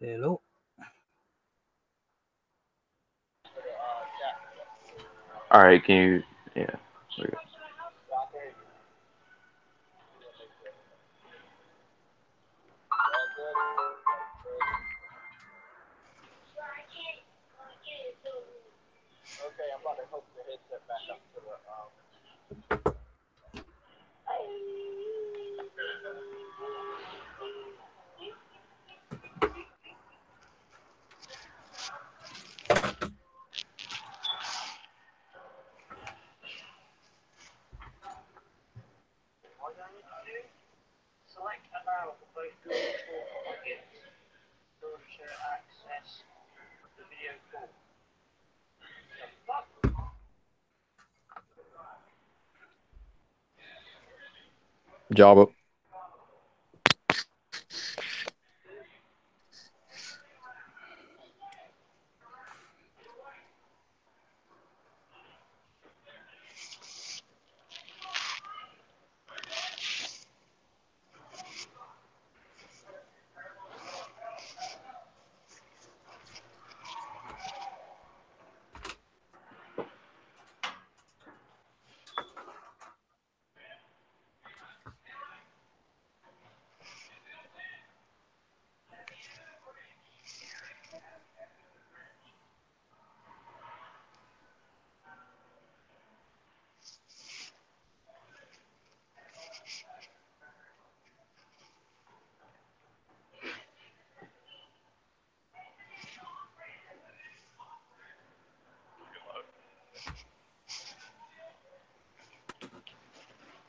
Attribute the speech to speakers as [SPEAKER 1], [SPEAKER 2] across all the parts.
[SPEAKER 1] Hello.
[SPEAKER 2] All right, can you? Yeah. Okay.
[SPEAKER 1] Select allow for both Google Talk plugins in order to access the video call.
[SPEAKER 3] Java.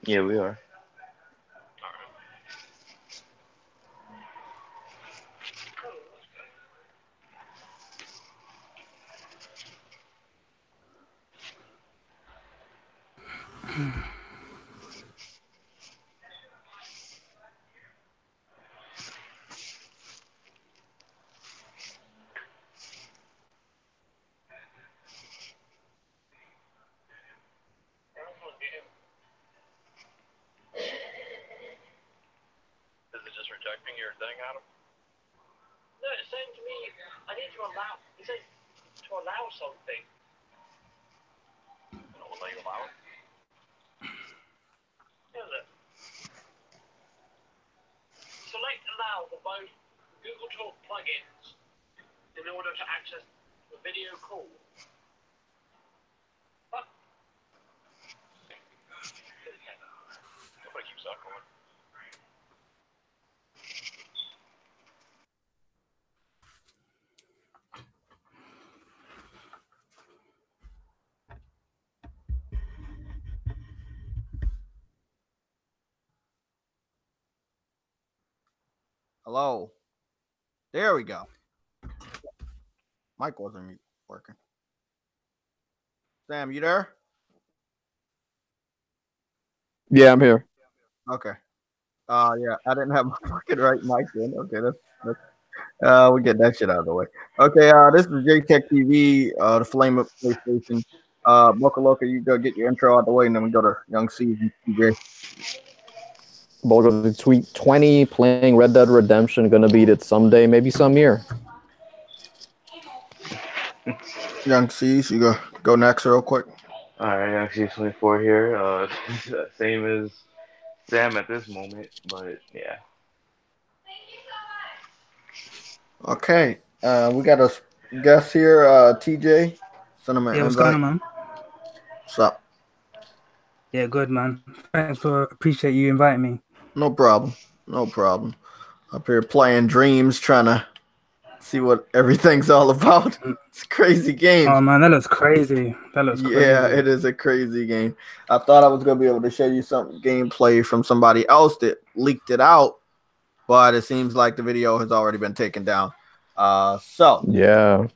[SPEAKER 2] Yeah, we are.
[SPEAKER 4] Is it just rejecting your thing, Adam?
[SPEAKER 1] No, it's saying to me, I need to allow. It says to allow something.
[SPEAKER 4] It will let you allow it.
[SPEAKER 1] Is it? Select allow for both Google Talk plugins in order to access the video call. What?
[SPEAKER 4] Nobody keeps that going.
[SPEAKER 5] Hello. There we go. Mic wasn't working. Sam, you there?
[SPEAKER 3] Yeah, I'm here.
[SPEAKER 5] Okay. Yeah, I didn't have my fucking right mic in. Okay, that's we'll get that shit out of the way. Okay, this is JayTechTV, the Flame Up PlayStation. Mocha Loca, you go get your intro out the way, and then we go to Young C and TJ.
[SPEAKER 3] Bulldog tweet 20 playing Red Dead Redemption. Gonna beat it someday, maybe some year.
[SPEAKER 5] Young C, you go next real quick.
[SPEAKER 2] All right, actually 24 here. Same as Sam at this moment, but yeah.
[SPEAKER 5] Okay, we got a guest here, TJ. Send him an
[SPEAKER 1] Yeah, what's
[SPEAKER 5] invite.
[SPEAKER 1] going on, man?
[SPEAKER 5] What's up?
[SPEAKER 1] Yeah, good, man. Appreciate you inviting me.
[SPEAKER 5] No problem. No problem. Up here playing Dreams, trying to see what everything's all about. It's a crazy game.
[SPEAKER 1] Oh man, that looks crazy.
[SPEAKER 5] Yeah, it is a crazy game. I thought I was gonna be able to show you some gameplay from somebody else that leaked it out, but it seems like the video has already been taken down. So
[SPEAKER 3] Yeah.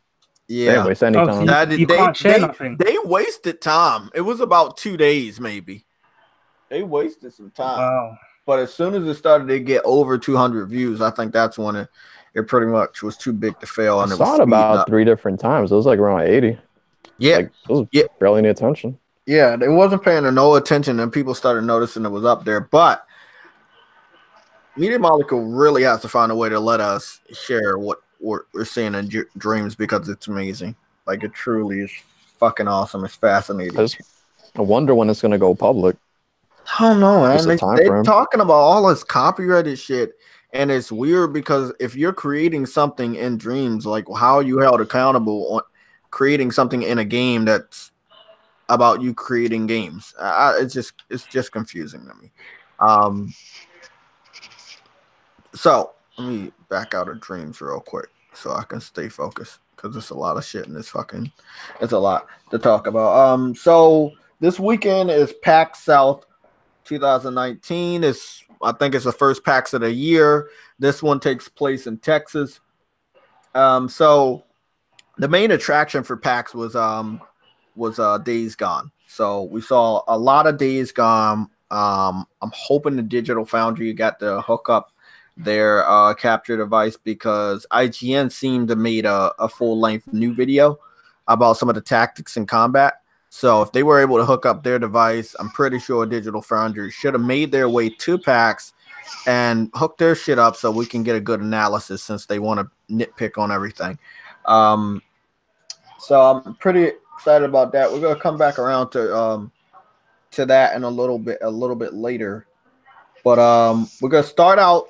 [SPEAKER 3] They
[SPEAKER 5] yeah,
[SPEAKER 3] waste any
[SPEAKER 1] Oh,
[SPEAKER 3] time.
[SPEAKER 1] so you can't share nothing.
[SPEAKER 5] they wasted time. It was about 2 days, maybe. They wasted some time.
[SPEAKER 1] Wow.
[SPEAKER 5] But as soon as it started to get over 200 views, I think that's when it pretty much was too big to fail.
[SPEAKER 3] I
[SPEAKER 5] And it
[SPEAKER 3] saw
[SPEAKER 5] was
[SPEAKER 3] it about
[SPEAKER 5] up.
[SPEAKER 3] 3 different times. It was like around 80.
[SPEAKER 5] Yeah.
[SPEAKER 3] Like, it was
[SPEAKER 5] Yeah.
[SPEAKER 3] barely any attention.
[SPEAKER 5] Yeah, they wasn't paying no attention, and people started noticing it was up there. But Media Molecule really has to find a way to let us share what we're seeing in dreams because it's amazing. Like it truly is fucking awesome. It's fascinating.
[SPEAKER 3] I wonder when it's gonna go public.
[SPEAKER 5] I don't know,
[SPEAKER 3] Just
[SPEAKER 5] man.
[SPEAKER 3] a time
[SPEAKER 5] They're
[SPEAKER 3] frame.
[SPEAKER 5] talking about all this copyrighted shit, and it's weird because if you're creating something in dreams, like how are you held accountable on creating something in a game that's about you creating games? It's just confusing to me. Um, so let me back out of dreams real quick so I can stay focused because there's a lot of shit in this fucking. It's a lot to talk about. So this weekend is PAX South 2019. Is I think it's the first PAX of the year. This one takes place in Texas. So the main attraction for PAX was Days Gone. So we saw a lot of Days Gone. I'm hoping the Digital Foundry got to hook up their capture device because IGN seemed to made a full length new video about some of the tactics in combat. So if they were able to hook up their device, I'm pretty sure Digital Foundry should have made their way to PAX and hook their shit up so we can get a good analysis since they want to nitpick on everything. So I'm pretty excited about that. We're gonna come back around to that in a little bit later. But we're gonna start out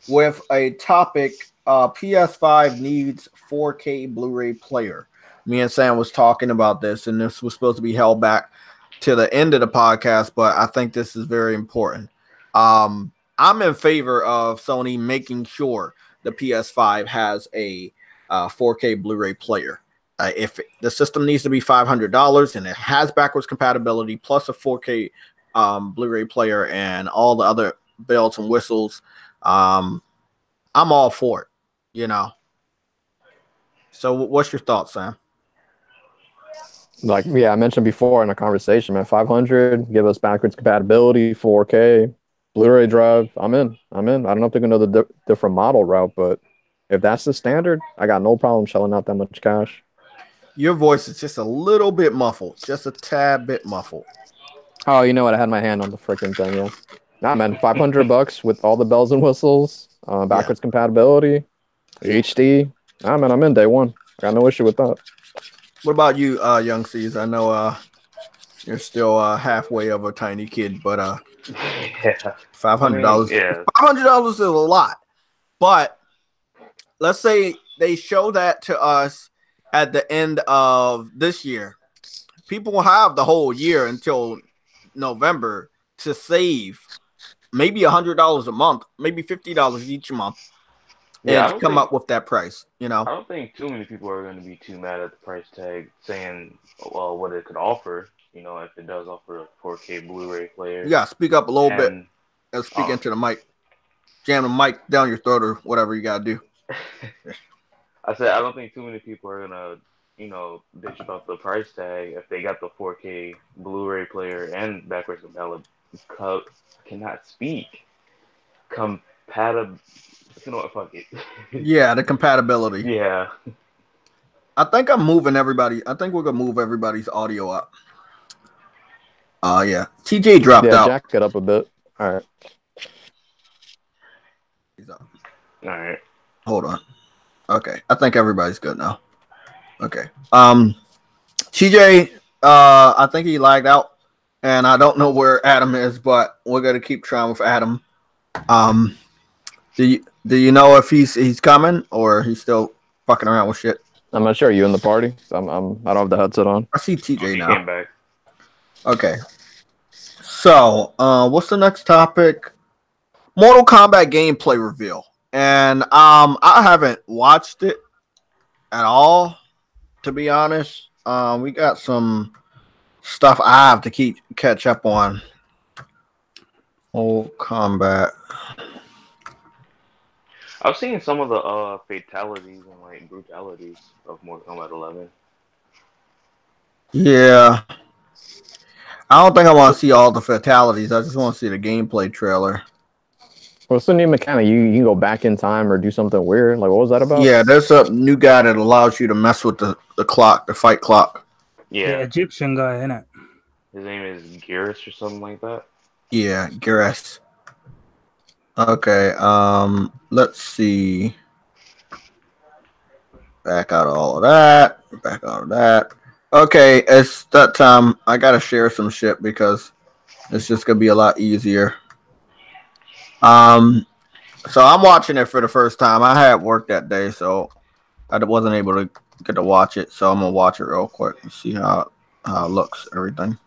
[SPEAKER 5] with a topic. PS5 needs 4K Blu-ray player. Me and Sam was talking about this, and this was supposed to be held back to the end of the podcast, but I think this is very important. I'm in favor of Sony making sure the PS5 has a 4K Blu-ray player. If the system needs to be $500 and it has backwards compatibility plus a 4K Blu-ray player and all the other bells and whistles, I'm all for it, you know. So what's your thoughts, Sam?
[SPEAKER 3] Like, yeah, I mentioned before in a conversation, man, 500, give us backwards compatibility, 4K, Blu-ray drive. I'm in. I don't know if they're going to go the different model route, but if that's the standard, I got no problem shelling out that much cash.
[SPEAKER 5] Your voice is just a little bit muffled, just a tad bit muffled.
[SPEAKER 3] Oh, you know what? I had my hand on the freaking thing, yeah. Nah, man, $500 with all the bells and whistles, backwards compatibility, HD. Nah, man, I'm in day one. I got no issue with that.
[SPEAKER 5] What about you, Young C's? I know you're still halfway of a tiny kid, but
[SPEAKER 2] Yeah.
[SPEAKER 5] $500.
[SPEAKER 2] Yeah.
[SPEAKER 5] $500 is a lot. But let's say they show that to us at the end of this year. People will have the whole year until November to save maybe $100 a month, maybe $50 each month,
[SPEAKER 2] Yeah,
[SPEAKER 5] and come up with that price. You know,
[SPEAKER 2] I don't think too many people are going to be too mad at the price tag, saying, well, what it could offer. You know, if it does offer a 4K Blu-ray player.
[SPEAKER 5] you gotta speak up a little bit
[SPEAKER 2] and
[SPEAKER 5] and speak into the mic. Jam the mic down your throat or whatever you gotta do.
[SPEAKER 2] I said I don't think too many people are gonna, you know, bitch about the price tag if they got the 4K Blu-ray player and backwards compatible. Cannot speak. Compatible. You know what? Fuck it.
[SPEAKER 5] Yeah, the compatibility.
[SPEAKER 2] Yeah.
[SPEAKER 5] I think I'm moving everybody. I think we're gonna move everybody's audio up. Yeah. TJ dropped out.
[SPEAKER 3] Jack it up a bit. All right.
[SPEAKER 5] He's up.
[SPEAKER 2] All right.
[SPEAKER 5] Hold on. Okay. I think everybody's good now. Okay. TJ, I think he lagged out, and I don't know where Adam is, but we're gonna keep trying with Adam. Do you know if he's coming or he's still fucking around with shit?
[SPEAKER 3] I'm not sure. Are you in the party? I don't have the headset on.
[SPEAKER 5] I see TJ
[SPEAKER 2] He
[SPEAKER 5] now.
[SPEAKER 2] came back.
[SPEAKER 5] Okay. So, what's the next topic? Mortal Kombat gameplay reveal. And I haven't watched it at all, to be honest. We got some stuff I have to catch up on. Mortal Kombat.
[SPEAKER 2] I've seen some of the fatalities and like brutalities of Mortal Kombat 11.
[SPEAKER 5] Yeah. I don't think I want to see all the fatalities. I just want to see the gameplay trailer.
[SPEAKER 3] What's the new mechanic? You can go back in time or do something weird. Like, what was that about?
[SPEAKER 5] Yeah, there's a new guy that allows you to mess with the clock, the fight clock.
[SPEAKER 2] Yeah.
[SPEAKER 6] The Egyptian guy, innit?
[SPEAKER 2] His name is Geras or something like that.
[SPEAKER 5] Yeah, Geras. Okay, let's see. Back out of all of that. Back out of that. Okay, it's that time. I gotta share some shit because it's just gonna be a lot easier. So I'm watching it for the first time. I had work that day, so I wasn't able to get to watch it. So I'm gonna watch it real quick and see how it looks, everything.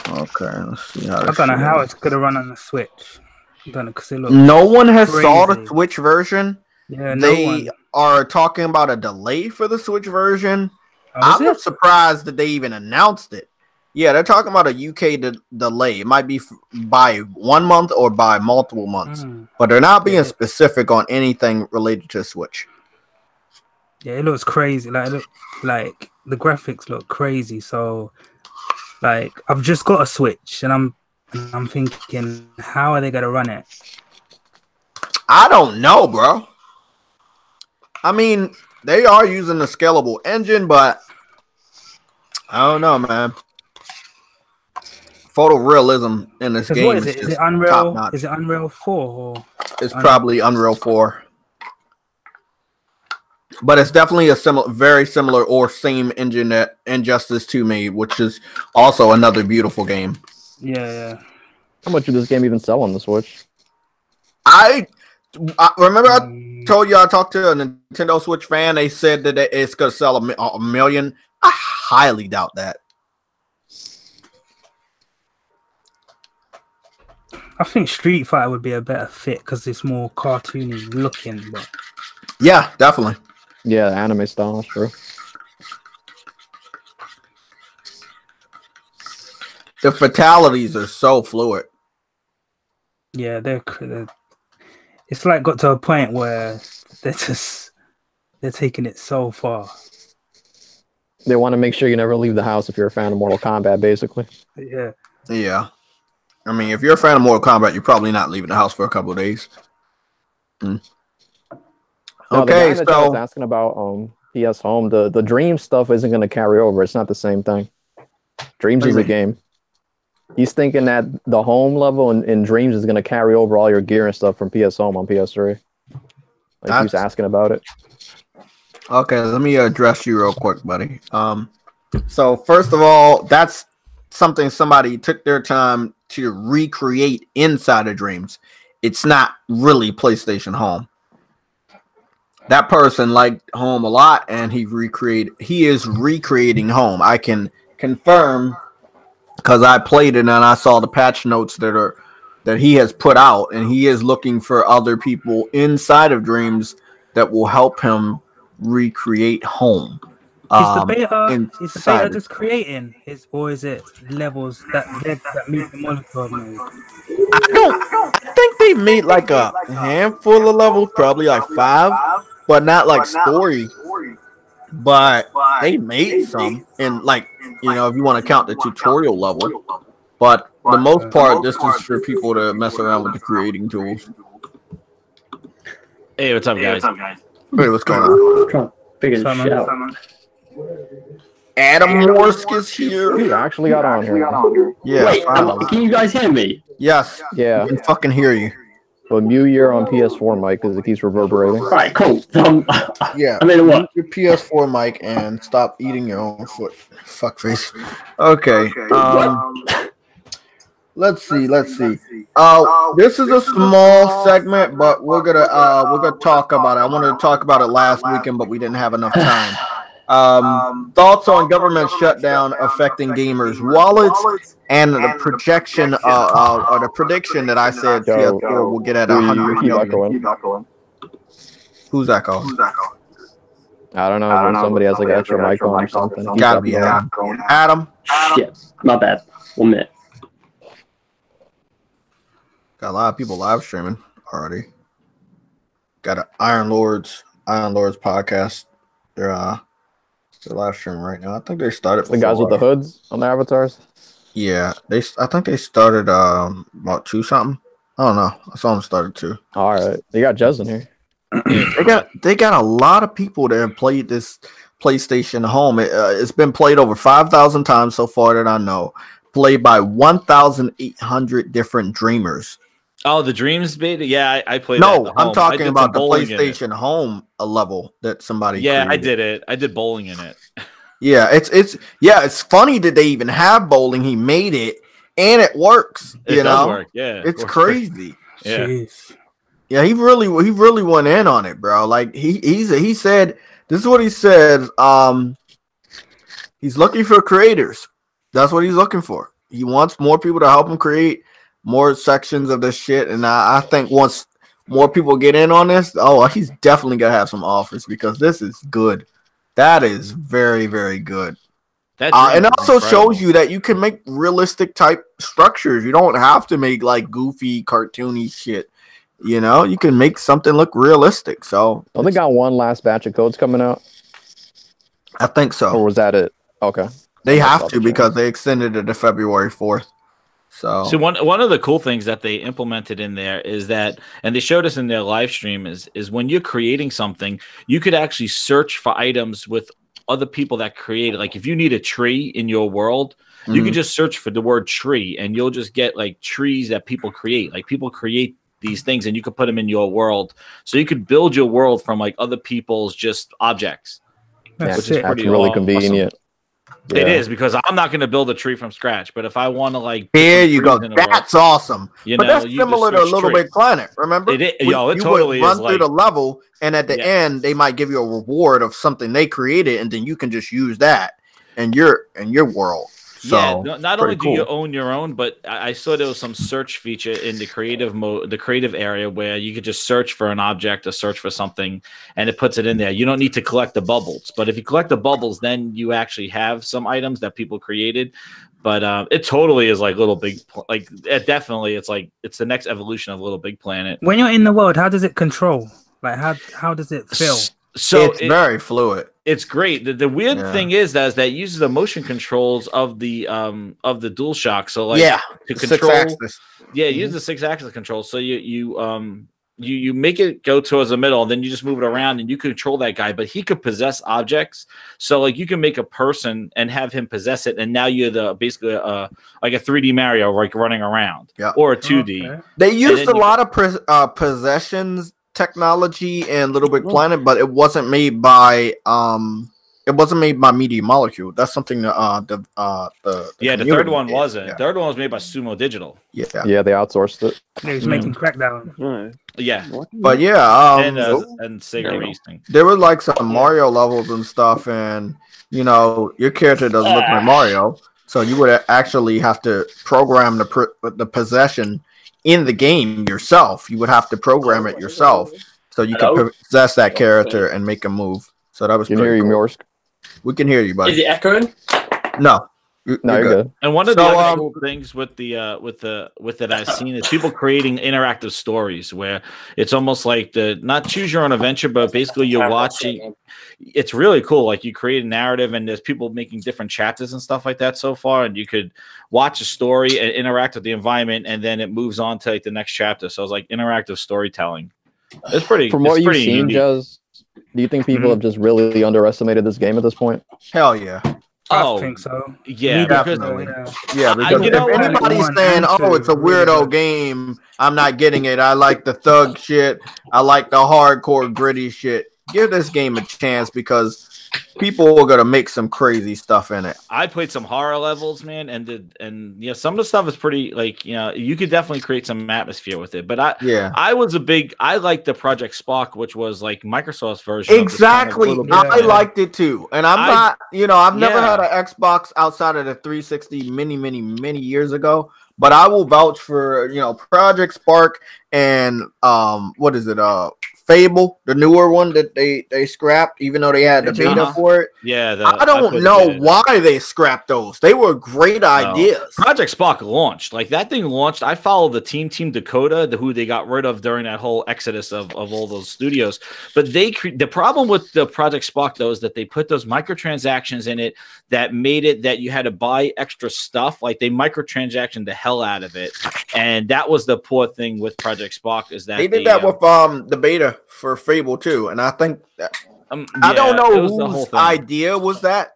[SPEAKER 5] Okay, let's see how.
[SPEAKER 6] I don't know how it's gonna run on the Switch. I don't know because it looks.
[SPEAKER 5] No one has saw the
[SPEAKER 6] crazy.
[SPEAKER 5] Switch version.
[SPEAKER 6] Yeah,
[SPEAKER 5] They
[SPEAKER 6] no one.
[SPEAKER 5] are talking about a delay for the Switch version.
[SPEAKER 6] Oh,
[SPEAKER 5] I'm not
[SPEAKER 6] is it?
[SPEAKER 5] surprised that they even announced it. Yeah, they're talking about a UK delay. It might be by 1 month or by multiple months, but they're not being specific on anything related to Switch.
[SPEAKER 6] Yeah, it looks crazy. Like the graphics look crazy. So, like, I've just got a Switch, and I'm thinking, how are they gonna run it?
[SPEAKER 5] I don't know, bro. I mean, they are using a scalable engine, but I don't know, man. Photorealism in this game
[SPEAKER 6] What is it?
[SPEAKER 5] is
[SPEAKER 6] Is it
[SPEAKER 5] just
[SPEAKER 6] Unreal?
[SPEAKER 5] top-notch.
[SPEAKER 6] Is it Unreal 4 or?
[SPEAKER 5] It's probably Unreal 4. But it's definitely a very similar or same engine that Injustice 2 made, which is also another beautiful game.
[SPEAKER 6] Yeah.
[SPEAKER 3] How much did this game even sell on the Switch?
[SPEAKER 5] I remember I told you I talked to a Nintendo Switch fan. They said that it's going to sell a million. I highly doubt that.
[SPEAKER 6] I think Street Fighter would be a better fit because it's more cartoony looking. But
[SPEAKER 5] yeah, definitely.
[SPEAKER 3] Yeah, anime style, true.
[SPEAKER 5] The fatalities are so fluid.
[SPEAKER 6] Yeah, it's like got to a point where they're taking it so far.
[SPEAKER 3] They want to make sure you never leave the house if you're a fan of Mortal Kombat, basically.
[SPEAKER 6] Yeah.
[SPEAKER 5] Yeah. I mean, if you're a fan of Mortal Kombat, you're probably not leaving the house for a couple of days.
[SPEAKER 3] No,
[SPEAKER 5] Okay,
[SPEAKER 3] the guy that I was asking about PS Home, the Dreams stuff isn't going to carry over. It's not the same thing. Dreams is a game. He's thinking that the home level in Dreams is going to carry over all your gear and stuff from PS Home on PS3. Like he's asking about it. Okay,
[SPEAKER 5] let me address you real quick, buddy. So first of all, that's something somebody took their time to recreate inside of Dreams. It's not really PlayStation Home. That person liked Home a lot, and he is recreating Home. I can confirm because I played it and I saw the patch notes that he has put out, and he is looking for other people inside of Dreams that will help him recreate Home.
[SPEAKER 6] Is the beta just creating, or is it levels that meet the Molotov mode?
[SPEAKER 5] I think they made like a handful of levels, probably like 5, but not like story. But they made some, and like, you know, if you want to count the tutorial level. But the most part, this is for people to mess around with the creating tools.
[SPEAKER 7] Hey, what's up, guys?
[SPEAKER 5] Hey, what's going on?
[SPEAKER 7] Trying to figure this shit out.
[SPEAKER 5] Adam Morsk is here.
[SPEAKER 3] You actually got on here.
[SPEAKER 5] Yeah.
[SPEAKER 7] Wait, can you guys hear me?
[SPEAKER 5] Yes.
[SPEAKER 3] Yeah.
[SPEAKER 5] I can fucking hear you.
[SPEAKER 3] But mute your on PS4 mic because it keeps reverberating.
[SPEAKER 7] All right, cool.
[SPEAKER 5] Yeah.
[SPEAKER 7] I mean, what?
[SPEAKER 5] Your PS4 mic and stop eating your own foot. Fuckface. Okay. Let's see. This is a small segment, but we're gonna talk about it. I wanted to talk about it last weekend, but we didn't have enough time. Thoughts on government shutdown affecting gamers' wallets, and the projection or the prediction that I said PS4 will get at 100 million. Who's echo?
[SPEAKER 3] I don't know. Somebody has like an extra mic on or something.
[SPEAKER 5] Gotta be Adam. Adam.
[SPEAKER 7] Shit, my bad. 1 minute.
[SPEAKER 5] Got a lot of people live streaming already. Got an Iron Lords podcast. They're live streaming right now. I think they started
[SPEAKER 3] the guys with the hoods on the avatars.
[SPEAKER 5] Yeah, I think they started about 2 something. I don't know. I saw them started 2.
[SPEAKER 3] All right, they got Jez in here.
[SPEAKER 5] They got a lot of people that have played this PlayStation Home. It's been played over 5,000 times so far that I know. Played by 1,800 different dreamers.
[SPEAKER 8] Oh, the Dreams beta. Yeah, I played. That at
[SPEAKER 5] No,
[SPEAKER 8] the
[SPEAKER 5] I'm
[SPEAKER 8] home. I
[SPEAKER 5] talking
[SPEAKER 8] did
[SPEAKER 5] about
[SPEAKER 8] some
[SPEAKER 5] the
[SPEAKER 8] bowling in it.
[SPEAKER 5] PlayStation Home level that somebody.
[SPEAKER 8] Yeah, I
[SPEAKER 5] created.
[SPEAKER 8] did it. I did bowling in it.
[SPEAKER 5] Yeah, it's funny that they even have bowling. He made it, and it works.
[SPEAKER 8] It does work. Yeah, it
[SPEAKER 5] it's
[SPEAKER 8] works great.
[SPEAKER 5] crazy.
[SPEAKER 8] Yeah.
[SPEAKER 6] Jeez.
[SPEAKER 5] Yeah, he really went in on it, bro. Like he said, this is what he said. He's looking for creators. That's what he's looking for. He wants more people to help him create more sections of this shit. And I think once more people get in on this, he's definitely gonna have some offers because this is good. That is very, very good. And it also shows you that you can make realistic type structures. You don't have to make like goofy, cartoony shit. You know, you can make something look realistic. So
[SPEAKER 3] they got one last batch of codes coming out.
[SPEAKER 5] I think so.
[SPEAKER 3] Or was that it? Okay.
[SPEAKER 5] They have to because they extended it to February 4th. So
[SPEAKER 8] one of the cool things that they implemented in there is that, and they showed us in their live stream, is when you're creating something, you could actually search for items with other people that created. Like if you need a tree in your world, you can just search for the word tree, and you'll just get like trees that people create. Like people create these things, and you could put them in your world. So you could build your world from like other people's just objects, which is pretty
[SPEAKER 3] really
[SPEAKER 8] awesome.
[SPEAKER 3] convenient. Yeah.
[SPEAKER 8] It is, because I'm not going to build a tree from scratch, but if I want to like,
[SPEAKER 5] here you go, that's awesome. But that's similar to Little Big Planet. Remember,
[SPEAKER 8] it totally
[SPEAKER 5] run
[SPEAKER 8] is
[SPEAKER 5] through the level, and at the end, they might give you a reward of something they created, and then you can just use that in your world. So
[SPEAKER 8] not only do you own your own, but I saw there was some search feature in the creative mode, the creative area, where you could just search for an object or search for something, and it puts it in there. You don't need to collect the bubbles, but if you collect the bubbles, then you actually have some items that people created. But it totally is like Little Big, like it's the next evolution of Little Big Planet.
[SPEAKER 6] When you're in the world, how does it control? Like how does it feel?
[SPEAKER 5] So it's very fluid.
[SPEAKER 8] It's great. The weird thing is that it uses the motion controls of the DualShock. So like to control, use the 6-axis control. So you make it go towards the middle, and then you just move it around, and you control that guy. But he could possess objects. So like you can make a person and have him possess it, and now you're basically like a 3D Mario, like running around, or a 2D.
[SPEAKER 5] Okay. They used a lot of possessions technology in Little Big Planet, but it wasn't made by Media Molecule. That's something the
[SPEAKER 8] third one wasn't. The third one was made by Sumo Digital.
[SPEAKER 3] They outsourced it.
[SPEAKER 6] He was making Crackdown.
[SPEAKER 8] Yeah,
[SPEAKER 5] but
[SPEAKER 8] and Sega Racing.
[SPEAKER 5] There were like some Mario levels and stuff, and your character doesn't look like Mario, so you would actually have to program the possession in the game yourself. You would have to program it yourself so you can possess that character and make him move. So that was
[SPEAKER 3] pretty cool. Morsk?
[SPEAKER 5] We can hear you, buddy.
[SPEAKER 7] Is it echoing?
[SPEAKER 5] No.
[SPEAKER 3] You're good.
[SPEAKER 8] And one of the other cool things with it I've seen is people creating interactive stories where it's almost like not choose your own adventure, but basically you're watching. It's really cool. Like you create a narrative, and there's people making different chapters and stuff like that so far, and you could watch a story and interact with the environment, and then it moves on to like the next chapter. So it's like interactive storytelling. It's pretty.
[SPEAKER 3] From what you've seen, Jez, do you think people have just really underestimated this game at this point?
[SPEAKER 5] Hell yeah.
[SPEAKER 6] I think so.
[SPEAKER 8] Yeah,
[SPEAKER 5] definitely. Because if anybody's saying, it's a weirdo game, I'm not getting it. I like the thug shit. I like the hardcore gritty shit. Give this game a chance because people are gonna make some crazy stuff in it.
[SPEAKER 8] I played some horror levels, man, and some of the stuff is pretty you could definitely create some atmosphere with it. But I liked the Project Spark, which was like Microsoft's version.
[SPEAKER 5] Exactly, I liked it too. And I've never had an Xbox outside of the 360 many years ago. But I will vouch for Project Spark and what is it? Fable, the newer one that they scrapped, even though they had the beta for it. I don't know why they scrapped those. They were great ideas.
[SPEAKER 8] Project Spark launched. Like that thing launched. I followed the Team Dakota, who they got rid of during that whole exodus of all those studios. But the problem with the Project Spark though is that they put those microtransactions in it that made it that you had to buy extra stuff. Like they microtransaction the hell out of it, and that was the poor thing with Project Spark is that
[SPEAKER 5] they did that with the beta for Fable too, and I think that, I don't know whose idea was that,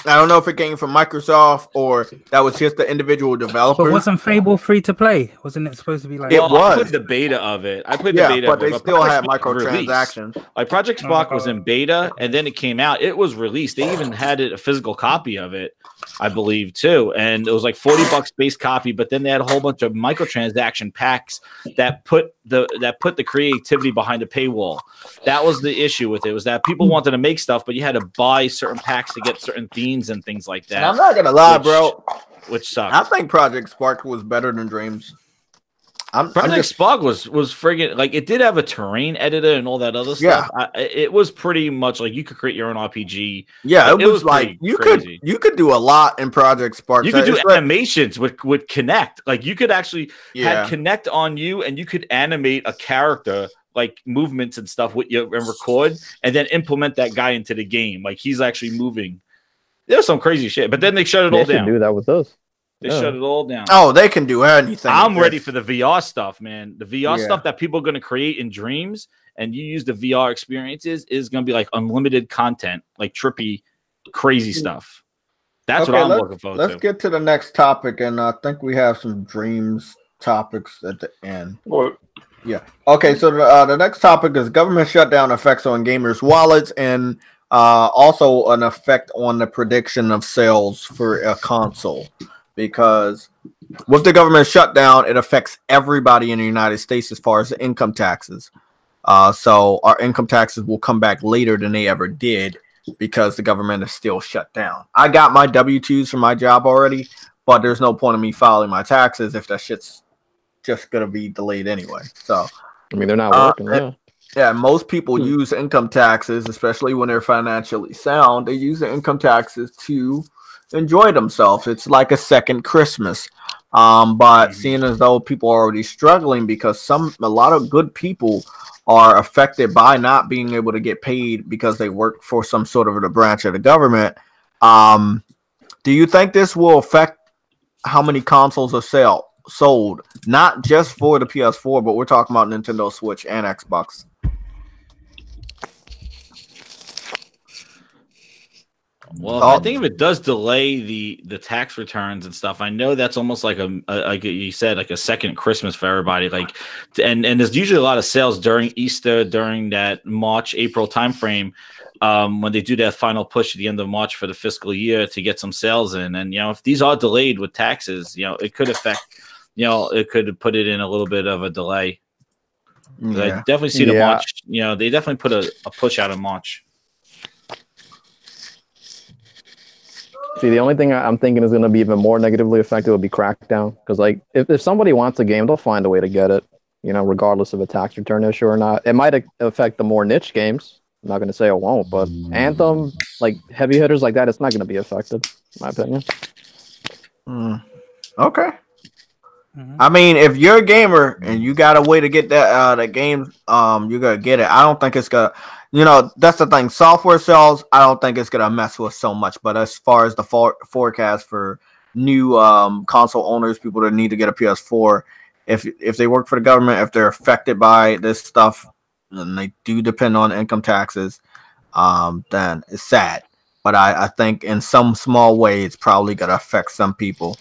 [SPEAKER 5] I don't know if it came from Microsoft or that was just the individual developers.
[SPEAKER 6] But wasn't Fable free to play? Wasn't it supposed to be like?
[SPEAKER 5] It
[SPEAKER 8] Well, I
[SPEAKER 5] was.
[SPEAKER 8] played the beta of it. I played
[SPEAKER 5] Yeah,
[SPEAKER 8] the beta
[SPEAKER 5] but
[SPEAKER 8] of it.
[SPEAKER 5] they still
[SPEAKER 8] Project
[SPEAKER 5] had
[SPEAKER 8] Spark was released.
[SPEAKER 5] microtransactions.
[SPEAKER 8] Like Project Spark was in beta, and then it came out. It was released. They even had a physical copy of it, I believe, too. And it was like $40 base copy, but then they had a whole bunch of microtransaction packs that put the creativity behind the paywall. That was the issue with it, was that people wanted to make stuff, but you had to buy certain packs to get certain themes and things like that.
[SPEAKER 5] And I'm not gonna lie, bro.
[SPEAKER 8] Which sucked.
[SPEAKER 5] I think Project Spark was better than Dreams.
[SPEAKER 8] Project Spark was friggin' like, it did have a terrain editor and all that other stuff. It was pretty much like you could create your own RPG.
[SPEAKER 5] Yeah, it was like you could do a lot in Project Spark.
[SPEAKER 8] You could do animations with Kinect. Like you could actually had Kinect on you, and you could animate a character, like movements and stuff with you, and record, and then implement that guy into the game. Like he's actually moving. There's some crazy shit, but then they shut it all down.
[SPEAKER 3] Do that with us.
[SPEAKER 8] They shut it all down.
[SPEAKER 5] Oh, they can do anything.
[SPEAKER 8] I'm ready for the VR stuff, man. The VR stuff that people are going to create in Dreams, and you use the VR experiences, is going to be like unlimited content, like trippy, crazy stuff. That's what I'm looking forward to.
[SPEAKER 5] Let's get to the next topic, and I think we have some Dreams topics at the end. Yeah. Okay, so the next topic is government shutdown effects on gamers' wallets, and also an effect on the prediction of sales for a console. Because with the government shutdown, it affects everybody in the United States as far as the income taxes. So our income taxes will come back later than they ever did because the government is still shut down. I got my W-2s from my job already, but there's no point in me filing my taxes if that shit's just going to be delayed anyway. So,
[SPEAKER 3] I mean, they're not working.
[SPEAKER 5] Yeah, most people use income taxes, especially when they're financially sound. They use the income taxes to enjoy themselves. It's like a second Christmas. But seeing as though people are already struggling because a lot of good people are affected by not being able to get paid because they work for some sort of a branch of the government. Do you think this will affect how many consoles are sold? Not just for the PS4, but we're talking about Nintendo Switch and Xbox.
[SPEAKER 8] Well, I think if it does delay the tax returns and stuff, I know that's almost like like you said, like a second Christmas for everybody. Like, and there's usually a lot of sales during Easter, during that March, April timeframe, when they do that final push at the end of March for the fiscal year to get some sales in. And if these are delayed with taxes, it could affect, it could put it in a little bit of a delay. I definitely see the March. They definitely put a push out in March.
[SPEAKER 3] See, the only thing I'm thinking is going to be even more negatively affected would be Crackdown. Because, like, if somebody wants a game, they'll find a way to get it, regardless of a tax return issue or not. It might affect the more niche games. I'm not going to say it won't, but Anthem, like, heavy hitters like that, it's not going to be affected, in my opinion.
[SPEAKER 5] Okay. I mean, if you're a gamer and you got a way to get that game, you're going to get it. I don't think it's going to... that's the thing. Software sales, I don't think it's going to mess with so much. But as far as the forecast for new console owners, people that need to get a PS4, if they work for the government, if they're affected by this stuff, and they do depend on income taxes, then it's sad. But I think in some small way, it's probably going to affect some people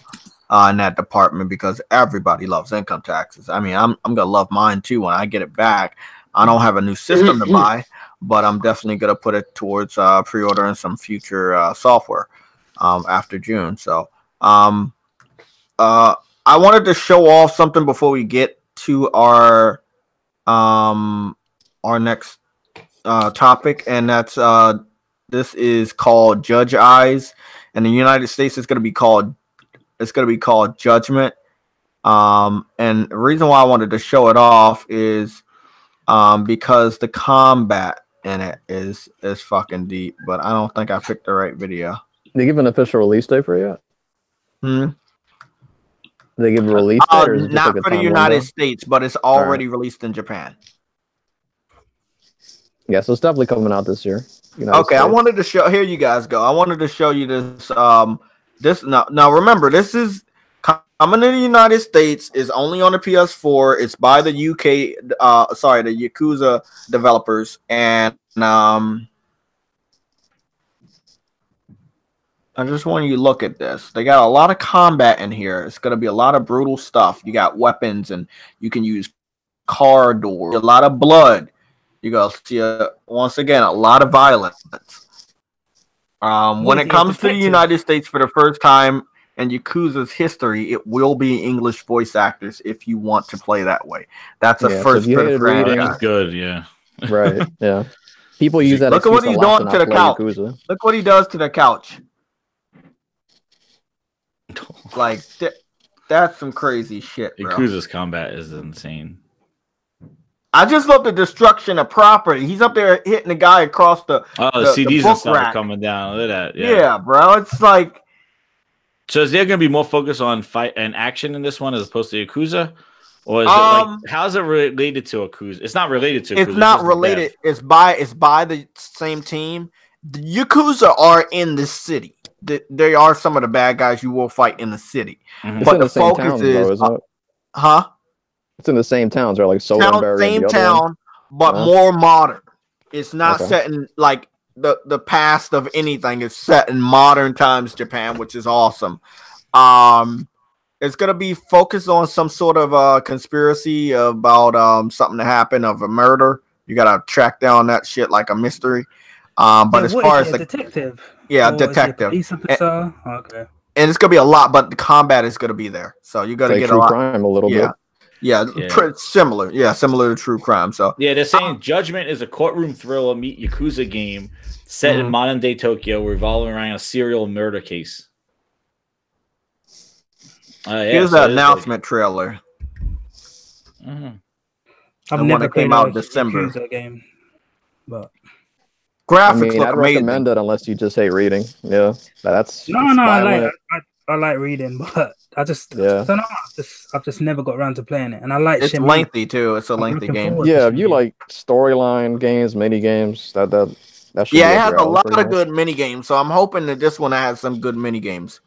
[SPEAKER 5] in that department because everybody loves income taxes. I mean, I'm going to love mine too when I get it back. I don't have a new system to buy, but I'm definitely going to put it towards pre-ordering some future software after June. So I wanted to show off something before we get to our next topic, and that's this is called Judge Eyes. In the United States, it's going to be called Judgment. And the reason why I wanted to show it off is because the combat in it is fucking deep, but I don't think I picked the right video.
[SPEAKER 3] They give an official release date for it yet? They give a release date, or is it
[SPEAKER 5] not
[SPEAKER 3] like
[SPEAKER 5] for the United States, but it's already released in Japan.
[SPEAKER 3] Yeah, so it's definitely coming out this year.
[SPEAKER 5] Okay, I wanted to show. Here you guys go. I wanted to show you this. This now remember, this is coming in the United States. Is only on the PS4. It's by the UK. The Yakuza developers, and I just want you to look at this. They got a lot of combat in here. It's going to be a lot of brutal stuff. You got weapons, and you can use car doors. A lot of blood. You go see once again a lot of violence. When it comes to the United States for the first time in Yakuza's history, it will be English voice actors if you want to play that way. That's a first for the franchise.
[SPEAKER 8] That's good, yeah.
[SPEAKER 3] Right, yeah. People use that.
[SPEAKER 5] Look at what he's doing to the couch. Look what he does to the couch. Like that's some crazy shit, bro.
[SPEAKER 8] Yakuza's combat is insane.
[SPEAKER 5] I just love the destruction of property. He's up there hitting the guy across the
[SPEAKER 8] CDs
[SPEAKER 5] the
[SPEAKER 8] and stuff
[SPEAKER 5] rack.
[SPEAKER 8] coming down. Look at that.
[SPEAKER 5] Yeah, bro. It's like.
[SPEAKER 8] So is there going to be more focus on fight and action in this one as opposed to Yakuza, or is it like how's it related to Yakuza? It's not related to. Yakuza.
[SPEAKER 5] It's not related. It's by the same team. The Yakuza are in the city. They are some of the bad guys you will fight in the city.
[SPEAKER 3] Mm-hmm.
[SPEAKER 5] But the focus is, huh?
[SPEAKER 3] It's in the same towns, right? Like Solenberry.
[SPEAKER 5] Same town, but more modern. It's not set in like the past of anything. It's set in modern times Japan, which is awesome. It's gonna be focused on some sort of conspiracy about something that happened of a murder. You gotta track down that shit like a mystery. But as far as the
[SPEAKER 6] detective,
[SPEAKER 5] detective,
[SPEAKER 6] police officer, okay.
[SPEAKER 5] And it's gonna be a lot, but the combat is gonna be there, so you gotta get a lot.
[SPEAKER 3] Crime a little bit.
[SPEAKER 5] Yeah, pretty similar. Yeah, similar to True Crime. So
[SPEAKER 8] yeah, they're saying Judgment is a courtroom thriller meet Yakuza game set in modern day Tokyo, revolving around a serial murder case.
[SPEAKER 5] Here's the announcement trailer.
[SPEAKER 6] I've never
[SPEAKER 5] came out in December.
[SPEAKER 6] Yakuza game, but
[SPEAKER 5] graphics look
[SPEAKER 3] I'd
[SPEAKER 5] amazing.
[SPEAKER 3] recommend it unless you just hate reading. Yeah, that's
[SPEAKER 6] I like reading, but I don't know. I've just never got around to playing it, and I like.
[SPEAKER 5] It's lengthy too. It's a lengthy game.
[SPEAKER 3] Yeah, if you like storyline games, mini games, that should.
[SPEAKER 5] Yeah, it has a lot of good mini games. So I'm hoping that this one has some good mini games.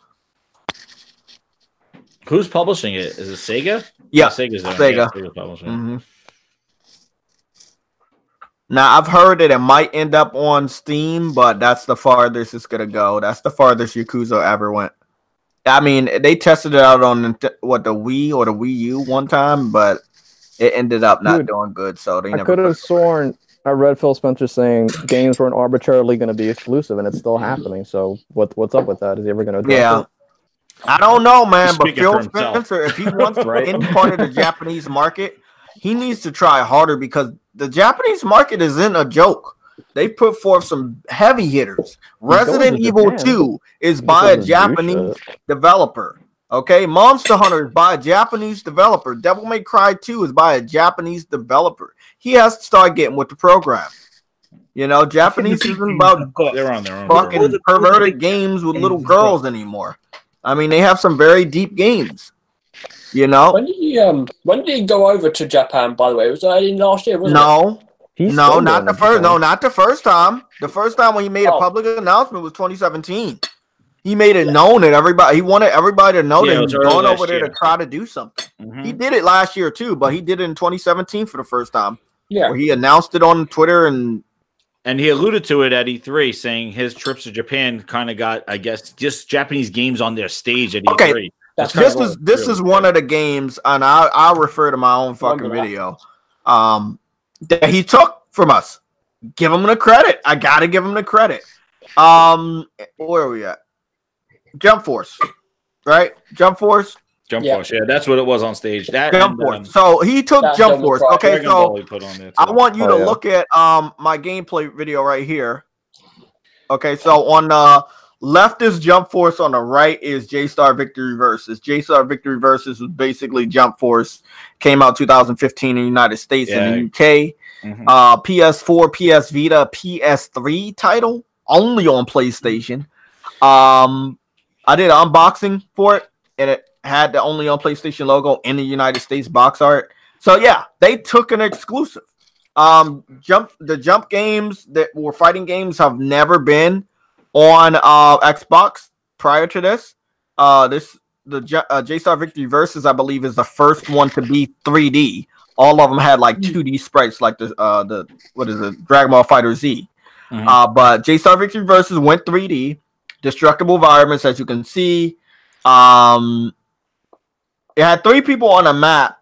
[SPEAKER 8] Who's publishing it? Is it Sega?
[SPEAKER 5] Yeah,
[SPEAKER 8] Sega's there.
[SPEAKER 5] Sega.
[SPEAKER 8] Yeah, Sega's publishing it.
[SPEAKER 5] Now I've heard that it might end up on Steam, but that's the farthest it's gonna go. That's the farthest Yakuza ever went. I mean, they tested it out on the Wii or the Wii U one time, but it ended up not doing good. So they never.
[SPEAKER 3] I could have sworn I read Phil Spencer saying games weren't arbitrarily going to be exclusive, and it's still happening. So what's up with that? Is he ever going to?
[SPEAKER 5] Yeah, I don't know, man. But Phil Spencer, if he wants any part of the Japanese market, he needs to try harder because the Japanese market isn't a joke. They put forth some heavy hitters. Resident Evil 2 is by a Japanese developer. Okay, Monster Hunter is by a Japanese developer. Devil May Cry 2 is by a Japanese developer. He has to start getting with the program. You know, Japanese isn't about
[SPEAKER 8] they're on their own
[SPEAKER 5] fucking perverted games with little girls anymore. I mean, they have some very deep games. You know,
[SPEAKER 9] when did he go over to Japan? By the way, was that in last year? Wasn't it?
[SPEAKER 5] No, not the first. No, not the first time. The first time when he made a public announcement was 2017. He made it known that everybody. He wanted everybody to know that he was going over there to try to do something. He did it last year too, but he did it in 2017 for the first time.
[SPEAKER 9] Yeah,
[SPEAKER 5] where he announced it on Twitter and
[SPEAKER 8] he alluded to it at E3, saying his trips to Japan kind of got, I guess, just Japanese games on their stage at E3.
[SPEAKER 5] This is one of the games, and I'll refer to my own fucking video. That he took from us. Give him the credit. I gotta give him the credit. Where are we at? Jump Force, right? Jump Force.
[SPEAKER 8] Force, yeah, that's what it was on stage.
[SPEAKER 5] Jump Force. So he took Jump Force. Okay, so I want you to look at my gameplay video right here. Okay, so on the left is Jump Force, on the right is J-Star Victory Versus. J-Star Victory Versus was basically Jump Force. Came out 2015 in the United States and the UK. PS4, PS Vita, PS3 title, only on PlayStation. I did an unboxing for it, and it had the only on PlayStation logo in the United States box art. So yeah, they took an exclusive. The jump games that were fighting games have never been on Xbox prior to this. The J-Star Victory Versus, I believe, is the first one to be 3D. All of them had like 2D sprites, like the Dragon Ball Fighter Z. But J-Star Victory Versus went 3D. destructible environments, as you can see. It had 3 people on a map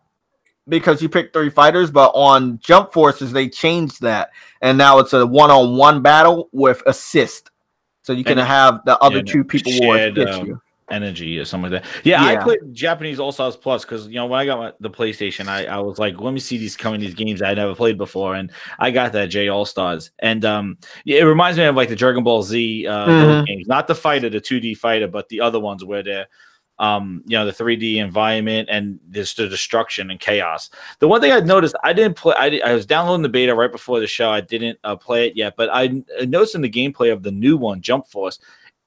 [SPEAKER 5] because you picked 3 fighters, but on Jump Forces they changed that, and now it's a one-on-one battle with assist. So you can have the other 2 people will assist you.
[SPEAKER 8] Energy or something like that. Yeah, I played Japanese All Stars Plus because when I got the PlayStation, I was like, let me see these games I never played before, and I got that J All Stars, and it reminds me of like the Dragon Ball Z those games, not the fighter, the 2D fighter, but the other ones where they're the 3D environment and there's the destruction and chaos. The one thing I noticed, I didn't play. I was downloading the beta right before the show. I didn't play it yet, but I noticed in the gameplay of the new one, Jump Force.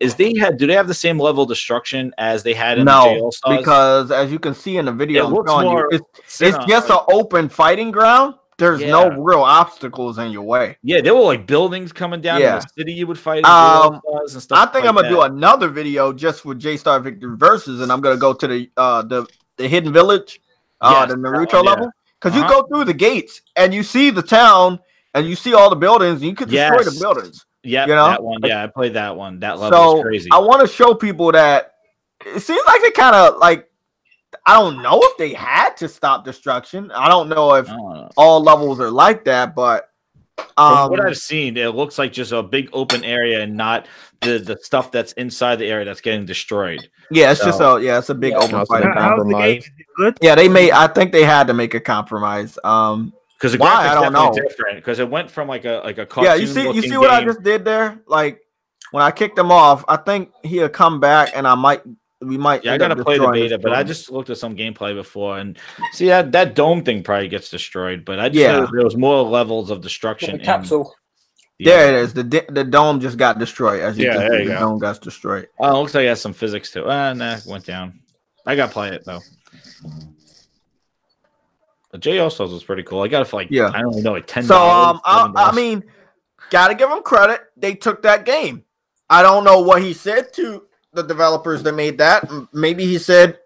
[SPEAKER 8] Do they have the same level of destruction as they had in the J All Stars?
[SPEAKER 5] Because as you can see in the video, it's just an open fighting ground. There's no real obstacles in your way.
[SPEAKER 8] Yeah, there were like buildings coming down in the city you would fight. And stuff
[SPEAKER 5] I think I'm gonna do another video just for J-Star Victory Versus, and I'm gonna go to the Hidden Village, the Naruto level, because you go through the gates and you see the town and you see all the buildings, and you can destroy the buildings.
[SPEAKER 8] Yeah, that one. Yeah, I played that one. That level is crazy.
[SPEAKER 5] I want to show people that it seems like they kind of like. I don't know if they had to stop destruction. I don't know if all levels are like that, but
[SPEAKER 8] from what I've seen, it looks like just a big open area and not the stuff that's inside the area that's getting destroyed.
[SPEAKER 5] Yeah, it's just it's a big open fighting
[SPEAKER 6] compromise.
[SPEAKER 5] Yeah, I think they had to make a compromise.
[SPEAKER 8] Because the graphics I don't know different because it went from like a cartoon.
[SPEAKER 5] Yeah, you see what I just did there? Like when I kicked him off, I think he'll come back and we might.
[SPEAKER 8] Yeah, I gotta play the beta, but I just looked at some gameplay before and see that dome thing probably gets destroyed. But I just know there was more levels of destruction.
[SPEAKER 9] Capsule.
[SPEAKER 5] There it is. The dome just got destroyed. As you can see, the dome got destroyed.
[SPEAKER 8] Oh, it looks like it has some physics too. Nah, went down. I gotta play it though. The J All Stars was pretty cool. I got it for like I don't know, like $10.
[SPEAKER 5] So I mean, gotta give them credit. They took that game. I don't know what he said to the developers that made that. Maybe he said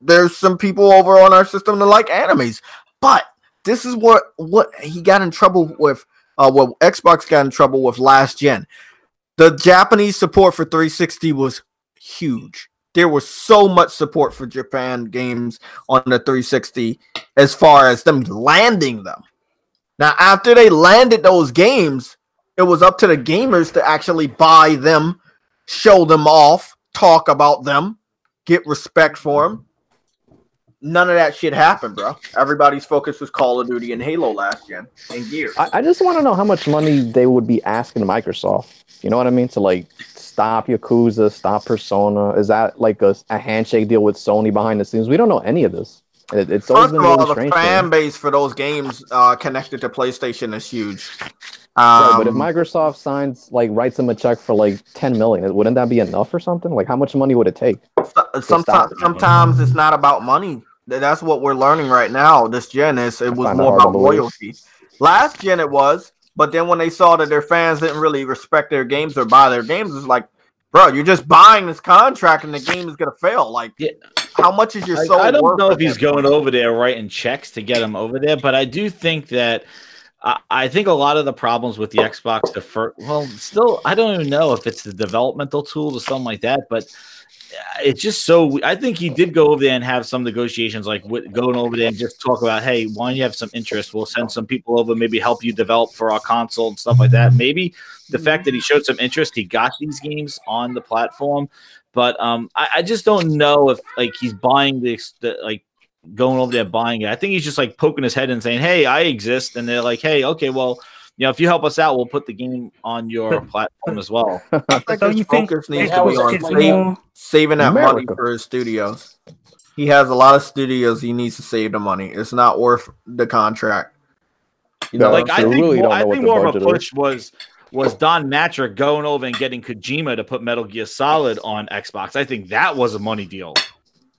[SPEAKER 5] there's some people over on our system that like animes, but this is what he got in trouble with. What Xbox got in trouble with last gen. The Japanese support for 360 was huge. There was so much support for Japan games on the 360 as far as them landing them. Now, after they landed those games, it was up to the gamers to actually buy them, show them off, talk about them, get respect for them. None of that shit happened, bro. Everybody's focus was Call of Duty and Halo last gen and Gears.
[SPEAKER 3] I just want to know how much money they would be asking Microsoft. You know what I mean? To like stop Yakuza, stop Persona. Is that like a handshake deal with Sony behind the scenes? We don't know any of this. It's always been really strange.
[SPEAKER 5] The fan base for those games connected to PlayStation is huge.
[SPEAKER 3] Right, but if Microsoft writes them a check for like 10 million, wouldn't that be enough or something? Like, how much money would it take?
[SPEAKER 5] Sometimes it's not about money. That's what we're learning right now. This gen it was more about loyalty. Last gen it was, but then when they saw that their fans didn't really respect their games or buy their games, it's like, bro, you're just buying this contract and the game is gonna fail. Like, how much is your soul worth?
[SPEAKER 8] I don't know if he's going over there writing checks to get him over there, but I do think that. I think a lot of the problems with the Xbox, still, I don't even know if it's the developmental tools or something like that, but it's just so. I think he did go over there and have some negotiations, like going over there and just talk about, hey, why don't you have some interest? We'll send some people over, maybe help you develop for our console and stuff like that. Maybe the fact that he showed some interest, he got these games on the platform, but I just don't know if like he's buying going over there buying it. I think he's just like poking his head and saying, hey, I exist. And they're like, hey, okay, well, if you help us out, we'll put the game on your platform as well.
[SPEAKER 5] I think his focus needs to be on saving that money for his studios. He has a lot of studios. He needs to save the money. It's not worth the contract.
[SPEAKER 8] I think more of a push was Don Matrick going over and getting Kojima to put Metal Gear Solid on Xbox. I think that was a money deal.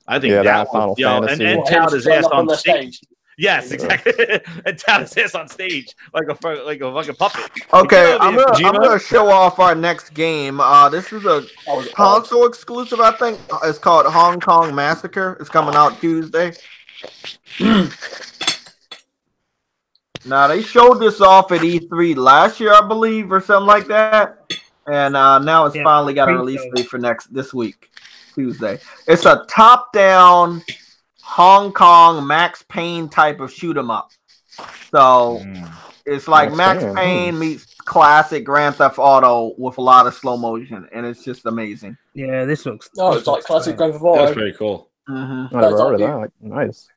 [SPEAKER 8] I think that was, and tout his ass on stage. Yes, exactly. And tout his ass on stage like a fucking puppet.
[SPEAKER 5] Okay, I'm gonna show off our next game. This is a console exclusive, I think. It's called Hong Kong Massacre. It's coming out Tuesday. Now they showed this off at E3 last year, I believe, or something like that. and now it's
[SPEAKER 6] Yeah,
[SPEAKER 5] finally got a
[SPEAKER 6] pre-
[SPEAKER 5] release date for this week, Tuesday. It's a top-down Hong Kong Max Payne type of shoot 'em up. So it's like Max Payne meets classic Grand Theft Auto with a lot of slow motion, and it's just amazing.
[SPEAKER 6] Yeah, this looks.
[SPEAKER 9] No,
[SPEAKER 6] this
[SPEAKER 9] it's like
[SPEAKER 6] looks
[SPEAKER 9] classic
[SPEAKER 6] great.
[SPEAKER 9] Grand Theft Auto.
[SPEAKER 8] That's very cool.
[SPEAKER 5] Mm-hmm.
[SPEAKER 3] I never heard of that. Nice.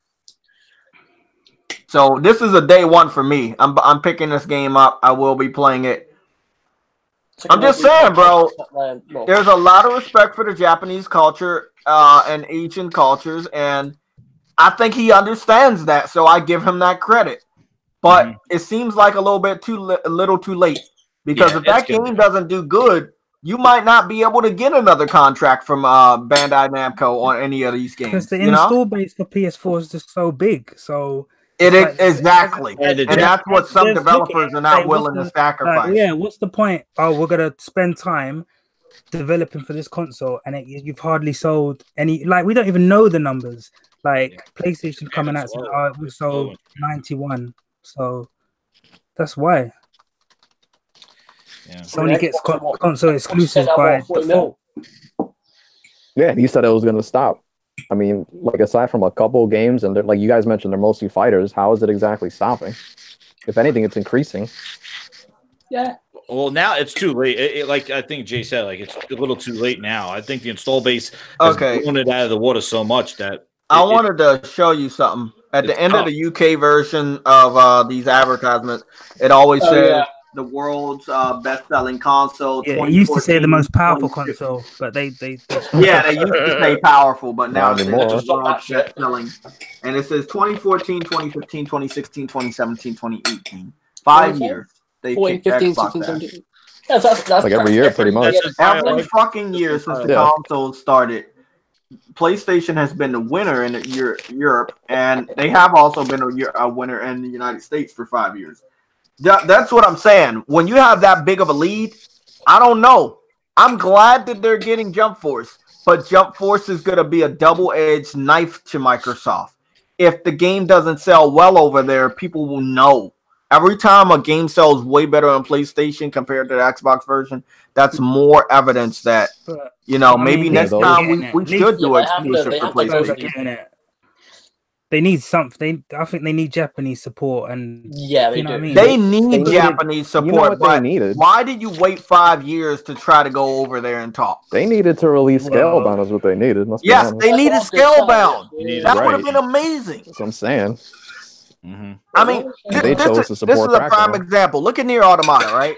[SPEAKER 5] So this is a day one for me. I'm picking this game up. I will be playing it. I'm just saying, bro. There's a lot of respect for the Japanese culture and Asian cultures, and I think he understands that. So I give him that credit. But it seems like a little bit a little too late, because if that game doesn't do good, you might not be able to get another contract from Bandai Namco on any of these games.
[SPEAKER 6] Because the install base for PS4 is just so big. So
[SPEAKER 5] exactly, and that's what some
[SPEAKER 6] Just
[SPEAKER 5] developers are not willing to sacrifice.
[SPEAKER 6] yeah, what's the point? Oh, we're gonna spend time developing for this console, and you've hardly sold any. Like, we don't even know the numbers. Like, PlayStation coming out saying, "Oh, we sold 91." So that's why.
[SPEAKER 8] Yeah.
[SPEAKER 6] Sony gets console exclusives by default.
[SPEAKER 3] Yeah, he said it was gonna stop. I mean, like, aside from a couple of games, and like you guys mentioned, they're mostly fighters. How is it exactly stopping? If anything, it's increasing.
[SPEAKER 9] Yeah.
[SPEAKER 8] Well, now it's too late. Like I think Jay said, like, it's a little too late now. I think the install base has blown it out of the water so much that
[SPEAKER 5] I wanted to show you something. At the end of the UK version of these advertisements, it always says the world's best-selling console.
[SPEAKER 6] Yeah, it used to say the most powerful console, but they
[SPEAKER 5] yeah, they used to say powerful, but now
[SPEAKER 3] Not
[SPEAKER 5] it's
[SPEAKER 3] anymore.
[SPEAKER 5] best-selling. And it says 2014, 2015, 2016, 2017, 2018. 5 years. They
[SPEAKER 9] 14,
[SPEAKER 5] kicked
[SPEAKER 9] 15,
[SPEAKER 5] Xbox
[SPEAKER 9] 16,
[SPEAKER 5] ass.
[SPEAKER 9] 17. Yeah, that's
[SPEAKER 3] Like every year, pretty much.
[SPEAKER 5] Every fucking year since the console started, PlayStation has been the winner in Europe, and they have also been a winner in the United States for 5 years. That's what I'm saying. When you have that big of a lead, I don't know. I'm glad that they're getting Jump Force, but Jump Force is going to be a double-edged knife to Microsoft. If the game doesn't sell well over there, people will know. Every time a game sells way better on PlayStation compared to the Xbox version, that's more evidence that, maybe next time we should do exclusive for PlayStation.
[SPEAKER 6] They need something. I think they need Japanese support, and
[SPEAKER 9] they
[SPEAKER 6] do.
[SPEAKER 5] They need Japanese support. But why did you wait 5 years to try to go over there and talk?
[SPEAKER 3] They needed to release Scalebound, is what they needed.
[SPEAKER 5] Yes, they needed Scalebound. That would have been amazing.
[SPEAKER 3] That's what I'm saying.
[SPEAKER 5] I mean, this is a prime example. Look at Nier Automata, right?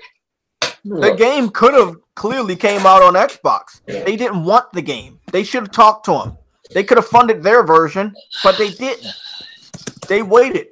[SPEAKER 5] The game could have clearly came out on Xbox. They didn't want the game. They should have talked to them. They could have funded their version, but they didn't. They waited.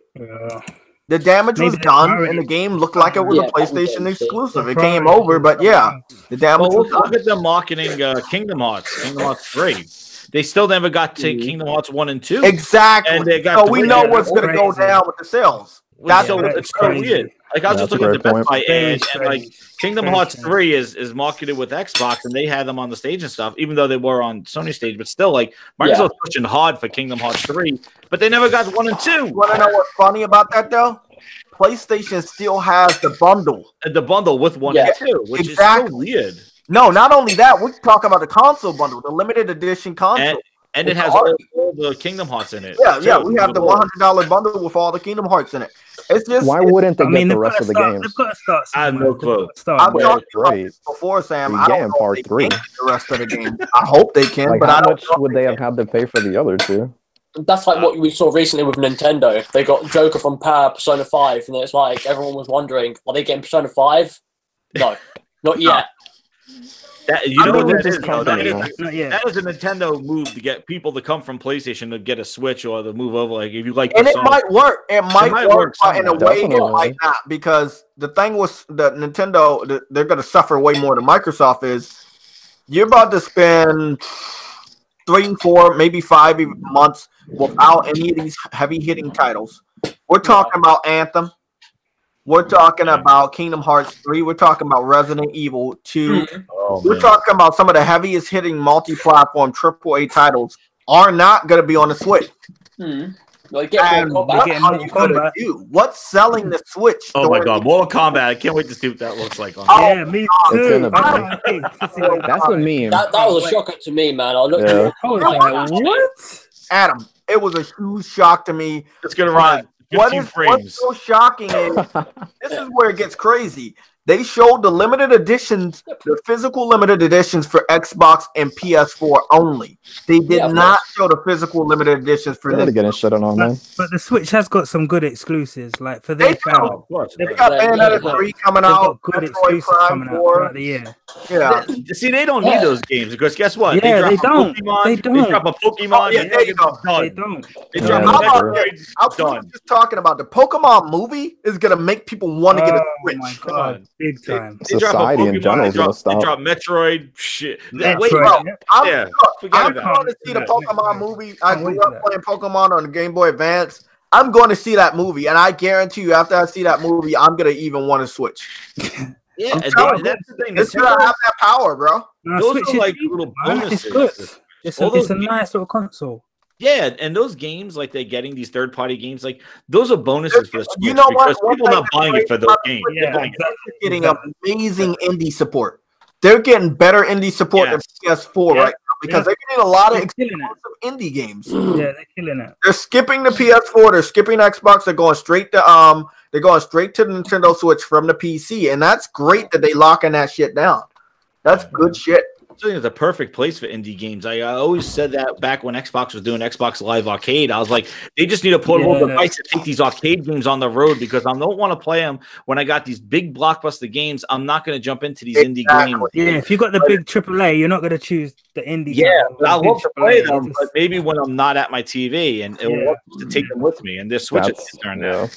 [SPEAKER 5] The damage was done, and the game looked like it was a PlayStation exclusive. It came over, but the damage was done.
[SPEAKER 8] Look at them marketing Kingdom Hearts 3. They still never got to Kingdom Hearts 1 and 2.
[SPEAKER 5] Exactly.
[SPEAKER 8] And they got
[SPEAKER 5] so we know what's going to go down with the sales.
[SPEAKER 8] That's it's so weird. Like, I was just looking at the Best Buy ad, and like Kingdom Hearts 3 is marketed with Xbox, and they had them on the stage and stuff, even though they were on Sony stage. But still, like, Microsoft's pushing hard for Kingdom Hearts 3, but they never got 1 and 2.
[SPEAKER 5] You want to know what's funny about that, though? PlayStation still has the bundle.
[SPEAKER 8] The bundle with 1 and 2, which is so weird.
[SPEAKER 5] No, not only that, we're talking about the console bundle, the limited edition console.
[SPEAKER 8] And it has all the Kingdom Hearts in it.
[SPEAKER 5] Yeah, we have the $100 bundle with all the Kingdom Hearts in it. It's just
[SPEAKER 3] why wouldn't they get the rest of the games?
[SPEAKER 6] They've got to start.
[SPEAKER 8] I have no clue.
[SPEAKER 5] I've talked about this before, Sam. I don't know
[SPEAKER 3] part 3.
[SPEAKER 5] The rest of the game. I hope they can,
[SPEAKER 3] like,
[SPEAKER 5] but
[SPEAKER 3] how much would they have had to pay for the other two?
[SPEAKER 9] That's like what we saw recently with Nintendo. They got Joker from Persona 5, and it's like everyone was wondering, are they getting Persona 5? No, not yet.
[SPEAKER 8] That is a Nintendo move to get people to come from PlayStation to get a Switch or to move over. Like, if you like,
[SPEAKER 5] and it might work. It might work in a way it might not, because the thing was that Nintendo, they're going to suffer way more than Microsoft is. You're about to spend 3, 4, maybe 5 months without any of these heavy hitting titles. We're talking about Anthem. We're talking about Kingdom Hearts 3. We're talking about Resident Evil 2. We're talking about some of the heaviest hitting multi-platform AAA titles are not going to be on the Switch.
[SPEAKER 9] Like, get
[SPEAKER 5] And
[SPEAKER 9] Mortal
[SPEAKER 5] what
[SPEAKER 9] Kombat.
[SPEAKER 6] getting
[SPEAKER 5] are
[SPEAKER 6] Mortal
[SPEAKER 5] you gonna
[SPEAKER 6] Kombat.
[SPEAKER 5] do? What's selling the Switch?
[SPEAKER 8] Oh my
[SPEAKER 5] during
[SPEAKER 8] god, Mortal Kombat! I can't wait to see what that looks like on.
[SPEAKER 5] Oh,
[SPEAKER 6] Yeah, me
[SPEAKER 3] It's
[SPEAKER 6] too.
[SPEAKER 3] gonna be.
[SPEAKER 6] I can't wait to see what
[SPEAKER 3] That's a meme.
[SPEAKER 9] That was a shocker to me, man. I looked
[SPEAKER 3] Yeah.
[SPEAKER 9] at
[SPEAKER 6] I was
[SPEAKER 9] like,
[SPEAKER 6] like, what?
[SPEAKER 5] Adam, it was a huge shock to me.
[SPEAKER 8] It's gonna run at
[SPEAKER 5] What's
[SPEAKER 8] 15 frames.
[SPEAKER 5] so shocking is this is where it gets crazy. They showed the limited editions, the physical limited editions for Xbox and PS4 only. They did
[SPEAKER 9] Yeah, of
[SPEAKER 5] not
[SPEAKER 9] course.
[SPEAKER 5] show the physical limited editions for
[SPEAKER 3] They're
[SPEAKER 5] this.
[SPEAKER 3] getting shit on, man.
[SPEAKER 6] But the Switch has got some good exclusives, like for
[SPEAKER 5] They
[SPEAKER 6] their
[SPEAKER 5] do.
[SPEAKER 6] fans.
[SPEAKER 8] Of course.
[SPEAKER 5] They got
[SPEAKER 9] Yeah,
[SPEAKER 5] Bayonetta
[SPEAKER 9] yeah.
[SPEAKER 5] 3 coming
[SPEAKER 6] They've
[SPEAKER 5] out,
[SPEAKER 6] got good
[SPEAKER 5] Metroid
[SPEAKER 6] exclusives
[SPEAKER 5] Prime
[SPEAKER 6] coming out
[SPEAKER 5] 4.
[SPEAKER 6] throughout the year.
[SPEAKER 5] Yeah.
[SPEAKER 8] See, they don't need
[SPEAKER 9] Yeah.
[SPEAKER 8] those games because guess what?
[SPEAKER 6] Yeah, they
[SPEAKER 8] drop a
[SPEAKER 6] don't.
[SPEAKER 8] Pokemon,
[SPEAKER 6] They don't.
[SPEAKER 8] drop a Pokemon.
[SPEAKER 5] Oh, yeah, there you go.
[SPEAKER 8] Done.
[SPEAKER 6] They don't.
[SPEAKER 8] They
[SPEAKER 3] Yeah,
[SPEAKER 8] drop
[SPEAKER 3] that's
[SPEAKER 8] a
[SPEAKER 5] How about
[SPEAKER 3] true.
[SPEAKER 8] Metroid.
[SPEAKER 5] I was
[SPEAKER 8] Done.
[SPEAKER 5] just talking about the Pokemon movie is gonna make people want to get a
[SPEAKER 6] Oh
[SPEAKER 5] Switch.
[SPEAKER 6] my
[SPEAKER 8] Come
[SPEAKER 6] god,
[SPEAKER 8] on.
[SPEAKER 6] big time.
[SPEAKER 8] They drop a
[SPEAKER 3] Society in
[SPEAKER 8] Pokemon,
[SPEAKER 3] general
[SPEAKER 8] they
[SPEAKER 3] is gonna
[SPEAKER 8] drop,
[SPEAKER 3] stop.
[SPEAKER 8] They drop Metroid. Shit.
[SPEAKER 6] Metroid,
[SPEAKER 8] Wait,
[SPEAKER 5] Bro,
[SPEAKER 6] yeah.
[SPEAKER 5] I'm,
[SPEAKER 8] yeah. Forget
[SPEAKER 5] I'm
[SPEAKER 8] about
[SPEAKER 5] going to
[SPEAKER 8] it.
[SPEAKER 5] see the
[SPEAKER 6] That
[SPEAKER 5] Pokemon
[SPEAKER 6] Metroid.
[SPEAKER 5] movie. I
[SPEAKER 6] Can't wait
[SPEAKER 5] grew
[SPEAKER 6] for
[SPEAKER 5] up
[SPEAKER 6] that.
[SPEAKER 5] playing Pokemon on the Game Boy Advance. I'm going to see that movie, and I guarantee you, after I see that movie, I'm gonna even want to switch.
[SPEAKER 8] Yeah,
[SPEAKER 5] I'm
[SPEAKER 8] and
[SPEAKER 5] telling
[SPEAKER 8] that's the thing.
[SPEAKER 5] It's gonna have that power, bro.
[SPEAKER 6] No,
[SPEAKER 8] Those
[SPEAKER 6] Switch
[SPEAKER 8] are
[SPEAKER 6] is
[SPEAKER 8] like
[SPEAKER 6] decent,
[SPEAKER 8] little
[SPEAKER 6] man.
[SPEAKER 8] bonuses.
[SPEAKER 6] It's good. It's
[SPEAKER 8] All
[SPEAKER 6] a, it's
[SPEAKER 8] those
[SPEAKER 6] a nice little console.
[SPEAKER 8] Yeah, and those games, like they're getting these third-party games, like those are bonuses for the Switch
[SPEAKER 5] You know what?
[SPEAKER 8] because
[SPEAKER 5] One
[SPEAKER 8] people are
[SPEAKER 5] thing
[SPEAKER 8] not
[SPEAKER 5] that's
[SPEAKER 8] buying
[SPEAKER 5] great
[SPEAKER 8] it for those
[SPEAKER 5] about the
[SPEAKER 8] games.
[SPEAKER 5] Switch
[SPEAKER 8] They're
[SPEAKER 6] Yeah,
[SPEAKER 8] buying it.
[SPEAKER 5] is getting amazing indie support. They're getting better indie support
[SPEAKER 8] Yes.
[SPEAKER 5] than PS4
[SPEAKER 6] Yeah.
[SPEAKER 5] right now because
[SPEAKER 6] Yeah.
[SPEAKER 5] they're getting a lot of
[SPEAKER 6] They're killing it.
[SPEAKER 5] exclusive indie games.
[SPEAKER 6] Yeah, they're killing it.
[SPEAKER 5] They're skipping the PS4. They're skipping Xbox. They're going straight to They're going straight to the Nintendo Switch from the PC, and that's great that they locking that shit down. That's good shit.
[SPEAKER 8] I think it's a perfect place for indie games. I always said that back when Xbox was doing Xbox Live Arcade. I was like, they just need a portable
[SPEAKER 6] Yeah.
[SPEAKER 8] device to take these arcade games on the road because I don't want to play them when I got these big blockbuster games. I'm not going to jump into these indie games.
[SPEAKER 6] Yeah, if you got the big AAA, you're not gonna choose the indie.
[SPEAKER 8] Yeah,
[SPEAKER 6] stuff.
[SPEAKER 8] but I
[SPEAKER 6] The
[SPEAKER 8] love
[SPEAKER 6] big
[SPEAKER 8] to play
[SPEAKER 6] AAA,
[SPEAKER 8] them,
[SPEAKER 6] it's
[SPEAKER 8] but
[SPEAKER 6] just-
[SPEAKER 8] maybe when I'm not at my TV, and it will
[SPEAKER 6] Yeah.
[SPEAKER 8] love to take them with me. And this Switch is turned out.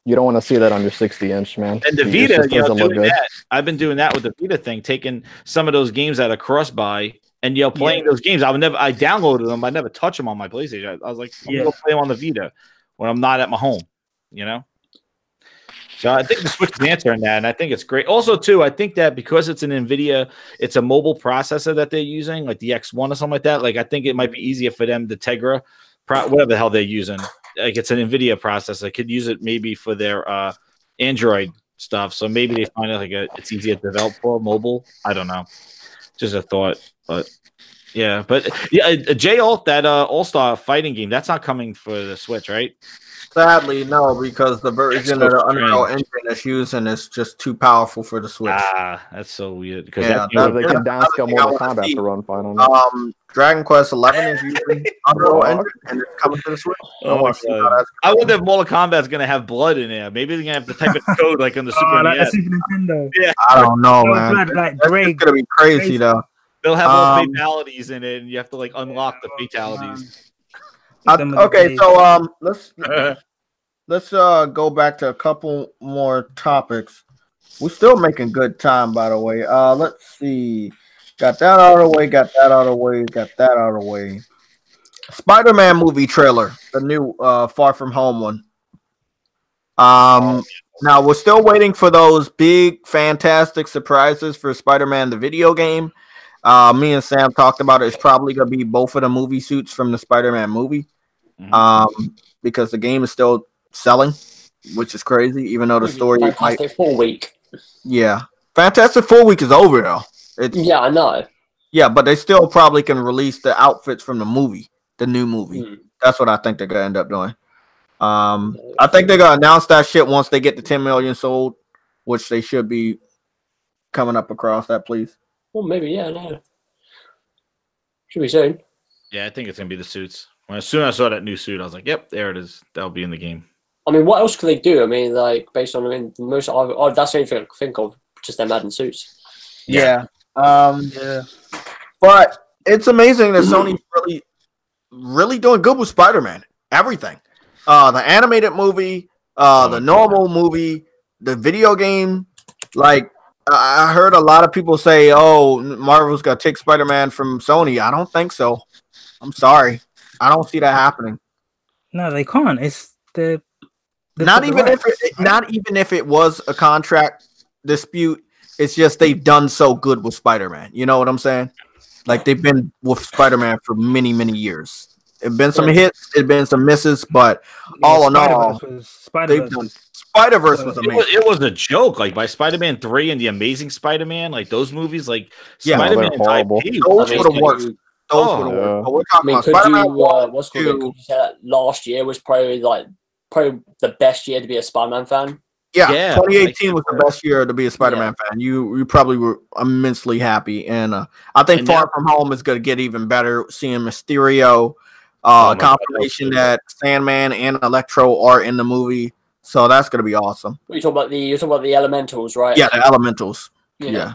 [SPEAKER 3] You don't want to see that on your 60-inch, man.
[SPEAKER 8] And the
[SPEAKER 3] It
[SPEAKER 8] Vita,
[SPEAKER 3] just doesn't look
[SPEAKER 8] doing
[SPEAKER 3] good.
[SPEAKER 8] that. I've been doing that with the Vita thing, taking some of those games out of cross-buy and playing those games. I downloaded them. I never touch them on my PlayStation. I was like, I'm gonna play them on the Vita when I'm not at my home. So I think the Switch is the answer in that, and I think it's great. Also, too, I think that because it's an NVIDIA, it's a mobile processor that they're using, like the X1 or something like that. Like I think it might be easier for them, the Tegra, whatever the hell they're using. Like it's an NVIDIA processor. Could use it maybe for their Android stuff. So maybe they find it it's easier to develop for mobile. I don't know. Just a thought, but yeah, J-Alt, that All-Star fighting game, that's not coming for the Switch, right?
[SPEAKER 5] Sadly, no, because the version of the
[SPEAKER 8] so
[SPEAKER 5] Unreal
[SPEAKER 8] strange.
[SPEAKER 5] Engine that's using is just too powerful for the Switch.
[SPEAKER 8] Ah, that's so weird. Because
[SPEAKER 5] Yeah,
[SPEAKER 3] So they
[SPEAKER 5] that's
[SPEAKER 3] can downscale
[SPEAKER 5] thing I
[SPEAKER 3] Mortal
[SPEAKER 5] wanna
[SPEAKER 3] Kombat
[SPEAKER 5] see.
[SPEAKER 3] to run fine on it.
[SPEAKER 5] Dragon Quest 11 is using Unreal
[SPEAKER 3] Dog.
[SPEAKER 5] Engine and it's coming to the Switch. I
[SPEAKER 8] Oh my
[SPEAKER 5] wanna see how
[SPEAKER 8] God.
[SPEAKER 5] that's
[SPEAKER 8] I wonder if Mortal Kombat's gonna have blood in there. Maybe they're gonna have to type a code like on the Super
[SPEAKER 6] like the
[SPEAKER 8] NES.
[SPEAKER 6] Super Nintendo.
[SPEAKER 8] Yeah,
[SPEAKER 5] I don't know,
[SPEAKER 6] No
[SPEAKER 5] man.
[SPEAKER 6] blood, like
[SPEAKER 5] That's
[SPEAKER 6] Drake.
[SPEAKER 5] just gonna be crazy though.
[SPEAKER 8] they'll have all
[SPEAKER 5] Um,
[SPEAKER 8] fatalities in it, and you have to like unlock the fatalities.
[SPEAKER 5] Okay, so let's go back to a couple more topics. We're still making good time, by the way. Let's see. Got that out of the way. Got that out of the way. Got that out of the way. Spider-Man movie trailer, the new Far From Home one. Now we're still waiting for those big, fantastic surprises for Spider-Man the video game. Me and Sam talked about it. It's probably gonna be both of the movie suits from the Spider-Man movie, because the game is still selling, which is crazy. Even though the story,
[SPEAKER 9] Fantastic 4 week.
[SPEAKER 5] yeah, Fantastic 4 week is over though.
[SPEAKER 9] Yeah, I know.
[SPEAKER 5] Yeah, but they still probably can release the outfits from the movie, the new movie. That's what I think they're gonna end up doing. I think they're gonna announce that shit once they get to 10 million sold, which they should be coming up across that, please.
[SPEAKER 9] Well, maybe, yeah, no. Should be soon.
[SPEAKER 8] Yeah, I think it's gonna be the suits. As soon as I saw that new suit, I was like, "Yep, there it is. That'll be in the game."
[SPEAKER 9] I mean, what else could they do? I mean, like, based on, most, that's the only thing I can think of, just them adding suits.
[SPEAKER 5] Yeah. But it's amazing that Sony's really doing good with Spider-Man. Everything. The animated movie, the normal movie, the video game. Like, I heard a lot of people say, oh, Marvel's gonna take Spider-Man from Sony. I don't think so. I'm sorry. I don't see that happening.
[SPEAKER 6] No, they can't. It's
[SPEAKER 5] not even if it was a contract dispute. It's just they've done so good with Spider-Man. You know what I'm saying? Like they've been with Spider-Man for many, many years. It's been some hits, it's been some misses, but all in all, Spider-Verse was amazing.
[SPEAKER 8] It was a joke, like by Spider-Man 3 and the Amazing Spider-Man, like those movies, like Spider-Man
[SPEAKER 3] horrible.
[SPEAKER 5] Those were the worst. Those were the worst. But we're talking about Spider-Man 1, 2.
[SPEAKER 9] Last year was probably the best year to be a Spider-Man fan.
[SPEAKER 5] Yeah, 2018 was the best year to be a Spider-Man fan. You probably were immensely happy, and I think Far From Home is going to get even better. Seeing Mysterio, confirmation that Sandman and Electro are in the movie, so that's going to be awesome.
[SPEAKER 9] You're talking about the Elementals, right?
[SPEAKER 5] Yeah, the Elementals. Yeah.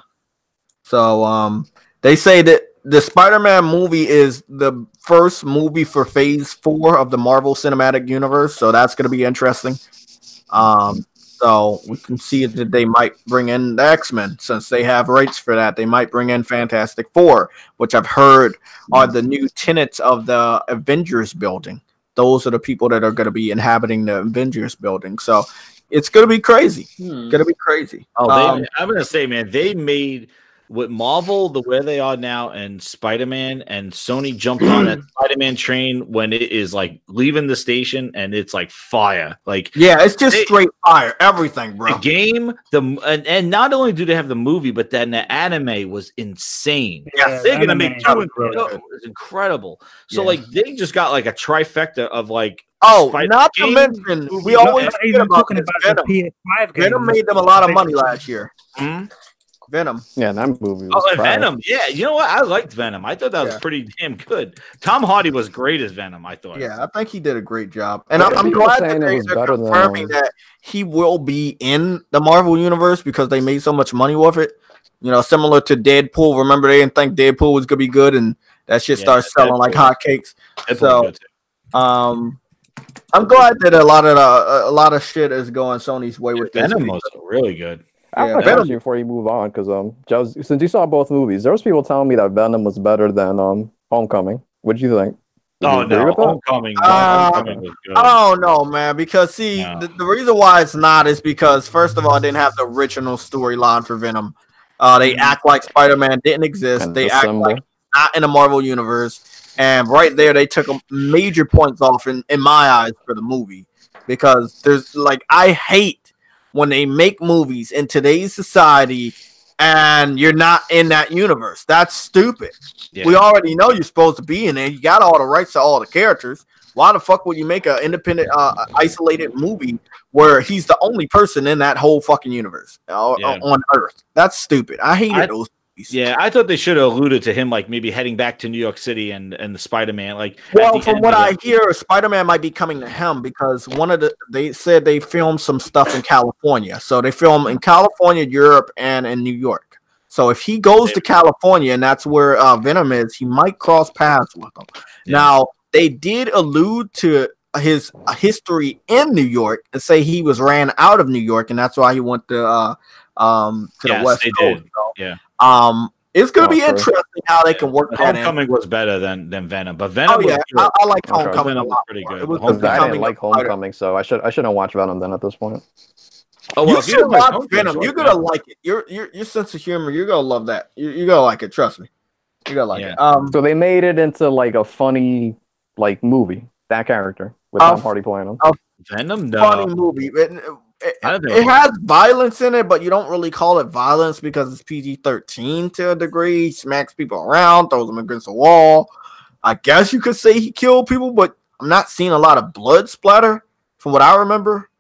[SPEAKER 5] So they say that the Spider-Man movie is the first movie for Phase 4 of the Marvel Cinematic Universe, so that's going to be interesting. So we can see that they might bring in the X-Men since they have rights for that. They might bring in Fantastic Four, which I've heard are the new tenants of the Avengers building. Those are the people that are going to be inhabiting the Avengers building. So it's going to be crazy. It's going to be crazy.
[SPEAKER 8] I'm going to say, man, they made with Marvel the way they are now and Spider-Man, and Sony jumped on that Spider-Man train when it is like leaving the station and it's like fire. Like
[SPEAKER 5] it's just straight fire, everything, bro.
[SPEAKER 8] The game, and not only do they have the movie, but then the anime was insane.
[SPEAKER 5] Yes,
[SPEAKER 8] they're gonna make two. It's incredible. So like they just got like a trifecta of like.
[SPEAKER 5] Not to mention, we always forget about Venom. Venom made them a lot of money last year. Venom.
[SPEAKER 3] Yeah, that movie was
[SPEAKER 8] and Venom. Yeah, you know what? I liked Venom. I thought that was pretty damn good. Tom Hardy was great as Venom, I thought.
[SPEAKER 5] Yeah, I think he did a great job. And I'm glad that they're confirming that he will be in the Marvel Universe because they made so much money with it. You know, similar to Deadpool. Remember, they didn't think Deadpool was going to be good, and that shit starts selling like hotcakes. So, I'm glad that a lot of shit is going Sony's way with this.
[SPEAKER 8] Venom was really good.
[SPEAKER 3] I have a question before you move on, because since you saw both movies, there was people telling me that Venom was better than Homecoming. What do you think?
[SPEAKER 8] Oh no, Homecoming. Homecoming was good.
[SPEAKER 5] I don't know, man. Because the reason why it's not is because first of all, it didn't have the original storyline for Venom. They act like Spider-Man didn't exist. And they act like not in the Marvel universe, and right there they took major points off in my eyes for the movie, because there's I hate when they make movies in today's society and you're not in that universe. That's stupid. Yeah. We already know you're supposed to be in there. You got all the rights to all the characters. Why the fuck would you make an independent, isolated movie where he's the only person in that whole fucking universe on Earth? That's stupid. I hated those movies.
[SPEAKER 8] Yeah, I thought they should have alluded to him maybe heading back to New York City and the Spider-Man.
[SPEAKER 5] From what I hear, Spider-Man might be coming to him because they said they filmed some stuff in California. So they film in California, Europe, and in New York. So if he goes to California and that's where Venom is, he might cross paths with them. Yeah. Now, they did allude to his history in New York and say he was ran out of New York, and that's why he went to the West Coast.
[SPEAKER 8] Yeah.
[SPEAKER 5] It's going to be interesting how they can work that in.
[SPEAKER 8] Homecoming was better than Venom, but Venom was good.
[SPEAKER 5] I like Homecoming a lot.
[SPEAKER 8] Pretty good.
[SPEAKER 3] I didn't like Homecoming, so I shouldn't watch Venom then at this point.
[SPEAKER 5] Oh, well, you should watch Venom. You're gonna like it. Your sense of humor, you're gonna love that. You're gonna like it. Trust me. You're gonna like it.
[SPEAKER 3] So they made it into a funny movie. That character with Tom Hardy playing him.
[SPEAKER 8] Venom, no.
[SPEAKER 5] Funny movie. It has violence in it, but you don't really call it violence because it's PG-13 to a degree. He smacks people around, throws them against the wall. I guess you could say he killed people, but I'm not seeing a lot of blood splatter from what I remember.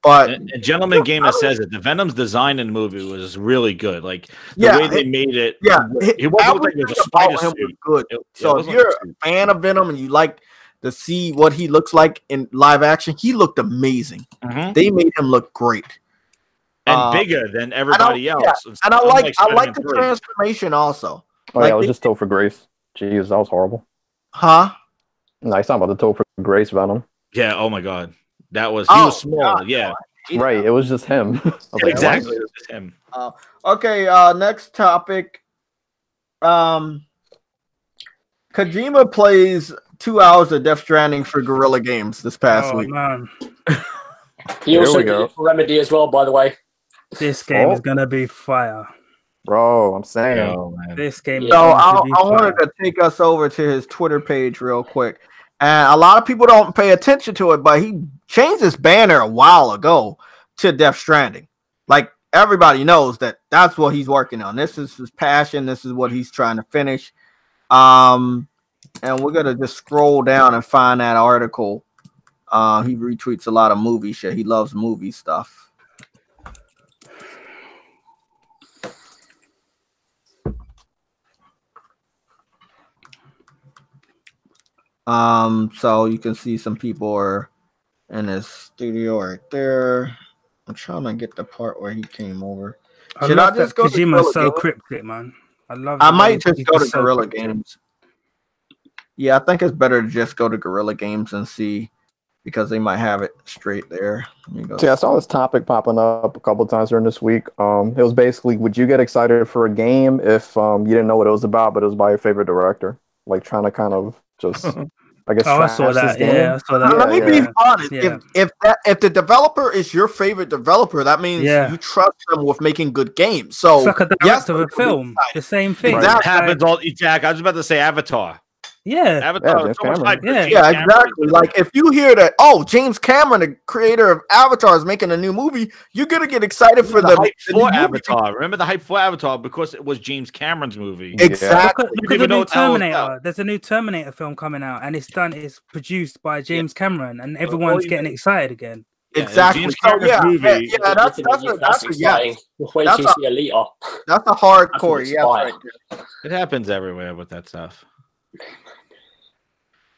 [SPEAKER 5] But
[SPEAKER 8] a Gentleman Gamer says it. The Venom's design in the movie was really good. The way they made it.
[SPEAKER 5] Yeah,
[SPEAKER 8] it wasn't like it was a spider suit.
[SPEAKER 5] Good. So if you're a fan of Venom and you like to see what he looks like in live action, he looked amazing. Mm-hmm. They made him look great
[SPEAKER 8] and bigger than everybody else.
[SPEAKER 5] Yeah. And I like the transformation also.
[SPEAKER 3] Oh yeah, it was just Topher Grace. Jeez, that was horrible.
[SPEAKER 5] Huh?
[SPEAKER 3] No, he's talking about the Topher Grace Venom.
[SPEAKER 8] Yeah. Oh my god. That was he was small,
[SPEAKER 5] God,
[SPEAKER 8] yeah.
[SPEAKER 3] Right, it was just him.
[SPEAKER 8] Exactly, it was just him.
[SPEAKER 5] Okay, next topic. Kojima plays 2 hours of Death Stranding for Guerrilla Games this past week.
[SPEAKER 6] Man.
[SPEAKER 9] He also did it for Remedy as well, by the way.
[SPEAKER 6] This game is gonna be fire.
[SPEAKER 3] Bro, I'm saying.
[SPEAKER 6] This game.
[SPEAKER 5] So I wanted to take us over to his Twitter page real quick. And a lot of people don't pay attention to it, but he changed his banner a while ago to Death Stranding. Like, everybody knows that that's what he's working on. This is his passion. This is what he's trying to finish. And we're going to just scroll down and find that article. He retweets a lot of movie shit. He loves movie stuff. So you can see some people are in his studio right there. I'm trying to get the part where he came over. Should I just go to
[SPEAKER 6] Kojima's so cryptic, man.
[SPEAKER 5] I might just go to Guerrilla Games. Yeah, I think it's better to just go to Guerrilla Games and see, because they might have it straight there.
[SPEAKER 3] See, I saw this topic popping up a couple of times during this week. It was basically, would you get excited for a game if you didn't know what it was about, but it was by your favorite director? Like trying to kind of just, I guess.
[SPEAKER 6] I saw that. Yeah, I saw that.
[SPEAKER 5] Let me be honest. Yeah. If the developer is your favorite developer, that means you trust them with making good games. So
[SPEAKER 6] it's like a director of a film. The same thing.
[SPEAKER 8] Right. Happens all. Jack, I was about to say Avatar.
[SPEAKER 6] Yeah,
[SPEAKER 8] Avatar.
[SPEAKER 5] Yeah, exactly. Like if you hear that, James Cameron, the creator of Avatar, is making a new movie, you're gonna get excited for the
[SPEAKER 8] hype for Avatar. Remember the hype for Avatar because it was James Cameron's movie.
[SPEAKER 5] Exactly.
[SPEAKER 6] Look at the new Terminator. There's a new Terminator film coming out, and it's produced by James Cameron, and everyone's getting excited again.
[SPEAKER 5] Exactly.
[SPEAKER 8] James Cameron's movie.
[SPEAKER 5] That's
[SPEAKER 9] exciting. Wait till you see a leader.
[SPEAKER 5] That's a hardcore. Yeah, right.
[SPEAKER 8] It happens everywhere with that stuff.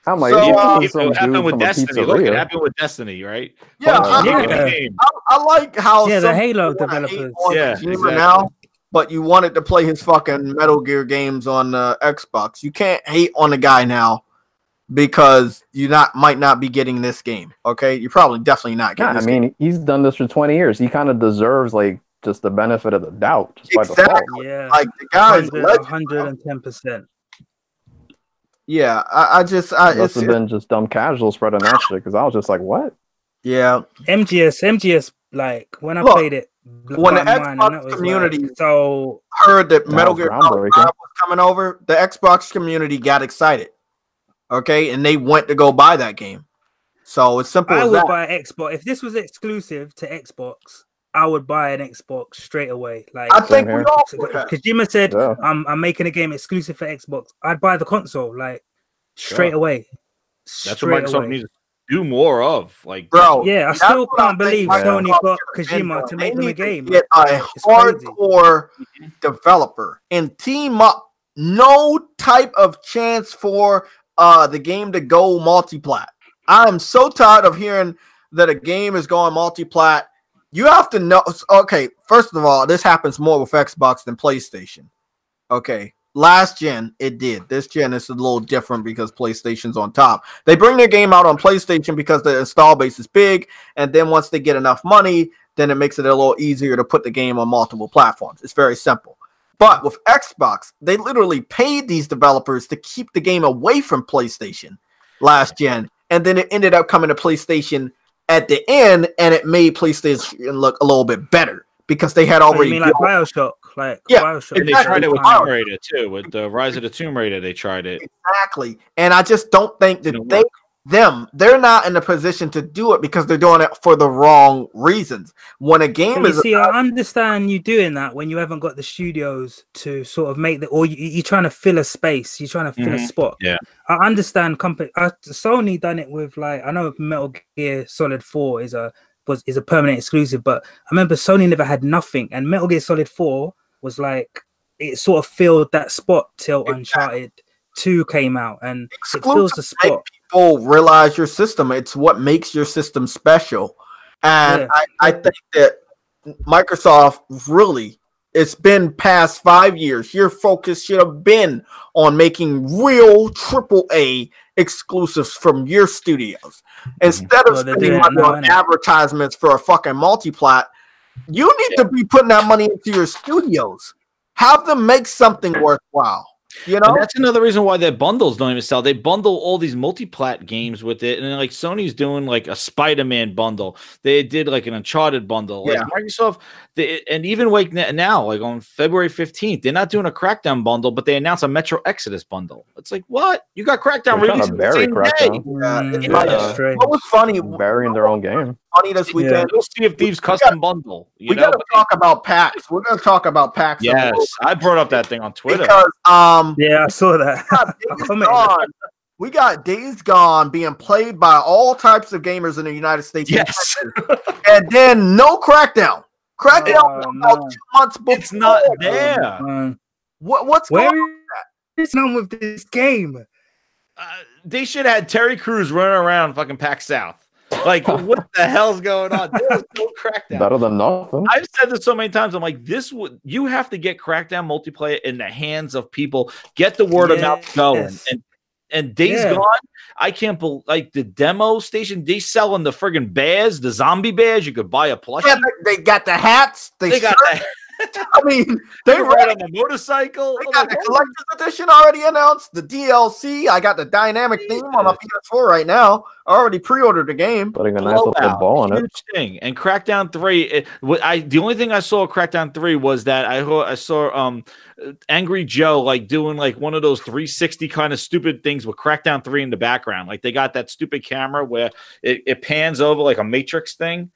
[SPEAKER 3] I'm like,
[SPEAKER 8] it happened with Destiny. Look, it happened with Destiny, right?
[SPEAKER 5] Yeah, I like how
[SPEAKER 6] the Halo developers.
[SPEAKER 5] Now, but you wanted to play his fucking Metal Gear games on Xbox. You can't hate on the guy now because you might not be getting this game. Okay, you're probably definitely not getting.
[SPEAKER 3] I mean, he's done this for 20 years. He kind of deserves like just the benefit of the doubt. Just by default.
[SPEAKER 6] Yeah,
[SPEAKER 5] like the guy's
[SPEAKER 6] 110%.
[SPEAKER 5] Yeah, I
[SPEAKER 3] must have been just dumb casual spreading that shit because I was just like, what?
[SPEAKER 5] Yeah,
[SPEAKER 6] MGS. Like when I played it,
[SPEAKER 5] when the Xbox community heard that Metal Gear Solid 5 was coming over, the Xbox community got excited. Okay, and they went to go buy that game. So it's simple as that. I
[SPEAKER 6] would buy Xbox if this was exclusive to Xbox. I would buy an Xbox straight away. Like
[SPEAKER 5] I think we all
[SPEAKER 6] Kojima said, I'm making a game exclusive for Xbox. I'd buy the console like straight away.
[SPEAKER 8] That's what Microsoft needs to do more of. Like,
[SPEAKER 5] bro,
[SPEAKER 6] yeah, I still can't believe Sony got Kojima to make them a game.
[SPEAKER 5] Get a hardcore developer and team up. No type of chance for the game to go multi-plat. I'm so tired of hearing that a game is going multi-plat. You have to know. Okay, first of all, this happens more with Xbox than PlayStation. Okay, last gen it did. This gen is a little different because PlayStation's on top. They bring their game out on PlayStation because the install base is big, and then once they get enough money, then it makes it a little easier to put the game on multiple platforms. It's very simple. But with Xbox, they literally paid these developers to keep the game away from PlayStation last gen, and then it ended up coming to PlayStation at the end, and it made PlayStation look a little bit better because they had already.
[SPEAKER 6] You mean like BioShock,
[SPEAKER 5] BioShock.
[SPEAKER 8] And they tried it with Tomb Raider too. With the Rise of the Tomb Raider, they tried it
[SPEAKER 5] exactly. And I just don't think that they're not in a position to do it because they're doing it for the wrong reasons. When a game is,
[SPEAKER 6] I understand you doing that when you haven't got the studios to sort of make or you're trying to fill a space, you're trying to fill a spot.
[SPEAKER 8] Yeah,
[SPEAKER 6] I understand. Sony done it with I know Metal Gear Solid 4 is a permanent exclusive, but I remember Sony never had nothing, and Metal Gear Solid 4 was like it sort of filled that spot till Uncharted 2 came out, and it fills the spot.
[SPEAKER 5] People realize your system. It's what makes your system special. And I think that Microsoft really, it's been past 5 years. Your focus should have been on making real AAA exclusives from your studios. Instead of spending money on advertisements for a fucking multi-plat, you need to be putting that money into your studios. Have them make something worthwhile. You know,
[SPEAKER 8] And that's another reason why their bundles don't even sell. They bundle all these multi-plat games with it, and then like Sony's doing like a Spider-Man bundle. They did like an Uncharted bundle. Like
[SPEAKER 5] Yeah.
[SPEAKER 8] Microsoft, and even like now, like on February 15th, they're not doing a Crackdown bundle, but they announced a Metro Exodus bundle. It's like, what? You got Crackdown
[SPEAKER 3] They're trying
[SPEAKER 8] releasing
[SPEAKER 3] to
[SPEAKER 8] the
[SPEAKER 3] bury
[SPEAKER 8] same day.
[SPEAKER 3] Crackdown.
[SPEAKER 5] it's
[SPEAKER 6] Yeah,
[SPEAKER 5] like,
[SPEAKER 6] that's strange.
[SPEAKER 5] what was funny?
[SPEAKER 3] Burying their own game.
[SPEAKER 5] Funny this weekend.
[SPEAKER 8] You'll see if Thieves custom bundle.
[SPEAKER 5] We gotta talk about PAX. We're gonna talk about PAX. a little
[SPEAKER 8] Yes, I brought up that thing on Twitter.
[SPEAKER 5] because
[SPEAKER 6] Yeah, I saw that.
[SPEAKER 5] we got Days Gone being played by all types of gamers in the United States.
[SPEAKER 8] Yes.
[SPEAKER 5] And then no Crackdown. Crackdown about 2 months before.
[SPEAKER 8] It's not there.
[SPEAKER 5] What's
[SPEAKER 6] Where
[SPEAKER 5] going on?
[SPEAKER 6] is none with this game?
[SPEAKER 8] They should have had Terry Crews running around fucking PAX South. Like, what the hell's going on? There's no Crackdown.
[SPEAKER 3] Better than nothing.
[SPEAKER 8] I've said this so many times. I'm like, you have to get Crackdown multiplayer in the hands of people. Get the word of mouth going. And Days Gone, I can't believe, like, the demo station, they selling the friggin' bears, the zombie bears. You could buy a plushie.
[SPEAKER 5] Yeah, they got the hats.
[SPEAKER 8] They got that.
[SPEAKER 5] I mean, they
[SPEAKER 8] ride on the motorcycle.
[SPEAKER 5] They got the collector's edition already announced. The DLC. I got the dynamic theme on my PS4 right now. I already pre-ordered the game.
[SPEAKER 3] Putting a nice little ball on it.
[SPEAKER 8] Huge thing. And Crackdown 3. The only thing I saw of Crackdown 3 was that I saw Angry Joe like doing like one of those 360 kind of stupid things with Crackdown 3 in the background. Like they got that stupid camera where it pans over like a Matrix thing.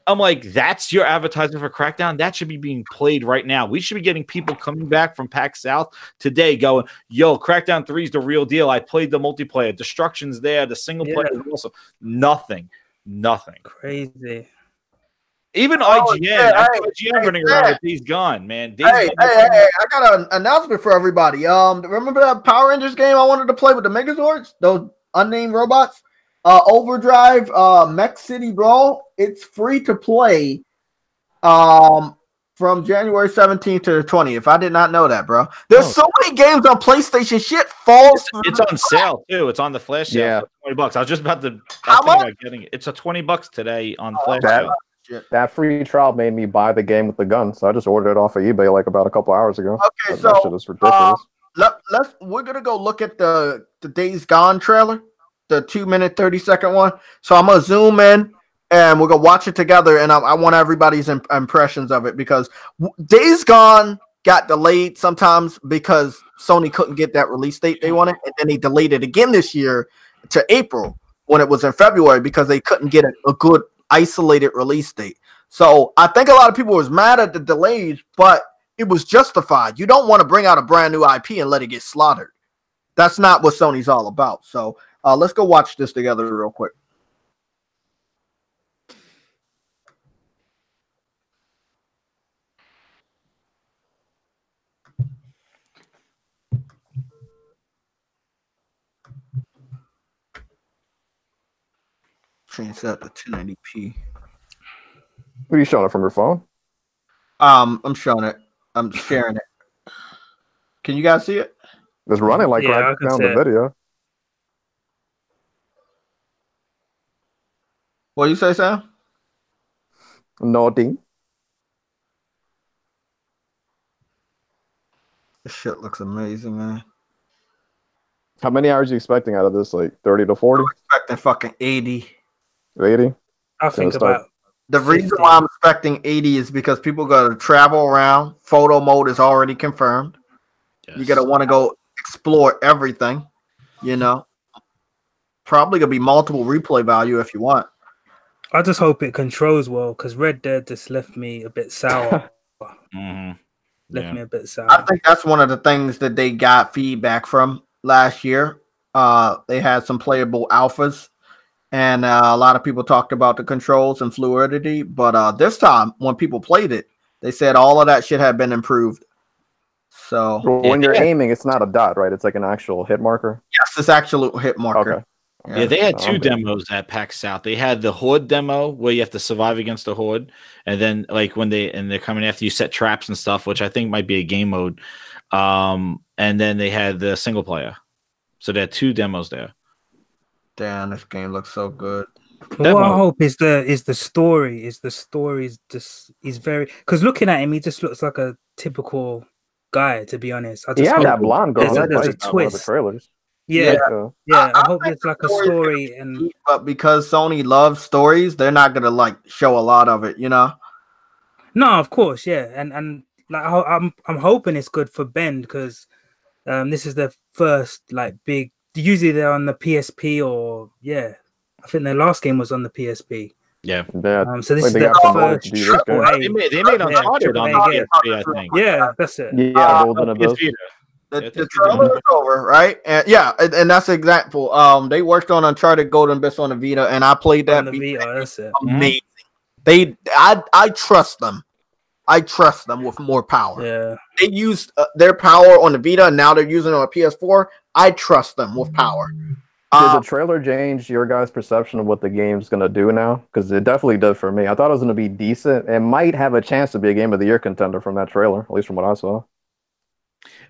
[SPEAKER 8] I'm like, that's your advertisement for Crackdown? That should be being played right now. We should be getting people coming back from PAX South today going, yo, Crackdown 3 is the real deal. I played the multiplayer. Destruction's there. The single player is also nothing.
[SPEAKER 6] Crazy.
[SPEAKER 8] Even IGN. IGN running around with Days Gone, man.
[SPEAKER 5] Hey, I got an announcement for everybody. Remember that Power Rangers game I wanted to play with the Megazords? Those unnamed robots? Overdrive, Mech City Brawl. It's free to play from January 17th to the 20th. I did not know that, bro. There's so many games on PlayStation. Shit falls.
[SPEAKER 8] It's on sale too. It's on the flash sale for $20. I was just about to.
[SPEAKER 5] How much?
[SPEAKER 8] Getting it. It's a $20 today on flash sale.
[SPEAKER 3] That free trial made me buy the game with the gun, so I just ordered it off of eBay like about a couple hours ago.
[SPEAKER 5] Okay,
[SPEAKER 3] that shit is ridiculous.
[SPEAKER 5] We're gonna go look at the Days Gone trailer, the 2-minute 30-second one. So I'm gonna zoom in and we're gonna watch it together. And I want everybody's impressions of it because Days Gone got delayed sometimes because Sony couldn't get that release date they wanted, and then they delayed it again this year to April when it was in February because they couldn't get a good isolated release date. So I think a lot of people was mad at the delays, but it was justified. You don't want to bring out a brand new IP and let it get slaughtered. That's not what Sony's all about. So let's go watch this together real quick. Change that to 1080p.
[SPEAKER 3] What are you showing it from your phone?
[SPEAKER 5] I'm showing it. I'm sharing it. Can you guys see it?
[SPEAKER 3] It's running like right down the video.
[SPEAKER 5] What do you say, Sam?
[SPEAKER 3] Nothing.
[SPEAKER 5] This shit looks amazing, man.
[SPEAKER 3] How many hours are you expecting out of this? Like 30 to 40?
[SPEAKER 5] I'm expecting fucking 80.
[SPEAKER 3] 80?
[SPEAKER 6] I think about
[SPEAKER 5] the reason why I'm expecting 80 is because people got to travel around. Photo mode is already confirmed. Yes. You got to want to go explore everything, you know. Probably going to be multiple replay value if you want.
[SPEAKER 6] I just hope it controls well because Red Dead just left me a bit sour. Left me a bit sour.
[SPEAKER 5] I think that's one of the things that they got feedback from last year. They had some playable alphas. And a lot of people talked about the controls and fluidity. But this time, when people played it, they said all of that shit had been improved. So
[SPEAKER 3] when you're aiming, it's not a dot, right? It's like an actual hit marker?
[SPEAKER 5] Yes, it's actual hit marker.
[SPEAKER 3] Okay.
[SPEAKER 8] Yeah, they had two demos at PAX South. They had the Horde demo where you have to survive against the Horde. And then like when they're coming after you, set traps and stuff, which I think might be a game mode. And then they had the single player. So they had two demos there.
[SPEAKER 5] Damn, this game looks so good.
[SPEAKER 6] What I hope is the story. Is the story is very because looking at him, he just looks like a typical guy, to be honest. I
[SPEAKER 3] He
[SPEAKER 6] just
[SPEAKER 3] had
[SPEAKER 6] hope
[SPEAKER 3] that blonde girl.
[SPEAKER 6] there's
[SPEAKER 3] There's
[SPEAKER 6] a twist.
[SPEAKER 3] trailers.
[SPEAKER 6] Yeah,
[SPEAKER 5] Yeah.
[SPEAKER 6] I hope there's like a story and
[SPEAKER 5] But because Sony loves stories, they're not gonna like show a lot of it, you know.
[SPEAKER 6] no, of course, yeah, and like I'm hoping it's good for Ben because this is their first like big. Usually they're on the PSP or I think their last game was on the PSP.
[SPEAKER 8] Yeah.
[SPEAKER 6] So this is
[SPEAKER 3] they
[SPEAKER 6] their
[SPEAKER 3] got promoted
[SPEAKER 6] first
[SPEAKER 3] to do this
[SPEAKER 6] triple
[SPEAKER 3] game.
[SPEAKER 6] A.
[SPEAKER 8] They made Uncharted on the
[SPEAKER 6] AAA game.
[SPEAKER 8] PSP, I think.
[SPEAKER 6] Yeah, that's it.
[SPEAKER 3] Yeah, Golden Abyss.
[SPEAKER 5] The trailer is over, right? And and that's the example. They worked on Uncharted Golden Abyss on the Vita, and I played that.
[SPEAKER 6] On the Vita, that's it.
[SPEAKER 5] Amazing. I trust them. I trust them with more power.
[SPEAKER 6] Yeah.
[SPEAKER 5] They used their power on the Vita, and now they're using it on a PS4. I trust them with power.
[SPEAKER 3] Did the trailer change your guys' perception of what the game's going to do now? Because it definitely did for me. I thought it was going to be decent. It might have a chance to be a Game of the Year contender from that trailer, at least from what I saw.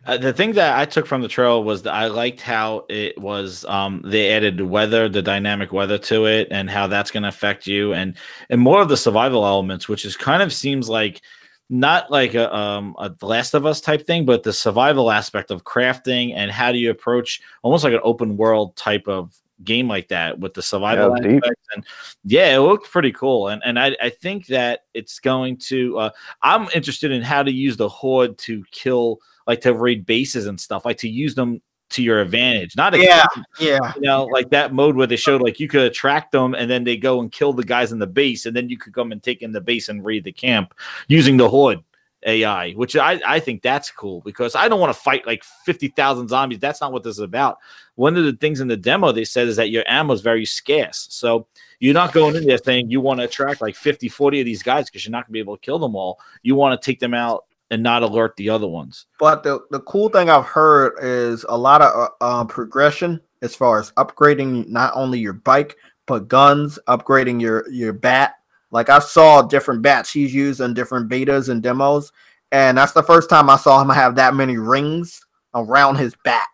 [SPEAKER 8] The thing that I took from the trailer was that I liked how it was they added weather, the dynamic weather to it, and how that's going to affect you, and more of the survival elements, which is kind of seems like not like a Last of Us type thing, but the survival aspect of crafting and how do you approach almost like an open world type of game like that with the survival aspect. And it looked pretty cool, and I think that it's going to I'm interested in how to use the Horde to kill, like to raid bases and stuff, like to use them to your advantage. Not you know, like that mode where they showed like you could attract them and then they go and kill the guys in the base, and then you could come and take in the base and raid the camp using the Horde AI, which I think that's cool because I don't want to fight like 50,000 zombies. That's not what this is about. One of the things in the demo they said is that your ammo is very scarce. So you're not going in there saying you want to attract like 50, 40 of these guys because you're not going to be able to kill them all. You want to take them out and not alert the other ones.
[SPEAKER 5] But the cool thing I've heard is a lot of progression as far as upgrading not only your bike but guns, upgrading your bat. Like I saw different bats he's used in different betas and demos, and that's the first time I saw him have that many rings around his bat.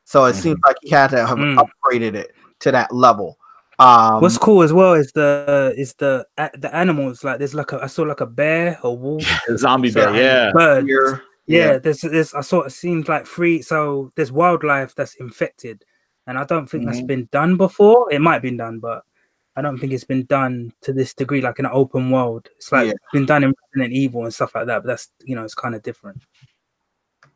[SPEAKER 5] So it seems like he had to have upgraded it to that level.
[SPEAKER 6] What's cool as well is the animals. Like there's like I saw like a bear, a wolf,
[SPEAKER 8] a zombie bear,
[SPEAKER 6] bird. There's I saw it seems like free. So there's wildlife that's infected, and I don't think that's been done before. It might have been done, but I don't think it's been done to this degree, like in an open world. It's like been done in Resident Evil and stuff like that, but that's it's kind of different.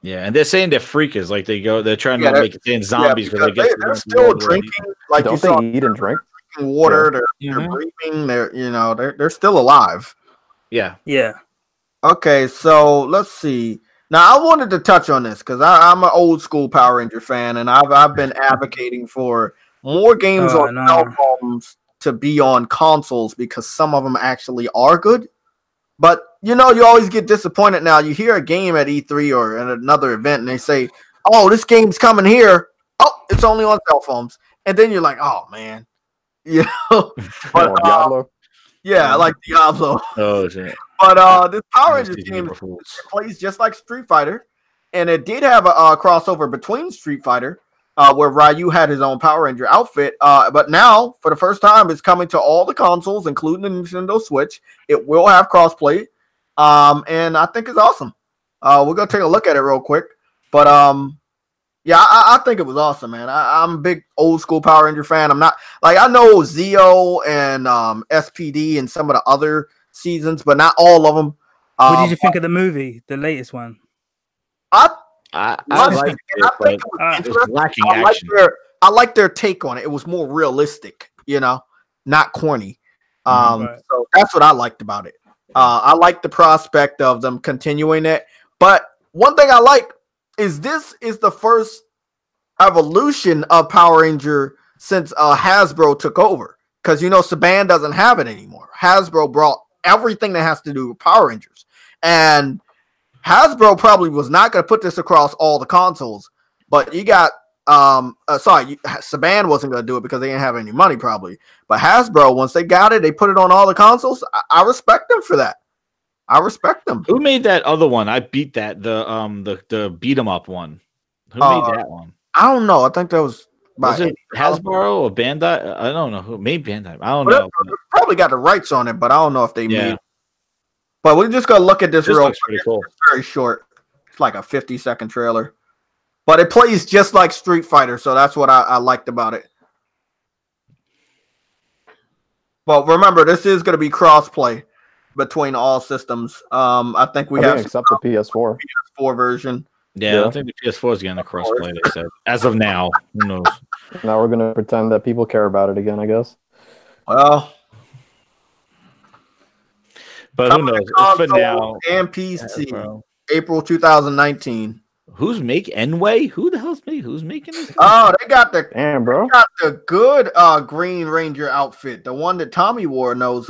[SPEAKER 8] Yeah, and they're saying they're freakers, like they're trying to make it saying zombies because
[SPEAKER 5] they're still drinking, like
[SPEAKER 3] don't
[SPEAKER 5] you saw,
[SPEAKER 3] eat and drink.
[SPEAKER 5] Water, they're breathing, they're still alive.
[SPEAKER 8] Yeah.
[SPEAKER 5] Okay, so let's see. Now I wanted to touch on this because I'm an old school Power Ranger fan, and I've been advocating for more games on cell phones to be on consoles because some of them actually are good. But you always get disappointed. Now you hear a game at E3 or at another event, and they say, "Oh, this game's coming here." Oh, it's only on cell phones, and then you're like, "Oh man." But
[SPEAKER 3] Diablo.
[SPEAKER 5] Yeah, like Diablo.
[SPEAKER 8] Oh shit.
[SPEAKER 5] But this Power Rangers game plays just like Street Fighter, and it did have a crossover between Street Fighter, where Ryu had his own Power Ranger outfit. But now, for the first time, it's coming to all the consoles, including the Nintendo Switch. It will have crossplay, and I think it's awesome. We're gonna take a look at it real quick, but yeah, I think it was awesome, man. I'm a big old school Power Ranger fan. I'm not like I know Zeo and SPD and some of the other seasons, but not all of them.
[SPEAKER 6] What did you think of the movie, the latest one?
[SPEAKER 8] I liked it, but it was lacking action.
[SPEAKER 5] I like their take on it. It was more realistic, not corny. So that's what I liked about it. I like the prospect of them continuing it. But one thing I like is this is the first evolution of Power Ranger since Hasbro took over. Because, Saban doesn't have it anymore. Hasbro brought everything that has to do with Power Rangers. And Hasbro probably was not going to put this across all the consoles. But you got, Saban wasn't going to do it because they didn't have any money probably. But Hasbro, once they got it, they put it on all the consoles. I respect them for that. I respect them.
[SPEAKER 8] Who made that other one? I beat that the beat 'em up one. Who made that one?
[SPEAKER 5] I don't know. I think that was
[SPEAKER 8] it Hasbro or Bandai? I don't know who made Bandai. I don't know.
[SPEAKER 5] Probably got the rights on it, but I don't know if they made. But we're just gonna look at this real quick.
[SPEAKER 8] Pretty cool.
[SPEAKER 5] It's very short. It's like a 50-second trailer. But it plays just like Street Fighter, so that's what I liked about it. But remember, this is going to be cross-play between all systems. I think we have
[SPEAKER 3] except the PS4.
[SPEAKER 5] PS4 version.
[SPEAKER 8] Yeah, I don't think the PS4 is getting a crossplay. They said as of now. Who knows?
[SPEAKER 3] Now we're gonna pretend that people care about it again, I guess.
[SPEAKER 5] Well,
[SPEAKER 8] but who knows? It's for now.
[SPEAKER 5] And PC, April 2019.
[SPEAKER 8] Who's making Enway? Who the hell's making? Who's making this?
[SPEAKER 5] Oh, they got the
[SPEAKER 3] bro.
[SPEAKER 5] They got the good Green Ranger outfit, the one that Tommy wore in those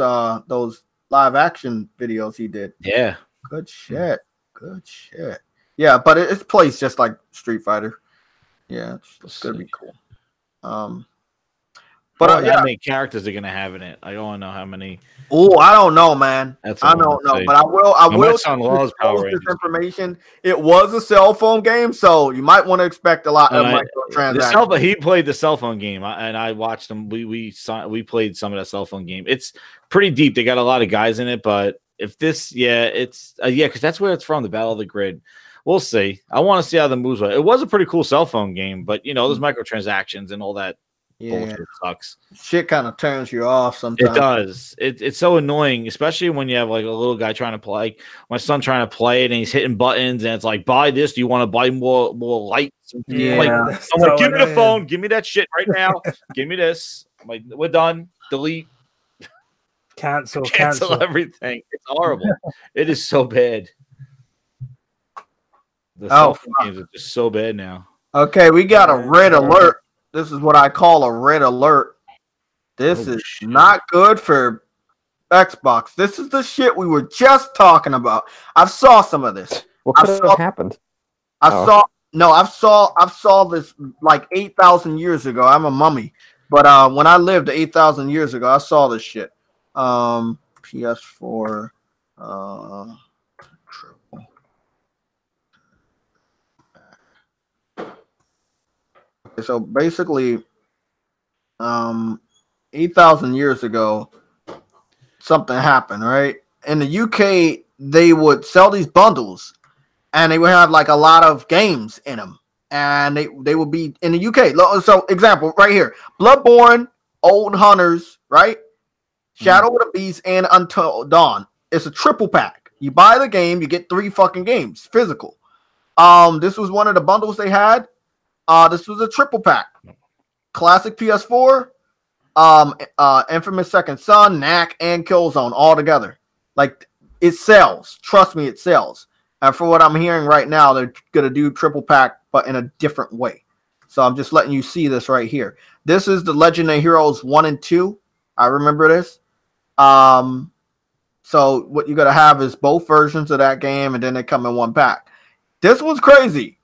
[SPEAKER 5] live action videos he did.
[SPEAKER 8] Yeah,
[SPEAKER 5] good shit. Good shit. Yeah, but it plays just like Street Fighter. Yeah, it's gonna be cool.
[SPEAKER 8] But how many characters are gonna have in it? I don't know how many.
[SPEAKER 5] Oh, I don't know, man. I don't know, but I will
[SPEAKER 8] disclose
[SPEAKER 5] this information. It was a cell phone game, so you might want to expect a lot of microtransactions.
[SPEAKER 8] He played the cell phone game, and I watched him. We played some of that cell phone game. It's pretty deep. They got a lot of guys in it, but if this, because that's where it's from, the Battle of the Grid. We'll see. I want to see how the moves are. It was a pretty cool cell phone game, but there's microtransactions and all that. Bullshit sucks.
[SPEAKER 5] Shit kind of turns you off sometimes.
[SPEAKER 8] It does. It's so annoying, especially when you have like a little guy trying to play. My son trying to play it, and he's hitting buttons, and it's like, buy this. Do you want to buy more lights?
[SPEAKER 5] Yeah.
[SPEAKER 8] I'm like, give me the phone. Give me that shit right now. Give me this. I'm like, we're done. Delete.
[SPEAKER 6] Cancel
[SPEAKER 8] everything. It's horrible. It is so bad. The cell phone games are just so bad now.
[SPEAKER 5] Okay, we got a red alert. This is what I call a red alert. This is not good for Xbox. This is the shit we were just talking about. I saw some of this.
[SPEAKER 3] What could have happened?
[SPEAKER 5] I saw this like 8,000 years ago. I'm a mummy. But when I lived 8,000 years ago, I saw this shit. PS4 So basically, 8,000 years ago, something happened, right? In the UK, they would sell these bundles, and they would have like a lot of games in them, and they would be in the UK. So, example right here: Bloodborne, Old Hunters, right? Shadow of the Beast, and Until Dawn. It's a triple pack. You buy the game, you get 3 fucking games, physical. This was one of the bundles they had. This was a triple pack. Classic PS4, Infamous Second Son, Knack, and Killzone all together. Like, it sells. Trust me, it sells. And for what I'm hearing right now, they're gonna do triple pack, but in a different way. So I'm just letting you see this right here. This is the Legend of Heroes 1 and 2. I remember this. So what you're gonna have is both versions of that game, and then they come in one pack. This one's crazy.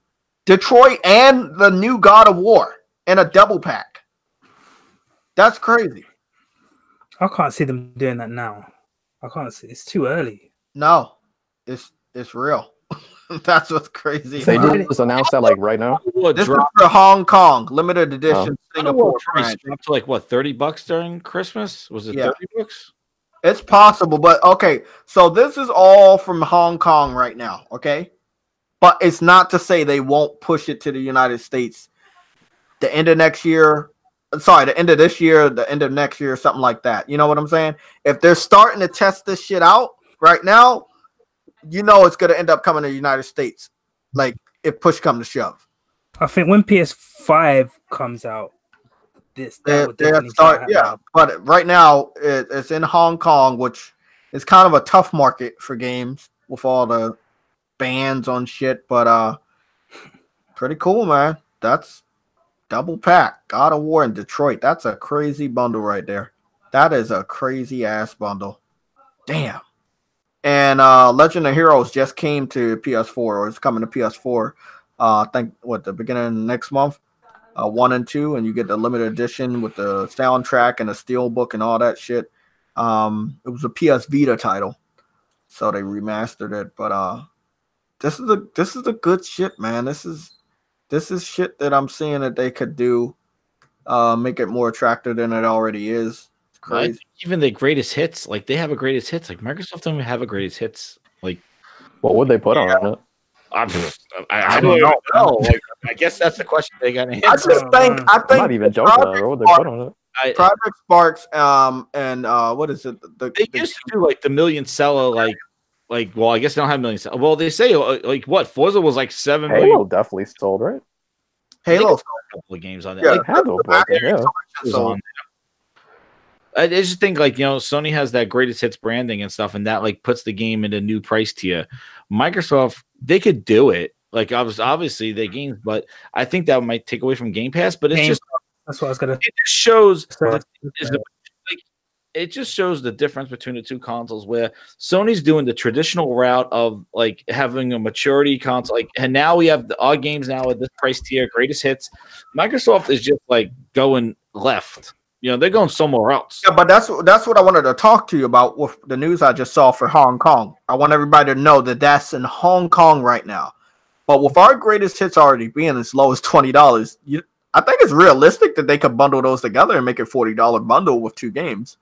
[SPEAKER 5] Detroit and the new God of War in a double pack. That's crazy.
[SPEAKER 6] I can't see them doing that now. I can't see. It's too early.
[SPEAKER 5] No, it's real. That's what's crazy.
[SPEAKER 3] They just announced that like right now.
[SPEAKER 5] This is for Hong Kong limited edition Singapore.
[SPEAKER 8] Dropped to like what, $30 during Christmas? Was it $30?
[SPEAKER 5] It's possible, but okay. So this is all from Hong Kong right now. Okay. But it's not to say they won't push it to the United States the end of next year. Sorry, the end of this year, the end of next year, something like that. You know what I'm saying? If they're starting to test this shit out right now, it's going to end up coming to the United States. Like, if push comes to shove.
[SPEAKER 6] I think when PS5 comes out, that would
[SPEAKER 5] start. Yeah, but right now, it's in Hong Kong, which is kind of a tough market for games with all the bans on shit, but pretty cool, man. That's double pack. God of War in Detroit. That's a crazy bundle right there. That is a crazy ass bundle. Damn. And Legend of Heroes just came to PS4, or it's coming to PS4. I think the beginning of next month. 1 and 2, and you get the limited edition with the soundtrack and the steelbook and all that shit. It was a PS Vita title, so they remastered it, but this is the good shit, man. This is shit that I'm seeing that they could do, make it more attractive than it already is. It's crazy.
[SPEAKER 8] Even the greatest hits, like they have a greatest hits. Like Microsoft don't even have a greatest hits. Like,
[SPEAKER 3] what would they put on it?
[SPEAKER 8] I don't know. Like, I guess that's the question they got to answer.
[SPEAKER 5] I just think
[SPEAKER 3] I'm not even joking. What they put on it.
[SPEAKER 5] Project Sparks, and what is it?
[SPEAKER 8] They used to do like the million seller, like. Well, I guess they don't have million seller. Well, they say like what Forza was like 7 million.
[SPEAKER 3] Halo definitely sold, right?
[SPEAKER 5] Halo,
[SPEAKER 8] a couple of games on that.
[SPEAKER 5] Yeah,
[SPEAKER 8] like,
[SPEAKER 3] Halo, yeah.
[SPEAKER 8] was on there. I just think like Sony has that greatest hits branding and stuff, and that like puts the game in a new price tier. Microsoft, they could do it. Like obviously they games, but I think that might take away from Game Pass. But it's just
[SPEAKER 6] that's what I was gonna.
[SPEAKER 8] It just shows. It just shows the difference between the two consoles, where Sony's doing the traditional route of like having a maturity console, like, and now we have our games now at this price tier, greatest hits. Microsoft is just like going left. They're going somewhere else.
[SPEAKER 5] Yeah, but that's what I wanted to talk to you about with the news I just saw for Hong Kong. I want everybody to know that that's in Hong Kong right now. But with our greatest hits already being as low as $20, I think it's realistic that they could bundle those together and make a $40 bundle with 2 games.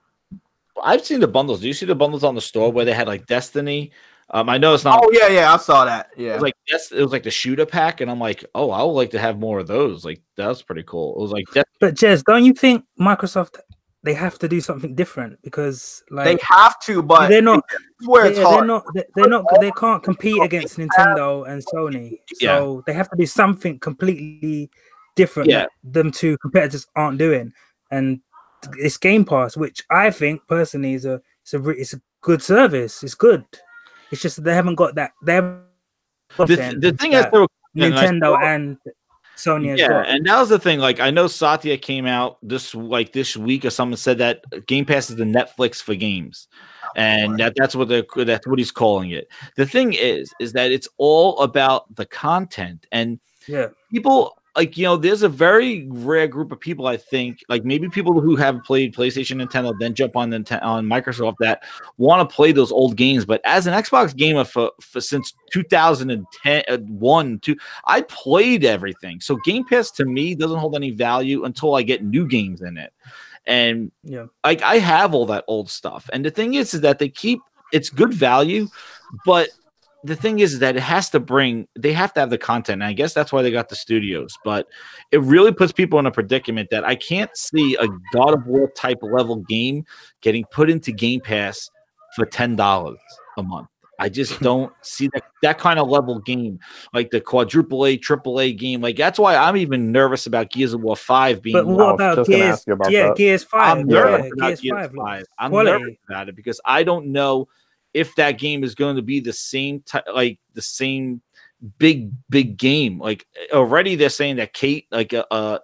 [SPEAKER 8] I've seen the bundles. Do you see the bundles on the store where they had like Destiny? I know it's not.
[SPEAKER 5] Oh yeah, I saw that. Yeah,
[SPEAKER 8] it was like the shooter pack, and I'm like, oh, I would like to have more of those. Like that's pretty cool. It was like,
[SPEAKER 6] but Jez, don't you think Microsoft they have to do something different because like
[SPEAKER 5] they have to, but
[SPEAKER 6] they're not.
[SPEAKER 5] Where it's hard.
[SPEAKER 6] They're not. They can't compete against Nintendo and Sony. So they have to do something completely different that them two competitors aren't doing, and it's Game Pass, which I think personally is a good service. It's good. It's just that they haven't got that. They haven't
[SPEAKER 8] the thing is,
[SPEAKER 6] Nintendo and Sony as well.
[SPEAKER 8] And that was the thing. Like I know Satya came out this week or something said that Game Pass is the Netflix for games, and that's what he's calling it. The thing is that it's all about the content, and people. Like, there's a very rare group of people, I think, like maybe people who have played PlayStation, Nintendo, then jump on Microsoft that want to play those old games. But as an Xbox gamer for since 2010, I played everything. So Game Pass to me doesn't hold any value until I get new games in it. And like I have all that old stuff. And the thing is that it's good value, but the thing is that they have to have the content. And I guess that's why they got the studios, but it really puts people in a predicament that I can't see a God of War type level game getting put into Game Pass for $10 a month. I just don't see that kind of level game, like the quadruple A, triple A game. Like that's why I'm even nervous about Gears of War 5 being.
[SPEAKER 6] But what about Gears? Gears 5.
[SPEAKER 8] I'm nervous about Gears 5. I'm nervous about it because I don't know if that game is going to be the same the same big game. Like already they're saying that Kate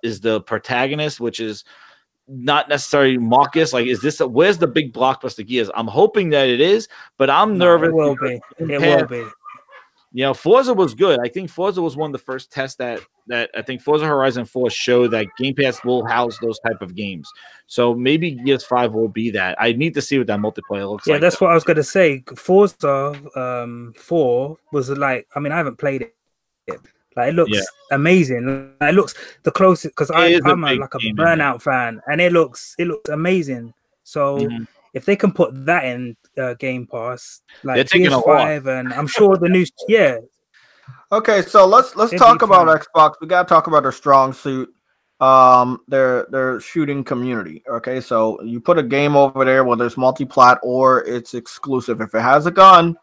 [SPEAKER 8] is the protagonist, which is not necessarily Marcus. Like, where's the big blockbuster Gears? I'm hoping that it is, but I'm nervous.
[SPEAKER 6] It will be. It will be.
[SPEAKER 8] Forza was good. I think Forza was one of the first tests that I think Forza Horizon 4 showed that Game Pass will house those type of games. So maybe Gears 5 will be that. I need to see what that multiplayer looks like.
[SPEAKER 6] Yeah, that's what I was going to say. Forza 4 was like, I mean, I haven't played it. Like, it looks amazing. It looks the closest because I'm a Burnout fan, and it looks amazing. So if they can put that in Game Pass, like PS5, and I'm sure the new
[SPEAKER 5] Okay, so let's talk about Xbox. We gotta talk about their strong suit, their shooting community. Okay, so you put a game over there, whether it's multi-plat or it's exclusive. If it has a gun,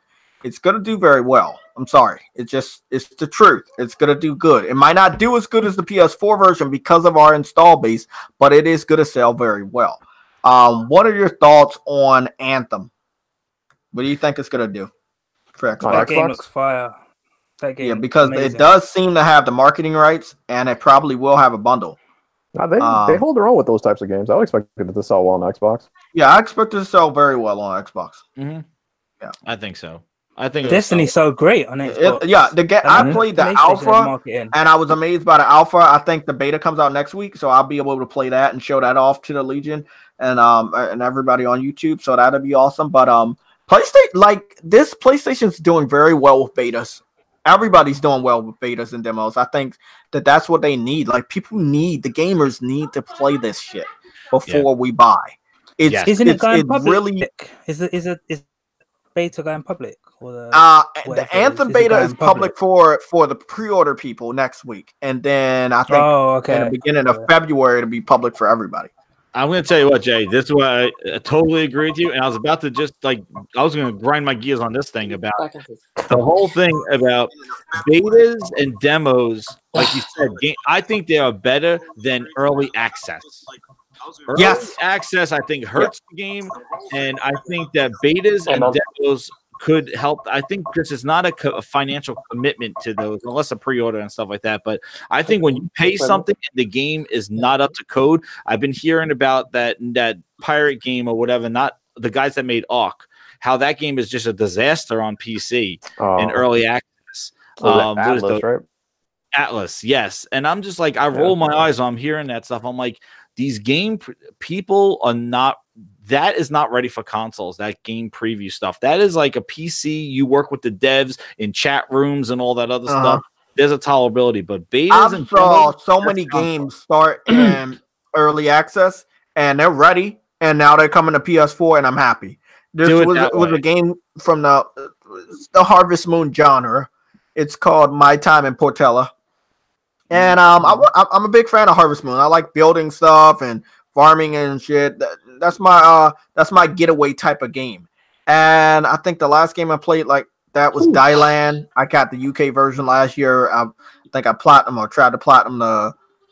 [SPEAKER 5] it's gonna do very well. I'm sorry, it's the truth. It's gonna do good. It might not do as good as the PS4 version because of our install base, but it is gonna sell very well. What are your thoughts on Anthem? What do you think it's gonna do for Xbox?
[SPEAKER 6] That game looks fire. That game,
[SPEAKER 5] because it does seem to have the marketing rights, and it probably will have a bundle.
[SPEAKER 3] They hold their own with those types of games. I would expect it to sell well on Xbox.
[SPEAKER 5] Yeah, I expect it to sell very well on Xbox.
[SPEAKER 8] Mm-hmm. Yeah, I think so. I think
[SPEAKER 6] Destiny's so great on Xbox.
[SPEAKER 5] I played the alpha, and I was amazed by the alpha. I think the beta comes out next week, so I'll be able to play that and show that off to the Legion and everybody on YouTube. So that'll be awesome. But PlayStation's doing very well with betas. Everybody's doing well with betas and demos. I think that's what they need. Like, the gamers need to play this shit before we buy.
[SPEAKER 6] Isn't it going public? Is beta going public? Or the
[SPEAKER 5] The
[SPEAKER 6] whatever it
[SPEAKER 5] Anthem
[SPEAKER 6] is it
[SPEAKER 5] beta
[SPEAKER 6] going
[SPEAKER 5] is public for the pre-order people next week, and then I think
[SPEAKER 6] Oh,
[SPEAKER 5] in the
[SPEAKER 6] okay.
[SPEAKER 5] beginning of February it'll be public for everybody.
[SPEAKER 8] I'm going to tell you what, Jay. This is why I totally agree with you. And I was about to just I was going to grind my gears on this thing about the whole thing about betas and demos. Like you said, I think they are better than early access. Early access, I think, hurts the game, and I think that betas and demos could help. I think this is not a financial commitment to those, unless a pre-order and stuff like that. But I think when you pay something and the game is not up to code, I've been hearing about that pirate game or whatever, not the guys that made Ark, how that game is just a disaster on PC in early access.
[SPEAKER 3] Atlas, right?
[SPEAKER 8] Atlas, yes. And I'm just like, I roll my eyes on hearing that stuff. I'm like, these game people are not, that is not ready for consoles, that game preview stuff. That is like a PC. You work with the devs in chat rooms and all that other stuff. There's a tolerability, but betas and
[SPEAKER 5] saw so many games start in early access and they're ready, and now they're coming to PS4, and I'm happy. This was a game from the Harvest Moon genre. It's called My Time in Portella. And I'm a big fan of Harvest Moon. I like building stuff and farming and shit. That's my getaway type of game. And I think the last game I played like that was Dylan. I got the UK version last year. I think I platinum or tried to platinum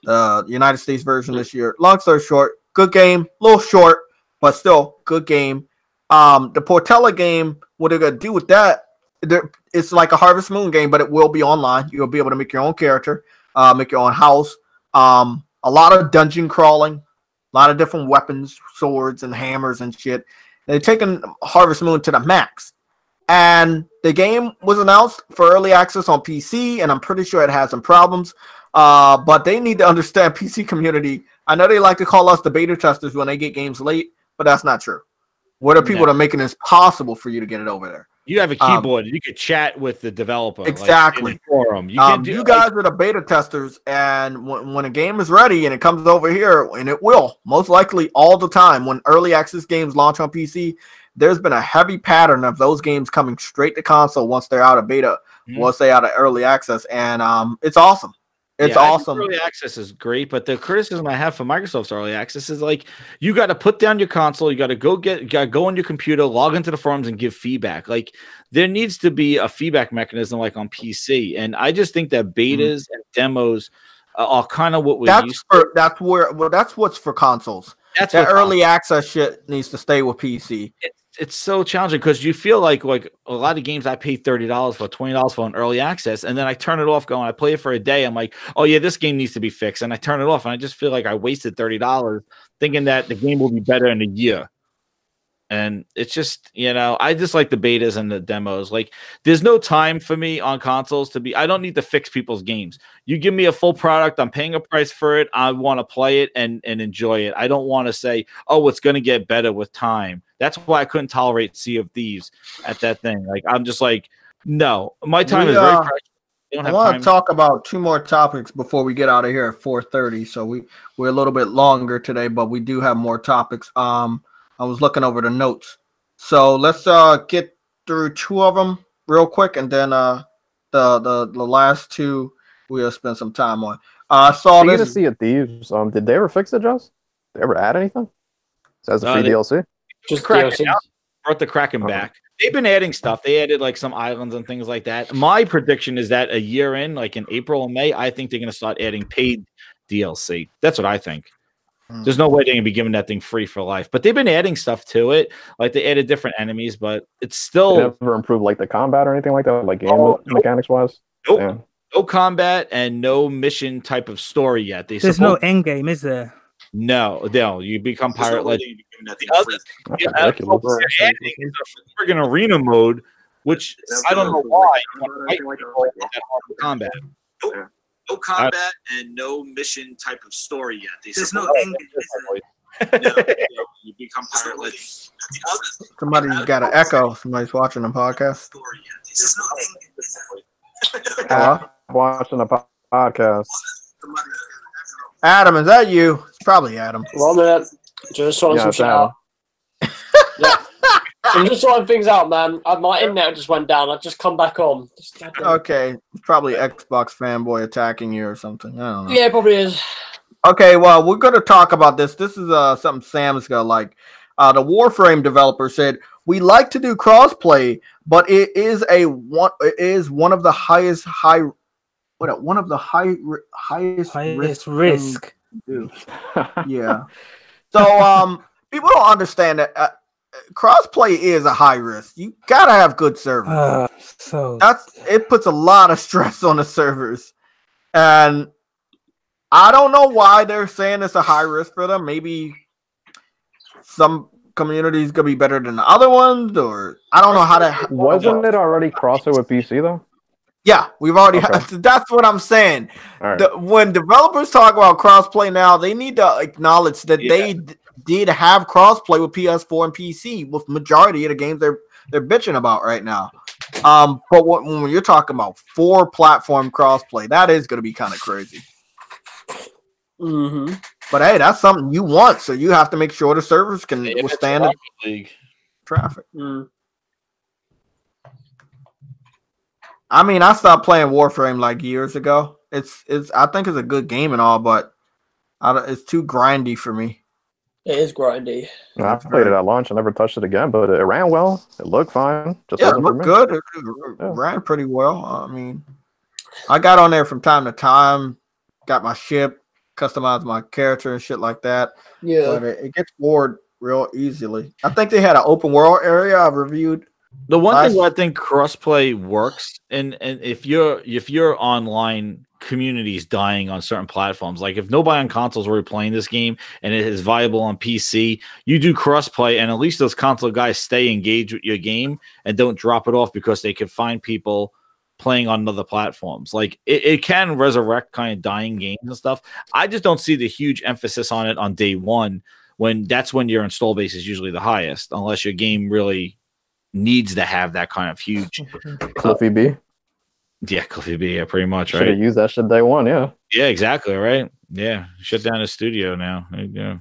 [SPEAKER 5] the United States version this year. Long story short, good game, a little short, but still good game. The Portella game, what they're gonna do with that? It's like a Harvest Moon game, but it will be online. You'll be able to make your own character. Make your own house. A lot of dungeon crawling, a lot of different weapons, swords and hammers and shit. They're taking Harvest Moon to the max. And the game was announced for early access on PC, and I'm pretty sure it has some problems. But they need to understand PC community. I know they like to call us the beta testers when they get games late, but that's not true. We're the people that are making this possible for you to get it over there.
[SPEAKER 8] You have a keyboard. You could chat with the developer.
[SPEAKER 5] Exactly.
[SPEAKER 8] Like, forum. You
[SPEAKER 5] guys are the beta testers, and when a game is ready and it comes over here, and it will, most likely all the time, when early access games launch on PC, there's been a heavy pattern of those games coming straight to console once they're out of beta, once they're out of early access, and it's awesome. It's awesome.
[SPEAKER 8] Early access is great, but the criticism I have for Microsoft's early access is like you got to put down your console, you got to go on your computer, log into the forums, and give feedback. Like there needs to be a feedback mechanism like on PC, and I just think that betas and demos are kind of what we used to.
[SPEAKER 5] That's what's for consoles. That early access shit needs to stay with PC.
[SPEAKER 8] It's so challenging because you feel like a lot of games I paid $30 for, $20 for an early access, and then I turn it off going, I play it for a day. I'm like, oh yeah, this game needs to be fixed. And I turn it off and I just feel like I wasted $30 thinking that the game will be better in a year. And it's just, I just like the betas and the demos. Like there's no time for me on consoles I don't need to fix people's games. You give me a full product, I'm paying a price for it. I want to play it and enjoy it. I don't want to say, oh, it's going to get better with time. That's why I couldn't tolerate Sea of Thieves at that thing. Like, I'm just like, no, my time is very precious.
[SPEAKER 5] I want to talk about two more topics before we get out of here at 4:30. So we're a little bit longer today, but we do have more topics. I was looking over the notes. So let's get through two of them real quick, and then the last two we'll spend some time on. I saw this.
[SPEAKER 3] Sea of Thieves. Did they ever fix it, Joss? Did they ever add anything? As a free DLC?
[SPEAKER 8] Just Kraken brought the Kraken back. They've been adding stuff. They added like some islands and things like that. My prediction is that a year in, like in April and May, I think they're going to start adding paid DLC. That's what I think. There's no way they're going to be giving that thing free for life. But they've been adding stuff to it. Like they added different enemies, but it's still...
[SPEAKER 3] They never improved like the combat or anything like that, like game mechanics-wise?
[SPEAKER 8] Nope. Yeah. No combat and no mission type of story yet.
[SPEAKER 6] There's no end game, is there?
[SPEAKER 8] No. You become Pirate Legend. They're adding is a friggin' arena mode, which I don't know why you want to fight people in that hard combat. No combat and no mission type of story yet. There's no end game. You become Pirate Legend.
[SPEAKER 5] Somebody's got an echo. Somebody's watching the podcast.
[SPEAKER 8] There's no end game.
[SPEAKER 3] Watching the podcast.
[SPEAKER 5] Adam, is that you? It's probably Adam.
[SPEAKER 9] Well, man, just on some shout. I'm just sorting things out, man. My internet just went down. I've just come back on.
[SPEAKER 5] Okay, it's probably Xbox fanboy attacking you or something. I don't know.
[SPEAKER 9] Yeah, it probably is.
[SPEAKER 5] Okay, well, we're going to talk about this. This is something Sam's gonna like. The Warframe developer said, "We like to do crossplay, but it is one of the highest highest
[SPEAKER 6] risk.
[SPEAKER 5] to do." Yeah. So people don't understand that crossplay is a high risk. You gotta have good servers. It puts a lot of stress on the servers, and I don't know why they're saying it's a high risk for them. Maybe some communities gonna be better than the other ones, or I don't know how to.
[SPEAKER 3] Wasn't it already crossover with PC though?
[SPEAKER 5] Yeah, we've already. That's what I'm saying.
[SPEAKER 3] Right.
[SPEAKER 5] When developers talk about crossplay now, they need to acknowledge that they did have crossplay with PS4 and PC with majority of the games they're bitching about right now. But when you're talking about 4-platform crossplay, that is going to be kind of crazy.
[SPEAKER 9] Mm-hmm.
[SPEAKER 5] But hey, that's something you want, so you have to make sure the servers can withstand the traffic.
[SPEAKER 9] Mm.
[SPEAKER 5] I mean, I stopped playing Warframe like years ago. I think it's a good game and all, but it's too grindy for me.
[SPEAKER 9] It is grindy.
[SPEAKER 3] I played it at launch. I never touched it again, but it ran well. It looked fine. Just
[SPEAKER 5] it looked good. It ran pretty well. I mean, I got on there from time to time, got my ship, customized my character and shit like that.
[SPEAKER 9] Yeah,
[SPEAKER 5] but it gets bored real easily. I think they had an open world area I've reviewed.
[SPEAKER 8] The one thing where I think crossplay works, and if your online community is dying on certain platforms, like if nobody on consoles were playing this game and it is viable on PC, you do crossplay, and at least those console guys stay engaged with your game and don't drop it off because they can find people playing on other platforms. Like it can resurrect kind of dying games and stuff. I just don't see the huge emphasis on it on day one, when that's when your install base is usually the highest, unless your game really needs to have that kind of huge
[SPEAKER 3] Cliffy B.
[SPEAKER 8] Yeah, Cliffy B. Yeah, pretty much, right?
[SPEAKER 3] Should have used that shit day one, yeah.
[SPEAKER 8] Yeah, exactly, right? Yeah, shut down his studio now. Yeah,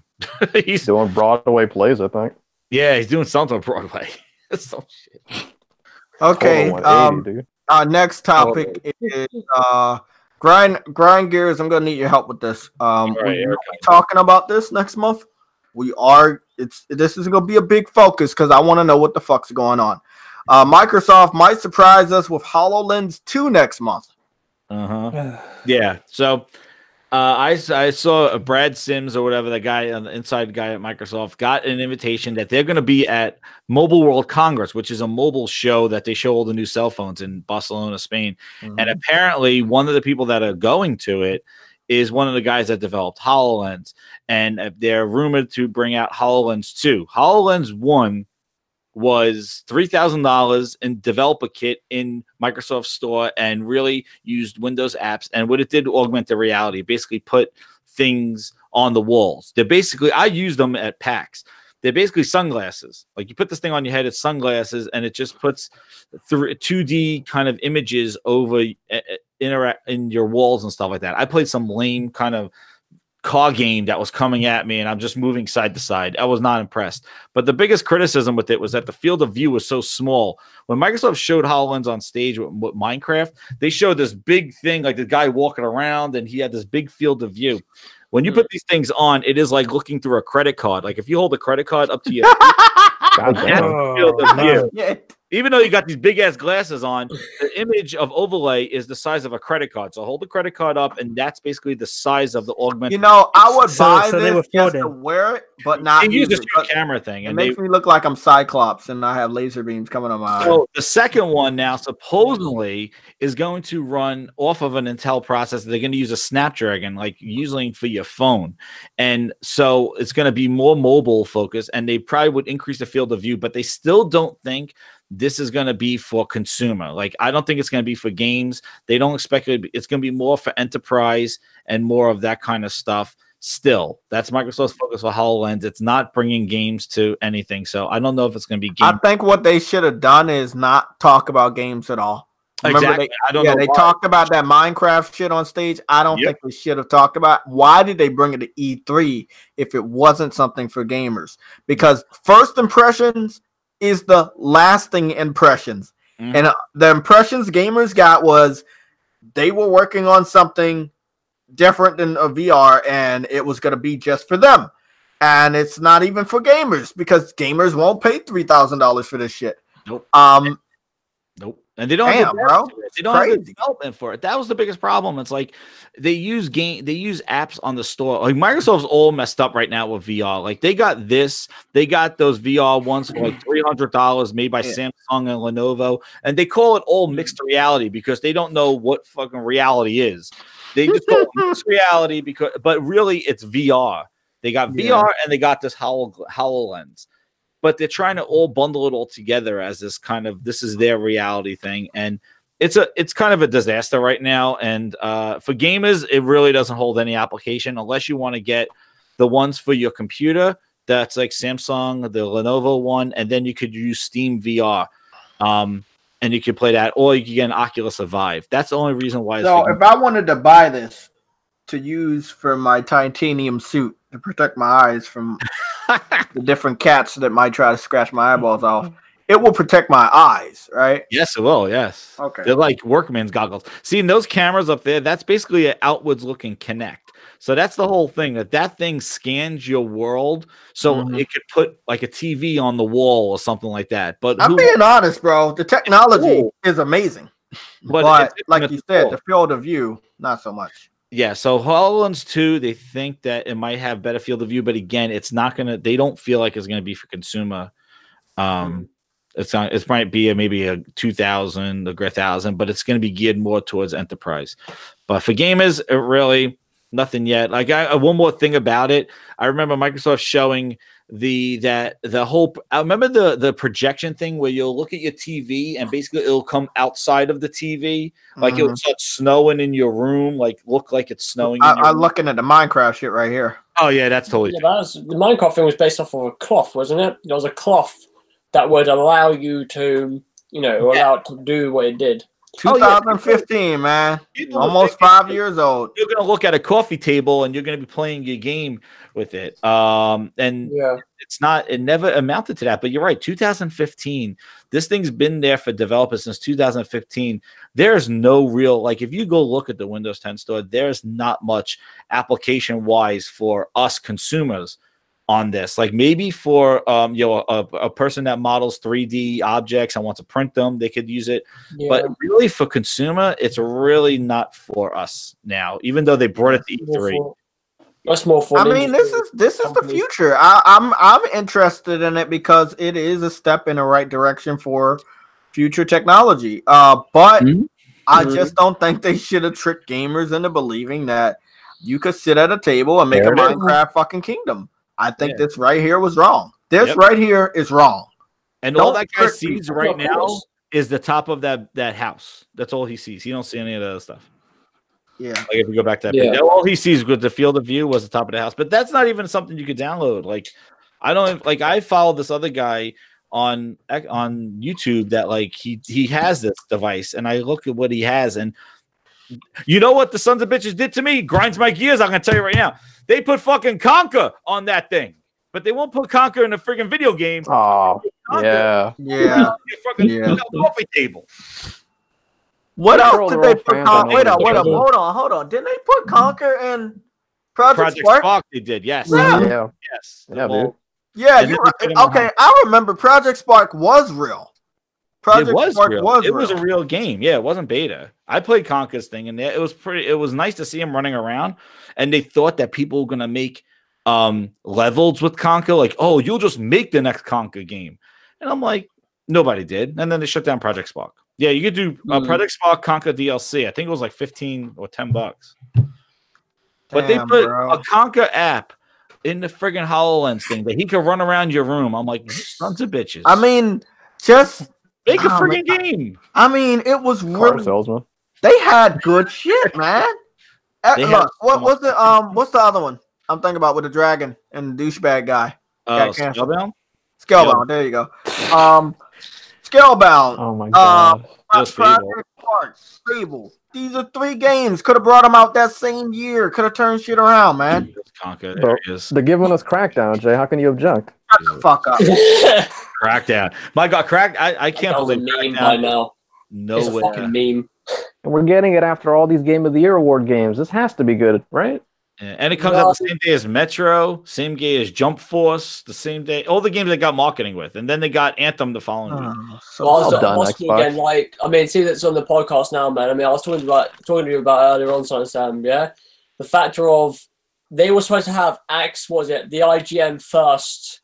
[SPEAKER 3] he's doing Broadway plays, I think.
[SPEAKER 8] Yeah, he's doing something on Broadway. Some shit.
[SPEAKER 5] Okay. Our next topic is grind gears. I'm gonna need your help with this. We're talking about this next month. We are. This is gonna be a big focus because I want to know what the fuck's going on. Microsoft might surprise us with HoloLens 2 next month.
[SPEAKER 8] Yeah. So I saw Brad Sims or whatever, the guy on the inside guy at Microsoft, got an invitation that they're going to be at Mobile World Congress, which is a mobile show that they show all the new cell phones in Barcelona, Spain. And apparently one of the people that are going to it is one of the guys that developed HoloLens, and they're rumored to bring out HoloLens 2. HoloLens 1 was $3,000 in developer kit in Microsoft Store and really used Windows apps. And what it did, augmented reality, basically put things on the walls. They're basically, I used them at PAX. They're basically sunglasses. Like you put this thing on your head, it's sunglasses, and it just puts 2D kind of images over in your walls and stuff like that. I played some lame kind of car game that was coming at me, and I'm just moving side to side. I was not impressed. But the biggest criticism with it was that the field of view was so small. When Microsoft showed HoloLens on stage with Minecraft, they showed this big thing, like the guy walking around, and he had this big field of view. When you put these things on, it is like looking through a credit card. Like if you hold a credit card up to your field of view. Even though you got these big ass glasses on, the image of overlay is the size of a credit card. So hold the credit card up, and that's basically the size of the augmented.
[SPEAKER 5] You know, I would buy this just to wear it, but not
[SPEAKER 8] use this camera thing.
[SPEAKER 5] It makes me look like I'm Cyclops, and I have laser beams coming on my eyes.
[SPEAKER 8] So the second one now supposedly is going to run off of an Intel processor. They're going to use a Snapdragon, like using for your phone, and so it's going to be more mobile focused. And they probably would increase the field of view, but they still don't think this is going to be for consumer. Like, I don't think it's going to be for games. They don't expect it. It's going to be more for enterprise and more of that kind of stuff. Still, that's Microsoft's focus for HoloLens. It's not bringing games to anything. So I don't know if it's going to be games.
[SPEAKER 5] I think what they should have done is not talk about games at all.
[SPEAKER 8] Exactly.
[SPEAKER 5] They talked about that Minecraft shit on stage. I don't think they should have talked about. Why did they bring it to E3 if it wasn't something for gamers? Because first impressions is the lasting impressions.
[SPEAKER 8] Mhm.
[SPEAKER 5] And the impressions gamers got was they were working on something different than a VR, and it was going to be just for them. And it's not even for gamers because gamers won't pay $3,000 for this shit.
[SPEAKER 8] Nope.
[SPEAKER 5] Nope.
[SPEAKER 8] And they don't have
[SPEAKER 5] Damn,
[SPEAKER 8] the
[SPEAKER 5] bro.
[SPEAKER 8] they don't have the
[SPEAKER 5] Crazy.
[SPEAKER 8] development for it. That was the biggest problem. It's like they use apps on the store. Like Microsoft's all messed up right now with VR. Like they got those VR ones for like $300 made by Samsung and Lenovo, and they call it all mixed reality because they don't know what fucking reality is. They just call it mixed reality but really it's VR. They got VR and they got this HoloLens. But they're trying to all bundle it all together as this is their reality thing, and it's kind of a disaster right now. And for gamers, it really doesn't hold any application unless you want to get the ones for your computer. That's like Samsung, the Lenovo one, and then you could use Steam VR, and you could play that, or you could get an Oculus Vive. That's the only reason why.
[SPEAKER 5] So if I wanted to buy this to use for my titanium suit to protect my eyes from the different cats that might try to scratch my eyeballs off, it will protect my eyes, right?
[SPEAKER 8] Yes, it will. Yes.
[SPEAKER 5] Okay.
[SPEAKER 8] They're like workman's goggles. See, those cameras up there, that's basically an outwards looking Kinect. So that's the whole thing, that thing scans your world so it could put like a TV on the wall or something like that. But
[SPEAKER 5] I'm being honest, bro. The technology is amazing. But like you said, the field of view, not so much.
[SPEAKER 8] Yeah, so HoloLens 2, they think that it might have better field of view, but again, it's not gonna. They don't feel like it's gonna be for consumer. It might be maybe a 2,000, a 1,000, but it's gonna be geared more towards enterprise. But for gamers, it really nothing yet. Like one more thing about it, I remember Microsoft showing the whole. I remember the projection thing where you'll look at your TV and basically it'll come outside of the TV, like it'll start snowing in your room, like look like it's snowing.
[SPEAKER 5] I'm looking at the Minecraft shit right here.
[SPEAKER 8] Oh yeah, that's totally.
[SPEAKER 9] Yeah, the Minecraft thing was based off of a cloth, wasn't it? There was a cloth that would allow you to, allow it to do what it did.
[SPEAKER 5] 2015, man. Almost 5 years old.
[SPEAKER 8] You're gonna look at a coffee table and you're gonna be playing your game with it. It never amounted to that. But you're right, 2015. This thing's been there for developers since 2015. There's no real if you go look at the Windows 10 store, there's not much application wise for us consumers on this. Like maybe for a person that models 3D objects and wants to print them, they could use it. But really for consumer, it's really not for us now, even though they brought it to E3.
[SPEAKER 9] That's more for.
[SPEAKER 5] I mean, this is the future. I'm interested in it because it is a step in the right direction for future technology. But I just don't think they should have tricked gamers into believing that you could sit at a table and make a Minecraft fucking kingdom. I think this right here was wrong. This right here is wrong.
[SPEAKER 8] And all that guy sees right now is the top of that house. That's all he sees. He don't see any of the other stuff.
[SPEAKER 5] Yeah.
[SPEAKER 8] Like if we go back to that page, all he sees with the field of view was the top of the house. But that's not even something you could download. Like I follow this other guy on YouTube that he has this device, and I look at what he has, and you know what the sons of bitches did to me? Grinds my gears. I'm gonna tell you right now. They put fucking Conker on that thing, but they won't put Conker in a freaking video game.
[SPEAKER 3] Oh, yeah.
[SPEAKER 8] Coffee table.
[SPEAKER 5] What else did they put Conker? Wait up, hold on. Didn't they put Conker in Project Spark?
[SPEAKER 8] They did, yes.
[SPEAKER 3] Yeah.
[SPEAKER 8] Yes.
[SPEAKER 3] Yeah, dude.
[SPEAKER 5] Yeah, you're right. Okay, I remember Project Spark was real.
[SPEAKER 8] It was a real game. Yeah, it wasn't beta. I played Conker's thing, and it was nice to see him running around. And they thought that people were gonna make levels with Conker, like, oh, you'll just make the next Conker game. And I'm like, nobody did. And then they shut down Project Spark. Yeah, you could do Project Spark Conker DLC. I think it was like $15 or $10. But they put a Conker app in the friggin' HoloLens thing that he could run around your room. I'm like, sons of bitches.
[SPEAKER 5] I mean, just
[SPEAKER 8] make a friggin' game.
[SPEAKER 5] I mean, it was really
[SPEAKER 3] salesman.
[SPEAKER 5] They had good shit, man. Look, what's the other one? I'm thinking about with the dragon and the douchebag guy.
[SPEAKER 8] Scalebound?
[SPEAKER 5] Scalebound, there you go. Scalebound.
[SPEAKER 3] Oh my god.
[SPEAKER 8] Just
[SPEAKER 5] Project Spark, Fable. These are 3 games. Could have brought them out that same year. Could have turned shit around, man.
[SPEAKER 8] Conker,
[SPEAKER 3] They're giving us Crackdown, Jay. How can you object?
[SPEAKER 5] Shut the fuck up.
[SPEAKER 8] Crackdown. My God, I can't
[SPEAKER 9] That was a
[SPEAKER 8] believe
[SPEAKER 9] meme by
[SPEAKER 8] Crackdown.
[SPEAKER 9] now.
[SPEAKER 8] No
[SPEAKER 9] It's a
[SPEAKER 8] way.
[SPEAKER 9] fucking meme.
[SPEAKER 3] And we're getting it after all these Game of the Year award games. This has to be good, right?
[SPEAKER 8] Yeah, and it comes out the same day as Metro, same day as Jump Force, the same day. All the games they got marketing with, and then they got Anthem the following week.
[SPEAKER 5] So
[SPEAKER 9] Well, I was
[SPEAKER 3] well done,
[SPEAKER 9] watching
[SPEAKER 3] Xbox.
[SPEAKER 9] again. Like, I mean, see that's on the podcast now, man. I mean, I was talking to you about earlier on, Sam. Yeah, the factor of they were supposed to have the IGN first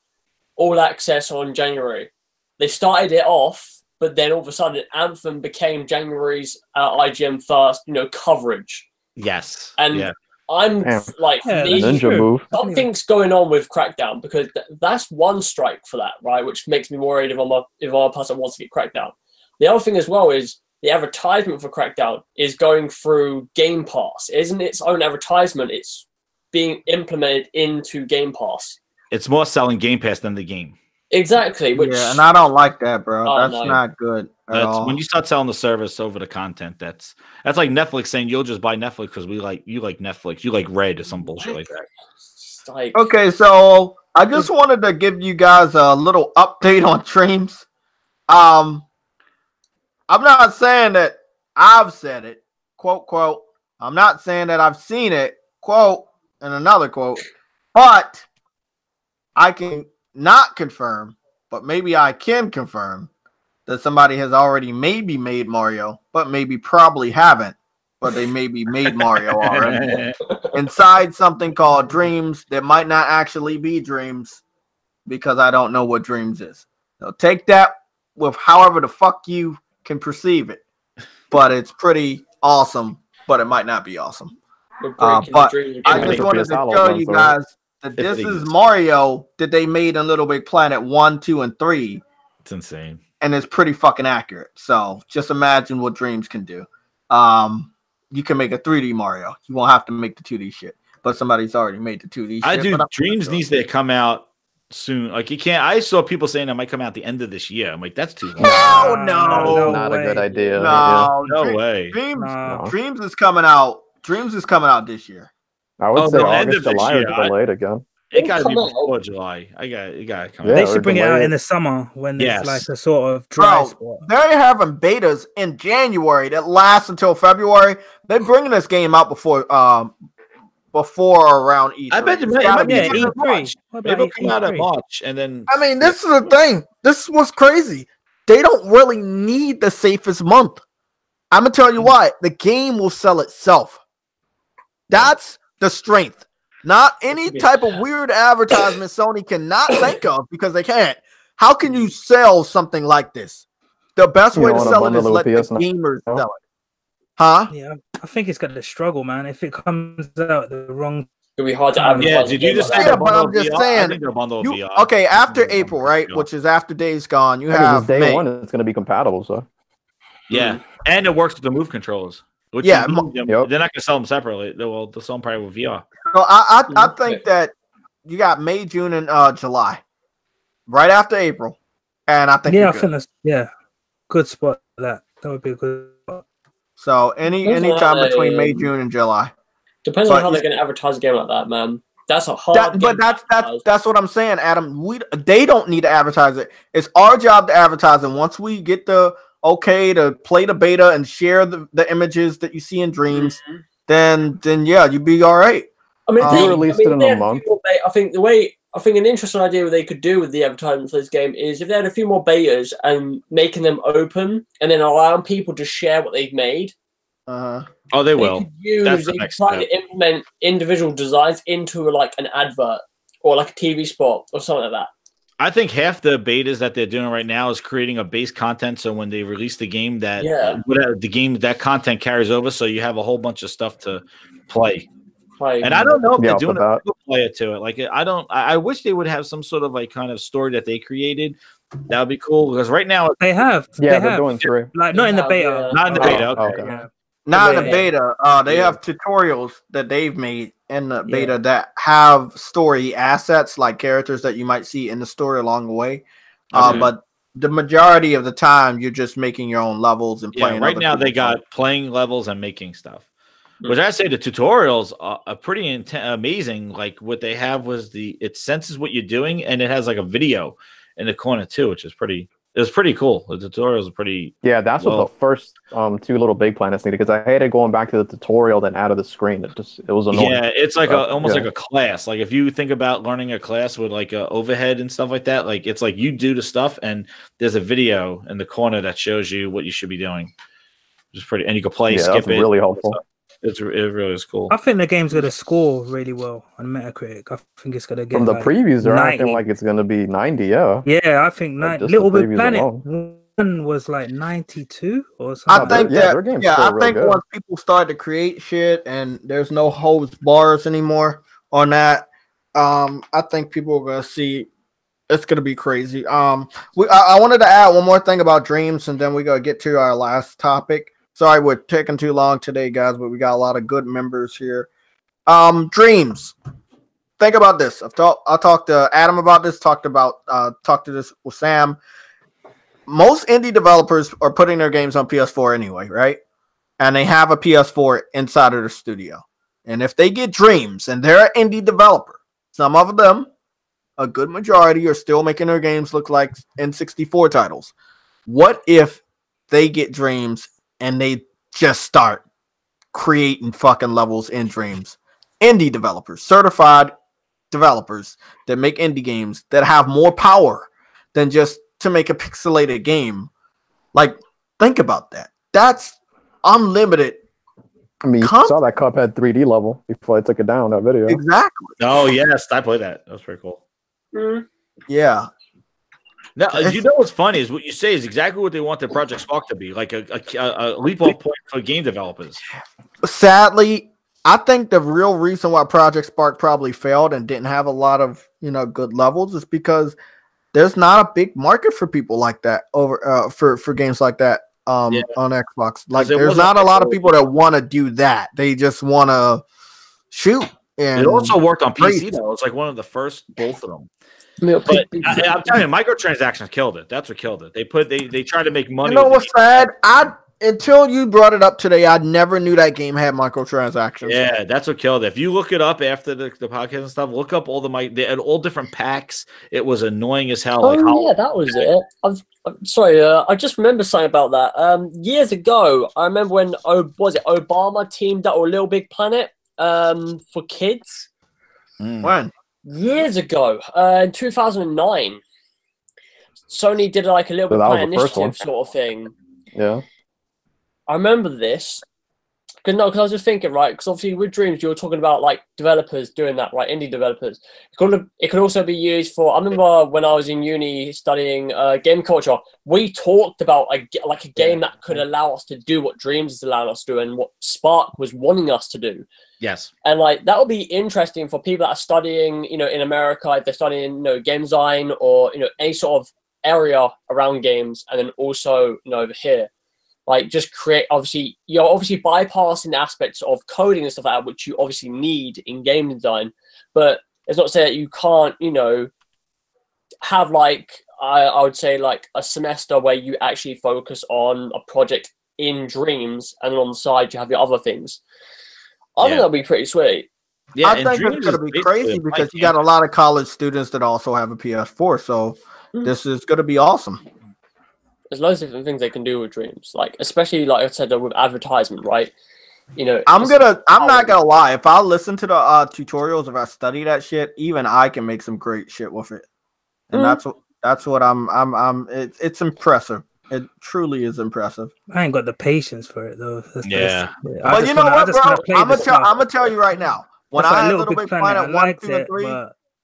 [SPEAKER 9] all access on January. They started it off, but then all of a sudden, Anthem became January's IGN first, coverage.
[SPEAKER 8] Yes.
[SPEAKER 9] And
[SPEAKER 8] yeah.
[SPEAKER 9] I'm like,
[SPEAKER 3] ninja move.
[SPEAKER 9] Something's going on with Crackdown because that's one strike for that, right? Which makes me worried if I'm a person that wants to get Crackdown. The other thing as well is the advertisement for Crackdown is going through Game Pass. It isn't its own advertisement. It's being implemented into Game Pass.
[SPEAKER 8] It's more selling Game Pass than the game.
[SPEAKER 9] Exactly. Which,
[SPEAKER 5] yeah, and I don't like that, bro.
[SPEAKER 9] Oh,
[SPEAKER 5] That's
[SPEAKER 9] no.
[SPEAKER 5] not good at all.
[SPEAKER 8] When you start selling the service over the content. That's like Netflix saying you'll just buy Netflix because you like Netflix, you like Red or some bullshit like that.
[SPEAKER 5] Okay, so I just wanted to give you guys a little update on streams. I'm not saying that I've said it, quote. I'm not saying that I've seen it, quote, and another quote, but I can not confirm, but maybe I can confirm that somebody has already maybe made Mario, but maybe probably haven't, but they maybe made Mario already inside something called Dreams that might not actually be Dreams because I don't know what Dreams is. So take that with however the fuck you can perceive it, but it's pretty awesome, but it might not be awesome. But I just wanted to show you guys that this is Mario that they made in Little Big Planet 1, 2, and 3.
[SPEAKER 8] It's insane.
[SPEAKER 5] And it's pretty fucking accurate. So just imagine what Dreams can do. You can make a 3D Mario. You won't have to make the 2D shit. But somebody's already made the 2D shit.
[SPEAKER 8] Dreams needs to come out soon. Like you can't. I saw people saying it might come out at the end of this year. I'm like, that's too long.
[SPEAKER 5] No,
[SPEAKER 3] not a good idea.
[SPEAKER 8] No way.
[SPEAKER 5] Dreams is coming out. Dreams is coming out this year.
[SPEAKER 3] I would say
[SPEAKER 8] end
[SPEAKER 3] August,
[SPEAKER 8] of this
[SPEAKER 3] July
[SPEAKER 8] year.
[SPEAKER 3] is delayed again.
[SPEAKER 8] It gotta be before July. It gotta come out.
[SPEAKER 6] They should bring it out in the summer when it's like a sort of dry spot.
[SPEAKER 5] They're having betas in January that lasts until February. They're bringing this game out before around E3.
[SPEAKER 8] I bet it might be E3. Maybe it'll come out in March, and then.
[SPEAKER 5] I mean, this is the thing. This is what's crazy. They don't really need the safest month. I'm gonna tell you why. The game will sell itself. That's the strength. Not any type of weird advertisement Sony cannot think of because they can't. How can you sell something like this? The best way to sell it is let the gamers sell it. Huh?
[SPEAKER 6] Yeah, I think it's gonna struggle, man. If it comes out the wrong,
[SPEAKER 9] it'll be hard to advertise.
[SPEAKER 8] Yeah, did you just say
[SPEAKER 5] but I'm just saying. Okay, after April, right, which is after Days Gone, you have
[SPEAKER 3] day
[SPEAKER 5] May.
[SPEAKER 3] one. It's going to be compatible, so
[SPEAKER 8] Yeah, and it works with the Move controllers. Which
[SPEAKER 5] Yeah,
[SPEAKER 8] they're not gonna sell them separately. They'll sell them probably with VR.
[SPEAKER 5] So I think that you got May, June, and July, right after April, and I think
[SPEAKER 6] I think that's good spot for that. That would be a good spot.
[SPEAKER 5] So any time between May, June, and July.
[SPEAKER 9] Depends on how they're going to advertise a game like that, man. That's a hard.
[SPEAKER 5] But that's what I'm saying, Adam. They don't need to advertise it. It's our job to advertise it. Once we get the okay to play the beta and share the images that you see in Dreams, then yeah, you'd be all right.
[SPEAKER 9] I mean,
[SPEAKER 3] they released it in a month.
[SPEAKER 9] I think an interesting idea they could do with the advertisement for this game is if they had a few more betas and making them open and then allowing people to share what they've made.
[SPEAKER 8] Oh, they will.
[SPEAKER 9] They could try to implement individual designs into like an advert or like a TV spot or something like that.
[SPEAKER 8] I think half the betas that they're doing right now is creating a base content. So when they release the game, that content carries over. So you have a whole bunch of stuff to play. And I don't know if they're doing a single player to it. Like I wish they would have some sort of like kind of story that they created. That would be cool because right now
[SPEAKER 6] they have.
[SPEAKER 3] Yeah, they're doing 3.
[SPEAKER 6] Like not in the beta.
[SPEAKER 8] Not in the beta. Okay.
[SPEAKER 6] Yeah.
[SPEAKER 5] Not in the beta. They have tutorials that they've made in the beta that have story assets, like characters that you might see in the story along the way. But the majority of the time, you're just making your own levels and playing.
[SPEAKER 8] Right now, they got playing levels and making stuff. Which I say the tutorials are pretty amazing. Like what they have was it senses what you're doing, and it has like a video in the corner too, which is pretty. It was pretty cool. The tutorials are pretty.
[SPEAKER 3] Yeah, that's what the first two Little Big Planets needed, because I hated going back to the tutorial then out of the screen. It was annoying.
[SPEAKER 8] Yeah, it's like almost like a class. Like if you think about learning a class with like a overhead and stuff like that, like it's like you do the stuff and there's a video in the corner that shows you what you should be doing. Which is pretty, and you can play, skip
[SPEAKER 3] that's
[SPEAKER 8] it.
[SPEAKER 3] Really helpful.
[SPEAKER 8] It really is cool.
[SPEAKER 6] I think the game's gonna score really well on Metacritic. I think it's gonna get
[SPEAKER 3] from the
[SPEAKER 6] like
[SPEAKER 3] previews. They're
[SPEAKER 6] 90.
[SPEAKER 3] acting like it's gonna be 90. Yeah.
[SPEAKER 6] Yeah, I think Little Big Planet one was like 92 or something.
[SPEAKER 5] I think I think
[SPEAKER 3] good.
[SPEAKER 5] once people start to create shit and there's no holds bars anymore on that, I think people are gonna see it's gonna be crazy. I wanted to add one more thing about Dreams, and then we gotta get to our last topic. Sorry, we're taking too long today, guys, but we got a lot of good members here. Dreams. Think about this. I talked to Adam about this. Talked to this with Sam. Most indie developers are putting their games on PS4 anyway, right? And they have a PS4 inside of the studio. And if they get Dreams and they're an indie developer, some of them, a good majority, are still making their games look like N64 titles. What if they get Dreams and they just start creating fucking levels in Dreams? Indie developers, certified developers that make indie games that have more power than just to make a pixelated game. Like, think about that. That's unlimited.
[SPEAKER 3] I mean, you saw that Cuphead 3D level before I took it down, that video.
[SPEAKER 5] Exactly.
[SPEAKER 8] Oh, yes. I played that. That was pretty cool.
[SPEAKER 5] Yeah.
[SPEAKER 8] Now, you know what's funny is what you say is exactly what they want their Project Spark to be, like a leap-off point for game developers.
[SPEAKER 5] Sadly, I think the real reason why Project Spark probably failed and didn't have a lot of good levels is because there's not a big market for people like that over for games like that on Xbox. Like, there's not a lot of people that want to do that. They just want to shoot. And
[SPEAKER 8] it also worked on PC though. It's like one of the first, both of them. But I'm telling you, microtransactions killed it. That's what killed it. They tried to make money.
[SPEAKER 5] You know what's sad? Until you brought it up today, I never knew that game had microtransactions.
[SPEAKER 8] Yeah, that's what killed it. If you look it up after the podcast and stuff, look up they had all different packs. It was annoying as hell.
[SPEAKER 9] Oh, yeah, that was it. I'm sorry, I just remember something about that. Years ago, I remember when Obama teamed up with Little Big Planet for kids.
[SPEAKER 5] When?
[SPEAKER 9] Years ago, in 2009. Sony did like a Little Big Planet initiative sort of thing.
[SPEAKER 3] Yeah.
[SPEAKER 9] I remember this because I was just thinking, right? Because obviously with Dreams, you were talking about like developers doing that, right? Indie developers. It could also be used for. I remember when I was in uni studying game culture, we talked about a game that could allow us to do what Dreams is allowing us to do, and what Spark was wanting us to do.
[SPEAKER 8] Yes,
[SPEAKER 9] and like that would be interesting for people that are studying, in America, if they're studying, game design or any sort of area around games, and then also over here. Like, just create, obviously, you're obviously bypassing the aspects of coding and stuff like that, which you obviously need in game design. But it's not to say that you can't, have like, I would say like a semester where you actually focus on a project in Dreams, and on the side you have your other things. I think that'd be pretty sweet.
[SPEAKER 5] Yeah, I think it's going to be crazy because you got a lot of college students that also have a PS4. So this is going to be awesome.
[SPEAKER 9] There's loads of different things they can do with Dreams, like especially like I said with advertisement, right?
[SPEAKER 5] I'm not gonna lie. If I listen to the tutorials, if I study that shit, even I can make some great shit with it, and that's what it's impressive. It truly is impressive.
[SPEAKER 6] I ain't got the patience for it though.
[SPEAKER 5] Well, you know what, bro? I'm gonna tell you right now. When I had Little Big Planet 1, 2, and 3,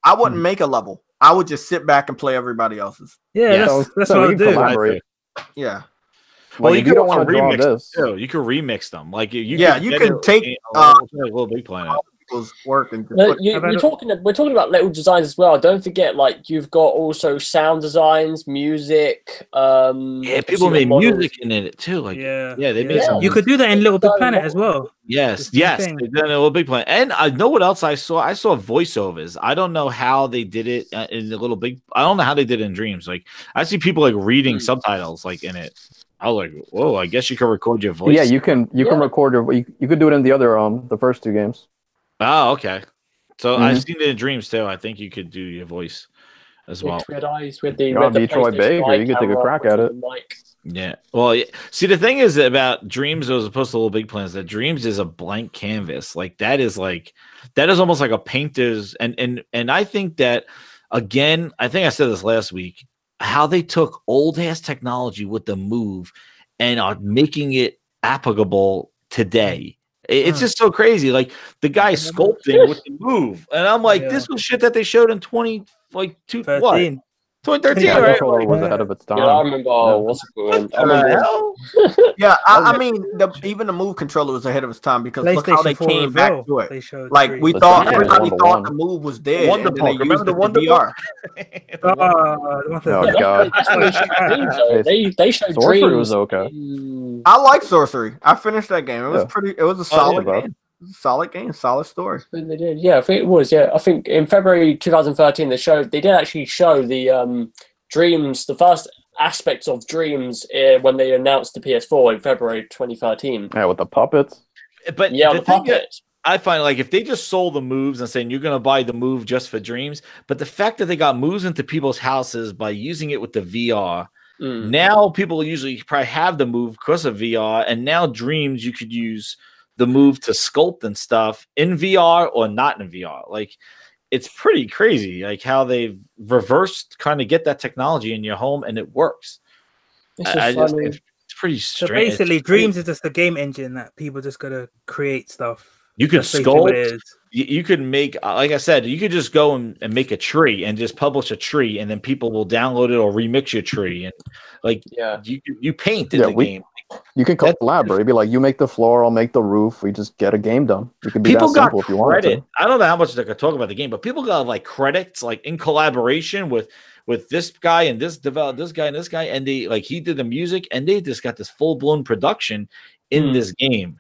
[SPEAKER 5] I wouldn't make a level. I would just sit back and play everybody else's.
[SPEAKER 6] Yeah, that's what I do.
[SPEAKER 5] Yeah.
[SPEAKER 8] Well, you don't want to remix this. Too. You can remix them. Like you
[SPEAKER 5] can take
[SPEAKER 8] Little Big Planet.
[SPEAKER 5] Work and
[SPEAKER 9] we're talking about little designs as well. Don't forget, like you've got also sound designs, music.
[SPEAKER 8] People made music in it too. Like they made some.
[SPEAKER 6] You could do that in Little Big Planet as well.
[SPEAKER 8] Yes, they did in Little Big Planet. And I know what else I saw. I saw voiceovers. I don't know how they did it in the Little Big. I don't know how they did it in Dreams. Like I see people like reading subtitles like in it. I was like, whoa, I guess you can record your voice.
[SPEAKER 3] Yeah, you can record you could do it in the other the first 2 games.
[SPEAKER 8] Oh, okay. So
[SPEAKER 3] Mhm.
[SPEAKER 8] I've seen it in Dreams too. I think you could do your voice as well.
[SPEAKER 9] We had eyes with the,
[SPEAKER 3] You're on Detroit Baker, you could take a crack at it.
[SPEAKER 8] Yeah. Well, see, the thing is about Dreams as opposed to Little Big Plans, that Dreams is a blank canvas. That is almost like a painter's. And I think that, again, I think I said this last week, how they took old ass technology with the Move and are making it applicable today. It's just so crazy. Like the guy sculpting with the Move, and I'm like, this was shit that they showed in 2013,
[SPEAKER 3] Yeah,
[SPEAKER 8] right?
[SPEAKER 3] controller was ahead of its time.
[SPEAKER 9] Yeah, I remember. What's it called? I remember.
[SPEAKER 5] Yeah, I mean, even the Move controller was ahead of its time because look how they
[SPEAKER 6] PlayStation 4
[SPEAKER 5] came back
[SPEAKER 6] reveal,
[SPEAKER 5] to it.
[SPEAKER 6] they showed
[SPEAKER 5] Like
[SPEAKER 6] three.
[SPEAKER 5] we
[SPEAKER 3] The
[SPEAKER 5] thought,
[SPEAKER 3] second
[SPEAKER 5] everybody
[SPEAKER 3] was
[SPEAKER 5] thought
[SPEAKER 3] the
[SPEAKER 5] the Move was dead,
[SPEAKER 8] Wonder
[SPEAKER 5] and then they
[SPEAKER 8] Punk.
[SPEAKER 5] used
[SPEAKER 8] Remember
[SPEAKER 5] it
[SPEAKER 8] the Wonder
[SPEAKER 5] for VR.
[SPEAKER 3] Oh, God.
[SPEAKER 9] That's when they showed Dreams, though. They showed
[SPEAKER 3] Sorcery
[SPEAKER 9] Dreams.
[SPEAKER 3] was okay.
[SPEAKER 5] I like Sorcery. I finished that game. It was pretty. It was a solid
[SPEAKER 3] yeah.
[SPEAKER 5] game. It was a solid game. Solid story.
[SPEAKER 9] They did, yeah. I think it was, yeah. I think in February 2013 they did actually show the Dreams, the first aspects of Dreams when they announced the PS4 in February 2013.
[SPEAKER 3] Yeah, with the puppets.
[SPEAKER 8] But
[SPEAKER 9] Yeah,
[SPEAKER 8] the
[SPEAKER 9] the
[SPEAKER 8] thing
[SPEAKER 9] puppet.
[SPEAKER 8] I find, like, if they just sold the Moves and saying you're going to buy the Move just for Dreams, but the fact that they got Moves into people's houses by using it with the VR, now people usually probably have the Move because of VR, and now Dreams you could use the Move to sculpt and stuff in VR or not in VR. Like, it's pretty crazy, like how they've reversed kind of get that technology in your home and it works. I just think it's pretty
[SPEAKER 6] So
[SPEAKER 8] strange.
[SPEAKER 6] basically, Dreams is just a game engine that people just gotta create stuff.
[SPEAKER 8] You could
[SPEAKER 6] That's basically what it
[SPEAKER 8] sculpt.
[SPEAKER 6] is.
[SPEAKER 8] You could make, like I said, you could just go and make a tree and just publish a tree, and then people will download it or remix your tree. And like, you paint in the game.
[SPEAKER 3] You can collaborate. It'd be like, you make the floor, I'll make the roof. We just get a game done. You can be
[SPEAKER 8] People
[SPEAKER 3] that
[SPEAKER 8] got
[SPEAKER 3] simple if you want
[SPEAKER 8] credit.
[SPEAKER 3] to.
[SPEAKER 8] I don't know how much they could talk about the game, but people got like credits, like in collaboration with this guy and this guy and this guy, and they like he did the music, and they just got this full blown production in this game.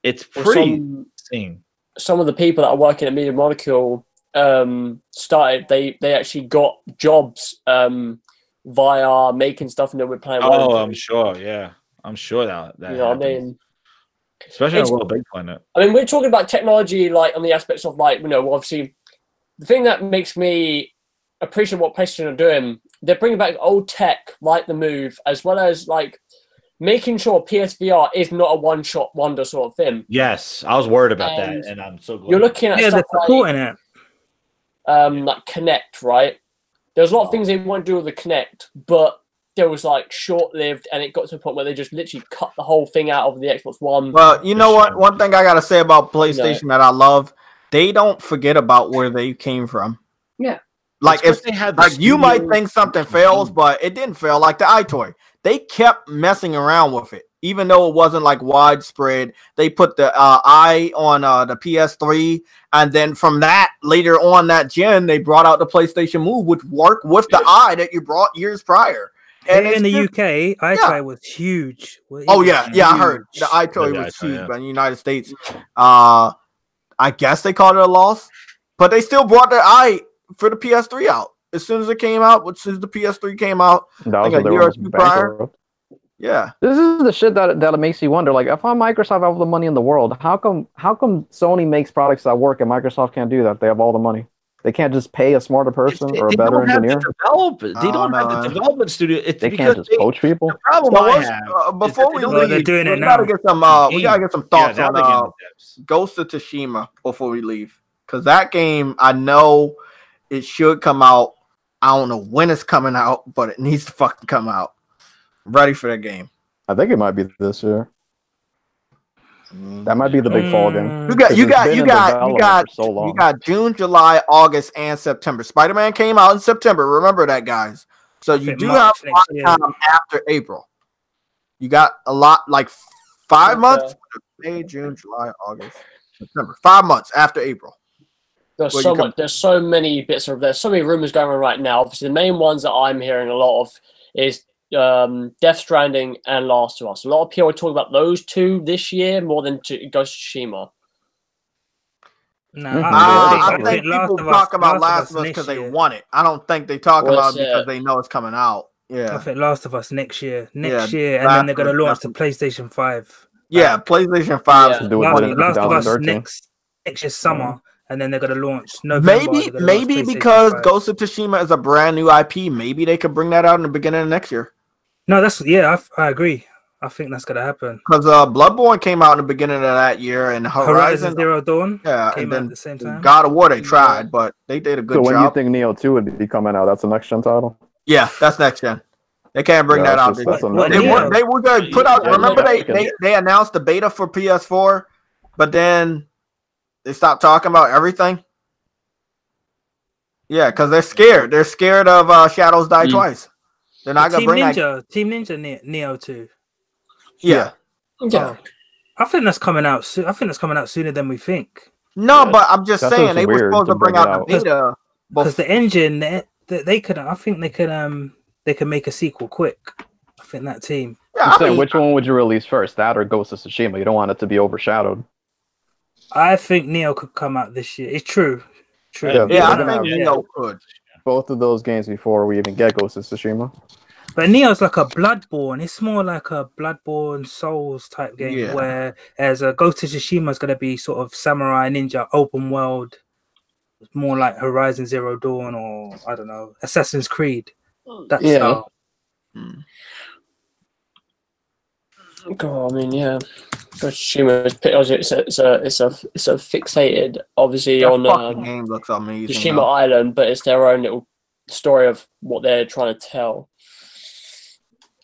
[SPEAKER 8] It's pretty insane.
[SPEAKER 9] Some of the people that are working at Media Molecule started. They actually got jobs via making stuff, and they were playing.
[SPEAKER 8] Oh, I'm sure. Yeah, I'm sure that
[SPEAKER 9] you know what I mean?
[SPEAKER 8] Especially on a Little Big Planet.
[SPEAKER 9] I mean, we're talking about technology, like on the aspects of like, you know, obviously, the thing that makes me appreciate what PlayStation are doing, they're bringing back old tech like the Move, as well as like making sure PSVR is not a one-shot wonder sort of thing.
[SPEAKER 8] Yes, I was worried about that, and I'm so glad.
[SPEAKER 9] You're looking at stuff
[SPEAKER 6] they're supporting it.
[SPEAKER 9] Like Kinect, right? There's a lot of things they want to do with the Kinect, but there was like short-lived, and it got to a point where they just literally cut the whole thing out of the Xbox One.
[SPEAKER 5] Well, you know what? One thing I gotta say about PlayStation that I love, they don't forget about where they came from.
[SPEAKER 9] Yeah.
[SPEAKER 5] Like if they had like you might think something fails, but it didn't fail. Like the iToy, they kept messing around with it, even though it wasn't like widespread. They put the eye on the PS3, and then from that later on that gen, they brought out the PlayStation Move, which worked with the eye that you brought years prior. And
[SPEAKER 6] in the UK, iToy was huge. Well,
[SPEAKER 5] oh yeah, I heard the iToy was huge, but in the United States, I guess they called it a loss, but they still brought their eye for the PS3 out as soon as it came out. As soon as the PS3 came out,
[SPEAKER 3] That was
[SPEAKER 5] a year or two prior. Yeah,
[SPEAKER 3] this is the shit that makes you wonder. Like, if I'm Microsoft, I have all the money in the world. How come Sony makes products that work and Microsoft can't do that? They have all the money. They can't just pay a smarter person or a better engineer.
[SPEAKER 8] They don't have the development studio.
[SPEAKER 3] They can't just poach people.
[SPEAKER 8] The problem I have
[SPEAKER 5] before we leave,
[SPEAKER 6] they're doing it
[SPEAKER 5] we
[SPEAKER 6] now.
[SPEAKER 5] gotta get some thoughts on Ghost of Tsushima before we leave, because that game, I know it should come out. I don't know when it's coming out, but it needs to fucking come out. I'm ready for that game.
[SPEAKER 3] I think it might be this year. That might be the big fall game.
[SPEAKER 5] You got June, July, August, and September. Spider-Man came out in September. Remember that, guys. So you do have a lot of time after April. You got a lot, like 5 months. May, June, July, August, September. 5 months after April.
[SPEAKER 9] There's so much. There's so many bits of. There's so many rumors going on right now. Obviously, the main ones that I'm hearing a lot of is Death Stranding and Last of Us. A lot of people are talking about those two this year more than Ghost of Tsushima.
[SPEAKER 6] No,
[SPEAKER 5] I think people talk about Last of Us because they want it. I don't think they talk about it because they know it's coming out. Yeah.
[SPEAKER 6] I think Last of Us next year, and
[SPEAKER 5] Last
[SPEAKER 6] then they're gonna
[SPEAKER 5] of Us
[SPEAKER 6] launch the
[SPEAKER 5] definitely.
[SPEAKER 6] PlayStation 5.
[SPEAKER 5] Yeah, PlayStation 5.
[SPEAKER 9] Yeah.
[SPEAKER 3] Do it in
[SPEAKER 6] Last of Us
[SPEAKER 3] 2013.
[SPEAKER 6] next year summer, and then they're gonna launch November. They're gonna launch
[SPEAKER 5] Maybe
[SPEAKER 6] PlayStation
[SPEAKER 5] because
[SPEAKER 6] 5.
[SPEAKER 5] Ghost of Tsushima is a brand new IP, maybe they could bring that out in the beginning of next year.
[SPEAKER 6] No, I agree. I think that's gonna happen.
[SPEAKER 5] Because Bloodborne came out in the beginning of that year, and
[SPEAKER 6] Horizon Zero Dawn
[SPEAKER 5] yeah,
[SPEAKER 6] came
[SPEAKER 5] and
[SPEAKER 6] out
[SPEAKER 5] then
[SPEAKER 6] at the same time.
[SPEAKER 5] God of War they tried, but they did a good
[SPEAKER 3] So when
[SPEAKER 5] job.
[SPEAKER 3] you think Neo 2 would be coming out, that's a next gen title.
[SPEAKER 5] Yeah, that's next gen. They can't bring
[SPEAKER 3] Yeah,
[SPEAKER 5] that out.
[SPEAKER 3] that's just- that's a
[SPEAKER 5] They
[SPEAKER 3] no-brainer.
[SPEAKER 5] were going to put out.
[SPEAKER 7] Yeah,
[SPEAKER 5] Remember,
[SPEAKER 3] yeah.
[SPEAKER 5] they announced the beta for PS4, but then they stopped talking about everything. Yeah, because they're scared. They're scared of Shadows Die Twice. They're not going to bring that.
[SPEAKER 6] Team Ninja Neo 2.
[SPEAKER 5] Yeah.
[SPEAKER 9] Yeah.
[SPEAKER 6] Oh, I think that's coming out soon. I think that's coming out sooner than we think.
[SPEAKER 5] No, but I'm just
[SPEAKER 3] That's
[SPEAKER 5] saying
[SPEAKER 3] just
[SPEAKER 5] they were
[SPEAKER 3] weird
[SPEAKER 5] supposed
[SPEAKER 3] to
[SPEAKER 5] to bring
[SPEAKER 3] bring it
[SPEAKER 5] out the
[SPEAKER 3] out.
[SPEAKER 5] beta.
[SPEAKER 6] Because the engine, they could. I think they could make a sequel quick. I think that team.
[SPEAKER 5] Yeah,
[SPEAKER 3] I'm saying, which one would you release first, that or Ghost of Tsushima? You don't want it to be overshadowed.
[SPEAKER 6] I think Neo could come out this year. It's true. True.
[SPEAKER 3] Yeah,
[SPEAKER 5] Yeah, I
[SPEAKER 3] we're gonna
[SPEAKER 5] think
[SPEAKER 3] have
[SPEAKER 5] Neo could.
[SPEAKER 3] both of those games before we even get Ghost of Tsushima.
[SPEAKER 6] But Neo's like a Bloodborne. It's more like a Bloodborne Souls type game,
[SPEAKER 5] Yeah.
[SPEAKER 6] where as a Ghost of Tsushima is going to be sort of samurai ninja open world, more like Horizon Zero Dawn or I don't know Assassin's Creed. That style.
[SPEAKER 9] God, I mean, yeah. Tsushima it's a fixated, obviously,
[SPEAKER 5] That
[SPEAKER 9] on
[SPEAKER 5] fucking game looks amazing.
[SPEAKER 9] Tsushima
[SPEAKER 5] though.
[SPEAKER 9] Island, but it's their own little story of what they're trying to tell.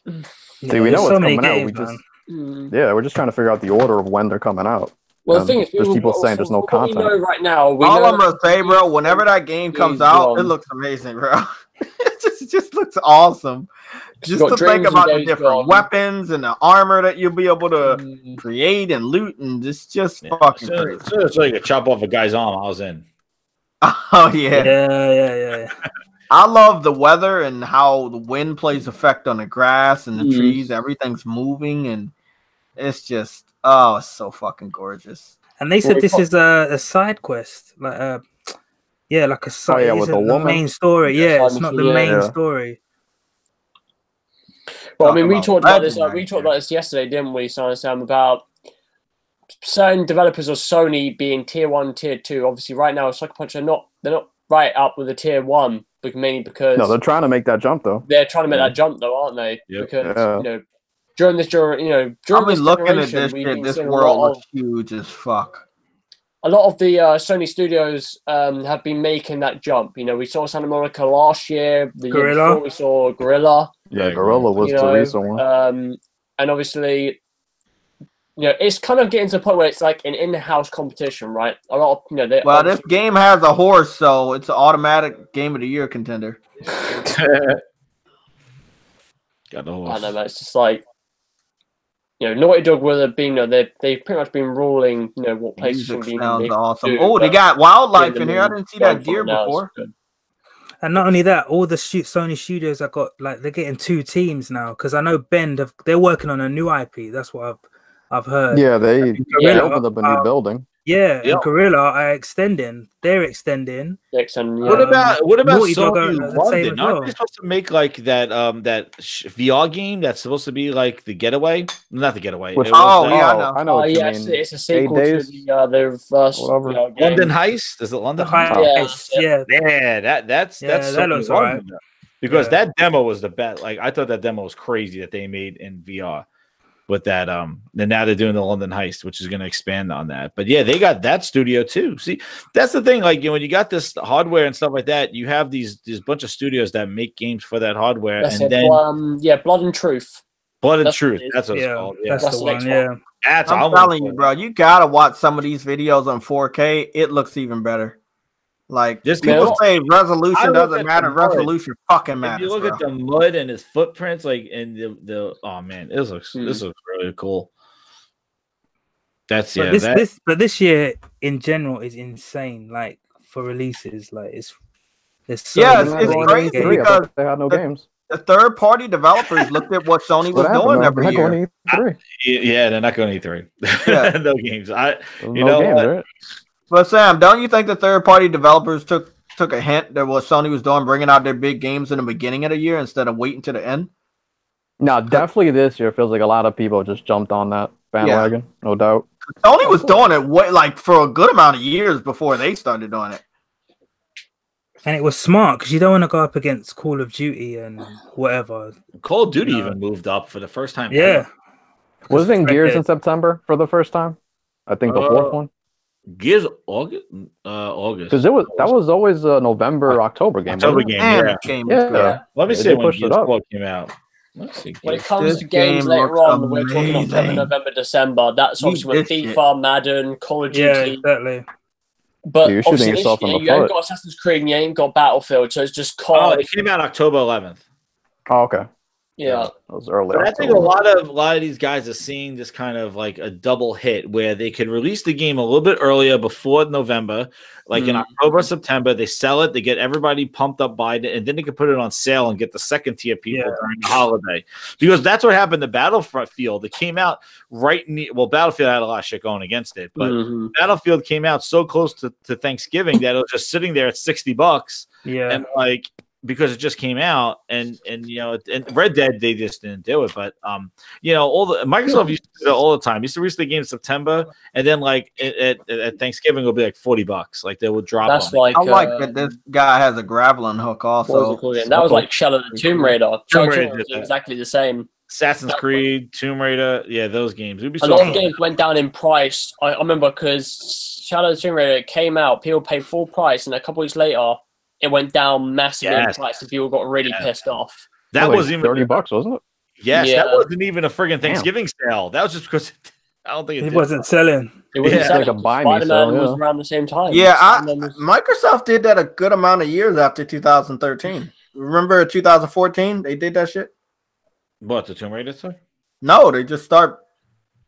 [SPEAKER 3] See, we know what's coming out. We just,
[SPEAKER 9] Mm.
[SPEAKER 3] yeah, we're just trying to figure out the order of when they're coming out.
[SPEAKER 9] Well, the
[SPEAKER 3] And
[SPEAKER 9] thing is,
[SPEAKER 3] there's people saying there's no
[SPEAKER 9] what we know
[SPEAKER 3] content.
[SPEAKER 9] right now. We
[SPEAKER 5] All
[SPEAKER 9] know
[SPEAKER 5] I'm gonna say, bro, whenever that game comes out, it looks amazing, bro. it just looks awesome. Just
[SPEAKER 9] got
[SPEAKER 5] to think
[SPEAKER 9] Dreams
[SPEAKER 5] about
[SPEAKER 9] and
[SPEAKER 5] the
[SPEAKER 9] Days
[SPEAKER 5] different
[SPEAKER 9] Gone.
[SPEAKER 5] weapons and the armor that you'll be able to create and loot, and it's just fucking crazy.
[SPEAKER 8] So you could chop off a guy's arm. I was in.
[SPEAKER 5] Oh yeah.
[SPEAKER 6] Yeah.
[SPEAKER 5] I love the weather and how the wind plays effect on the grass and the trees. Everything's moving, and it's just it's so fucking gorgeous.
[SPEAKER 6] And they said this is a side quest, like like a side.
[SPEAKER 3] with the
[SPEAKER 6] the
[SPEAKER 3] woman?
[SPEAKER 6] main story. Yeah, it's not the main
[SPEAKER 3] Yeah.
[SPEAKER 6] story.
[SPEAKER 9] Well, I mean, we
[SPEAKER 5] about
[SPEAKER 9] talked about this.
[SPEAKER 5] legend
[SPEAKER 9] We
[SPEAKER 5] right
[SPEAKER 9] talked about this yesterday, didn't we, Sam? About certain developers of Sony being tier 1, tier 2. Obviously, right now, Sucker Punch they're not right up with the tier 1, but mainly because
[SPEAKER 3] No, they're trying to make that jump though.
[SPEAKER 9] they're trying to make that jump, though, aren't they?
[SPEAKER 8] Yep.
[SPEAKER 9] Because
[SPEAKER 3] Yeah.
[SPEAKER 9] during this during
[SPEAKER 5] I've
[SPEAKER 9] this
[SPEAKER 5] been looking at
[SPEAKER 9] generation,
[SPEAKER 5] this
[SPEAKER 9] we've
[SPEAKER 5] shit.
[SPEAKER 9] been
[SPEAKER 5] This
[SPEAKER 9] seeing
[SPEAKER 5] world looks huge as fuck.
[SPEAKER 9] a lot of the Sony studios have been making that jump. We saw Santa Monica last year. The year
[SPEAKER 6] Guerrilla.
[SPEAKER 9] before we saw Gorilla.
[SPEAKER 3] Yeah, Gorilla was the recent one.
[SPEAKER 9] And obviously, it's kind of getting to the point where it's like an in-house competition, right? A lot of
[SPEAKER 5] Well, this game has a horse, so it's an automatic Game of the Year contender.
[SPEAKER 8] Got the
[SPEAKER 9] I
[SPEAKER 8] horse.
[SPEAKER 9] don't know. It's just like Naughty Dog would have been. They've pretty much been ruling. What places
[SPEAKER 5] Music
[SPEAKER 9] will be.
[SPEAKER 5] sounds
[SPEAKER 9] able to
[SPEAKER 5] awesome.
[SPEAKER 9] do,
[SPEAKER 5] Oh, they
[SPEAKER 9] but
[SPEAKER 5] got wildlife
[SPEAKER 9] getting
[SPEAKER 5] in
[SPEAKER 9] them
[SPEAKER 5] here. I didn't see that
[SPEAKER 9] going for
[SPEAKER 5] deer
[SPEAKER 9] it now is
[SPEAKER 5] before.
[SPEAKER 9] good.
[SPEAKER 6] And not only that, all the Sony studios have got they're getting 2 teams now because I know Bend they're working on a new IP. That's what I've heard.
[SPEAKER 3] Yeah, they
[SPEAKER 6] Gorilla,
[SPEAKER 3] opened up a new building.
[SPEAKER 6] Yeah,
[SPEAKER 8] Yep.
[SPEAKER 6] and Gorilla are extending. They're extending.
[SPEAKER 8] What about
[SPEAKER 6] Naughty Dog
[SPEAKER 8] Sony
[SPEAKER 6] are the same
[SPEAKER 8] London?
[SPEAKER 6] as
[SPEAKER 8] Aren't
[SPEAKER 6] well.
[SPEAKER 8] they supposed to make like that VR game that's supposed to be like the Getaway? Not the Getaway.
[SPEAKER 3] Which-
[SPEAKER 8] It was,
[SPEAKER 3] I know what you
[SPEAKER 9] yeah,
[SPEAKER 3] mean.
[SPEAKER 9] it's a sequel
[SPEAKER 3] 8
[SPEAKER 9] to
[SPEAKER 3] days?
[SPEAKER 9] the first
[SPEAKER 3] Whatever.
[SPEAKER 9] game.
[SPEAKER 8] London Heist. Is it London
[SPEAKER 6] The
[SPEAKER 8] Heist?
[SPEAKER 6] Heist, yeah.
[SPEAKER 8] Yeah, that's
[SPEAKER 6] Yeah,
[SPEAKER 8] Sony
[SPEAKER 6] that looks
[SPEAKER 8] London,
[SPEAKER 6] alright.
[SPEAKER 8] though. Because
[SPEAKER 6] Yeah.
[SPEAKER 8] that demo was the best. Like I thought that demo was crazy that they made in VR. With that, and now they're doing the London Heist, which is going to expand on that. But yeah, they got that studio too. See, that's the thing. Like when you got this hardware and stuff like that, you have these bunch of studios that make games for that hardware,
[SPEAKER 9] That's
[SPEAKER 8] and
[SPEAKER 9] it.
[SPEAKER 8] then
[SPEAKER 9] Blood and Truth.
[SPEAKER 8] Blood and
[SPEAKER 9] That's
[SPEAKER 8] Truth.
[SPEAKER 9] what it is.
[SPEAKER 8] That's what it's
[SPEAKER 6] Yeah,
[SPEAKER 8] called. Yeah,
[SPEAKER 6] that's the
[SPEAKER 9] the next
[SPEAKER 6] one.
[SPEAKER 9] one.
[SPEAKER 6] Yeah.
[SPEAKER 8] that's
[SPEAKER 5] I'm
[SPEAKER 8] I'm
[SPEAKER 5] telling you, bro, you gotta watch some of these videos on 4K. It looks even better. Like
[SPEAKER 8] Just
[SPEAKER 5] people
[SPEAKER 8] look-
[SPEAKER 5] say
[SPEAKER 8] I
[SPEAKER 5] resolution
[SPEAKER 8] look
[SPEAKER 5] doesn't
[SPEAKER 8] at
[SPEAKER 5] matter.
[SPEAKER 8] the mud.
[SPEAKER 5] Resolution fucking
[SPEAKER 8] If
[SPEAKER 5] matters.
[SPEAKER 8] you look
[SPEAKER 5] bro.
[SPEAKER 8] at the mud and his footprints, like and the oh man, this looks really cool. That's
[SPEAKER 6] But this year in general is insane. Like for releases, like there's so
[SPEAKER 5] Yeah,
[SPEAKER 6] many
[SPEAKER 5] it's
[SPEAKER 6] games.
[SPEAKER 5] crazy
[SPEAKER 3] E3, I
[SPEAKER 5] because
[SPEAKER 3] thought they had no
[SPEAKER 5] the-
[SPEAKER 3] games.
[SPEAKER 5] the third party developers looked at what Sony was
[SPEAKER 3] What happened?
[SPEAKER 5] doing
[SPEAKER 3] They're
[SPEAKER 5] every
[SPEAKER 3] not
[SPEAKER 5] year.
[SPEAKER 3] going to E3.
[SPEAKER 8] yeah, they're not going to E3.
[SPEAKER 5] Yeah.
[SPEAKER 8] No games.
[SPEAKER 3] There's
[SPEAKER 8] You
[SPEAKER 3] no
[SPEAKER 8] know
[SPEAKER 3] games,
[SPEAKER 8] what?
[SPEAKER 3] right?
[SPEAKER 5] But Sam, don't you think the third party developers took took a hint that what Sony was doing, bringing out their big games in the beginning of the year instead of waiting to the end?
[SPEAKER 3] No, definitely this year feels like a lot of people just jumped on that bandwagon, no doubt.
[SPEAKER 5] Sony was doing it like for a good amount of years before they started doing it.
[SPEAKER 6] And it was smart because you don't want to go up against Call of Duty and whatever.
[SPEAKER 8] Call of Duty even moved up for the first time.
[SPEAKER 6] Yeah.
[SPEAKER 3] Wasn't Gears in September for the first time? I think the fourth one.
[SPEAKER 8] Gears August. August.
[SPEAKER 3] Because that was always a November, October game.
[SPEAKER 8] October game, yeah.
[SPEAKER 3] Yeah.
[SPEAKER 8] Let me see when Gears 4 came out. Let's see.
[SPEAKER 9] When it comes to games later on, we're talking October, November, December. That's obviously when FIFA, Madden, Call of Duty.
[SPEAKER 6] Yeah, exactly.
[SPEAKER 9] But
[SPEAKER 3] you're shooting yourself in the
[SPEAKER 9] you ain't got Assassin's Creed and you ain't got Battlefield, so it's just COD.
[SPEAKER 8] It came out October 11th.
[SPEAKER 3] Oh, okay.
[SPEAKER 9] Yeah,
[SPEAKER 3] that was early.
[SPEAKER 8] But I think a lot of these guys are seeing this kind of like a double hit where they could release the game a little bit earlier before November, like in October, September. They sell it, they get everybody pumped up by it, and then they can put it on sale and get the second tier people during the holiday. Because that's what happened to Battlefield. It came out Battlefield had a lot of shit going against it, but Battlefield came out so close to Thanksgiving that it was just sitting there at $60.
[SPEAKER 6] Yeah,
[SPEAKER 8] and like. Because it just came out, and you know, and Red Dead they just didn't do it, but you know, Microsoft used to do that all the time. Used to release the game in September, and then like at Thanksgiving it'll be like $40, like they will drop.
[SPEAKER 9] That's
[SPEAKER 8] them.
[SPEAKER 9] like
[SPEAKER 5] I like that this guy has a grappling hook also.
[SPEAKER 9] That was like Shadow the Tomb Raider.
[SPEAKER 8] Tomb Raider
[SPEAKER 9] was exactly the same.
[SPEAKER 8] Assassin's Creed, Tomb Raider, yeah, those games.
[SPEAKER 9] A lot of games went down in price. I remember because Shadow the Tomb Raider came out, people paid full price, and a couple weeks later. It went down massively in price and people got really pissed off.
[SPEAKER 8] That was even
[SPEAKER 3] $30, wasn't it?
[SPEAKER 8] Yes, that wasn't even a friggin' Thanksgiving sale. That was just because I don't think
[SPEAKER 6] it wasn't selling.
[SPEAKER 9] It wasn't selling.
[SPEAKER 3] Like a buy me
[SPEAKER 9] Spider-Man
[SPEAKER 3] sale,
[SPEAKER 9] was around the same time.
[SPEAKER 5] Yeah, Microsoft did that a good amount of years after 2013. Remember 2014? They did that shit?
[SPEAKER 8] What, the Tomb Raider thing?
[SPEAKER 5] No, they just start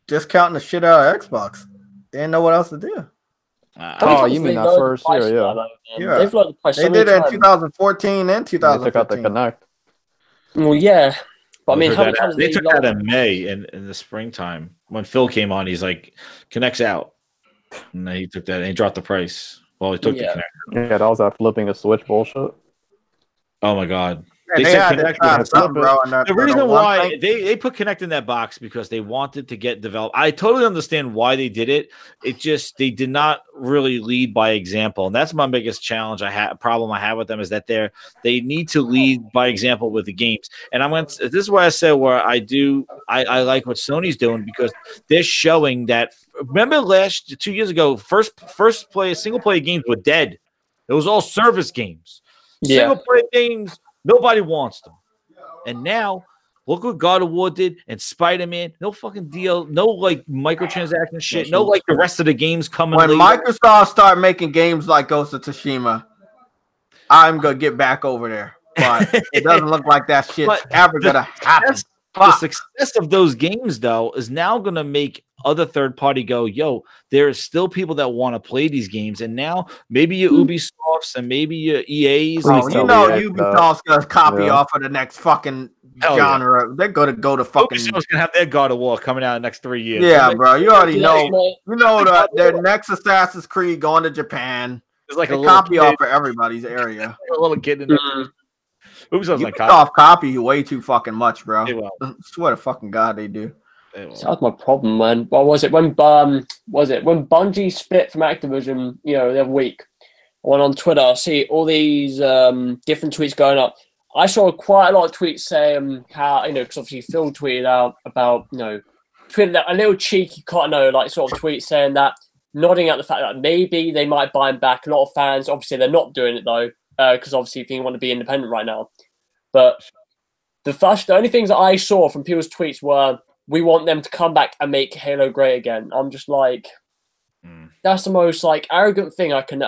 [SPEAKER 5] discounting the shit out of Xbox. They didn't know what else to do.
[SPEAKER 3] You mean that first year,
[SPEAKER 5] yeah. They did it in 2014 and 2015.
[SPEAKER 3] They took out the Connect.
[SPEAKER 9] Well, yeah. But I mean, how many times
[SPEAKER 8] they took that in May in the springtime when Phil came on. He's like, Connect's out. And then he took that and he dropped the price. Well, he took the Connect.
[SPEAKER 3] Yeah, that was that flipping a switch bullshit.
[SPEAKER 8] Oh my God.
[SPEAKER 5] They said Connect
[SPEAKER 8] the reason why they put Connect in that box because they wanted to get developed. I totally understand why they did it. It just they did not really lead by example, and that's my biggest challenge. Problem I have with them is that they need to lead by example with the games. And this is why I said where I like what Sony's doing because they're showing that. Remember 2 years ago, single player games were dead. It was all service games. Single player games. Nobody wants them. And now, look what God of War did and Spider-Man. No fucking deal. No, like, microtransaction shit. No, like, the rest of the games coming
[SPEAKER 5] when
[SPEAKER 8] later.
[SPEAKER 5] Microsoft start making games like Ghost of Tsushima, I'm going to get back over there. But it doesn't look like that shit's ever going to happen.
[SPEAKER 8] The success of those games, though, is now going to make other third party go, yo, there are still people that want to play these games. And now maybe your Ubisofts and maybe your EAs.
[SPEAKER 5] Oh, you know Ubisoft's going to copy off of the next fucking genre. They're going to go to fucking...
[SPEAKER 8] Ubisoft's going to have their God of War coming out in the next 3 years.
[SPEAKER 5] Yeah, bro. You already know. You know their next Assassin's Creed going to Japan.
[SPEAKER 8] It's like
[SPEAKER 5] a copy off of everybody's area.
[SPEAKER 8] A little kid in there. Ubisoft's like
[SPEAKER 5] copy you way too fucking much, bro. I swear to fucking God they do.
[SPEAKER 9] That's my problem, man. What was it when Bungie split from Activision? You know, the other week, I went on Twitter. I see all these different tweets going up. I saw quite a lot of tweets saying how because obviously Phil tweeted out about tweeted out a little cheeky sort of tweet saying that, nodding at the fact that maybe they might buy him back. A lot of fans, obviously, they're not doing it though, because obviously they want to be independent right now. But the only things that I saw from people's tweets were, we want them to come back and make Halo great again. I'm just like, that's the most arrogant thing I can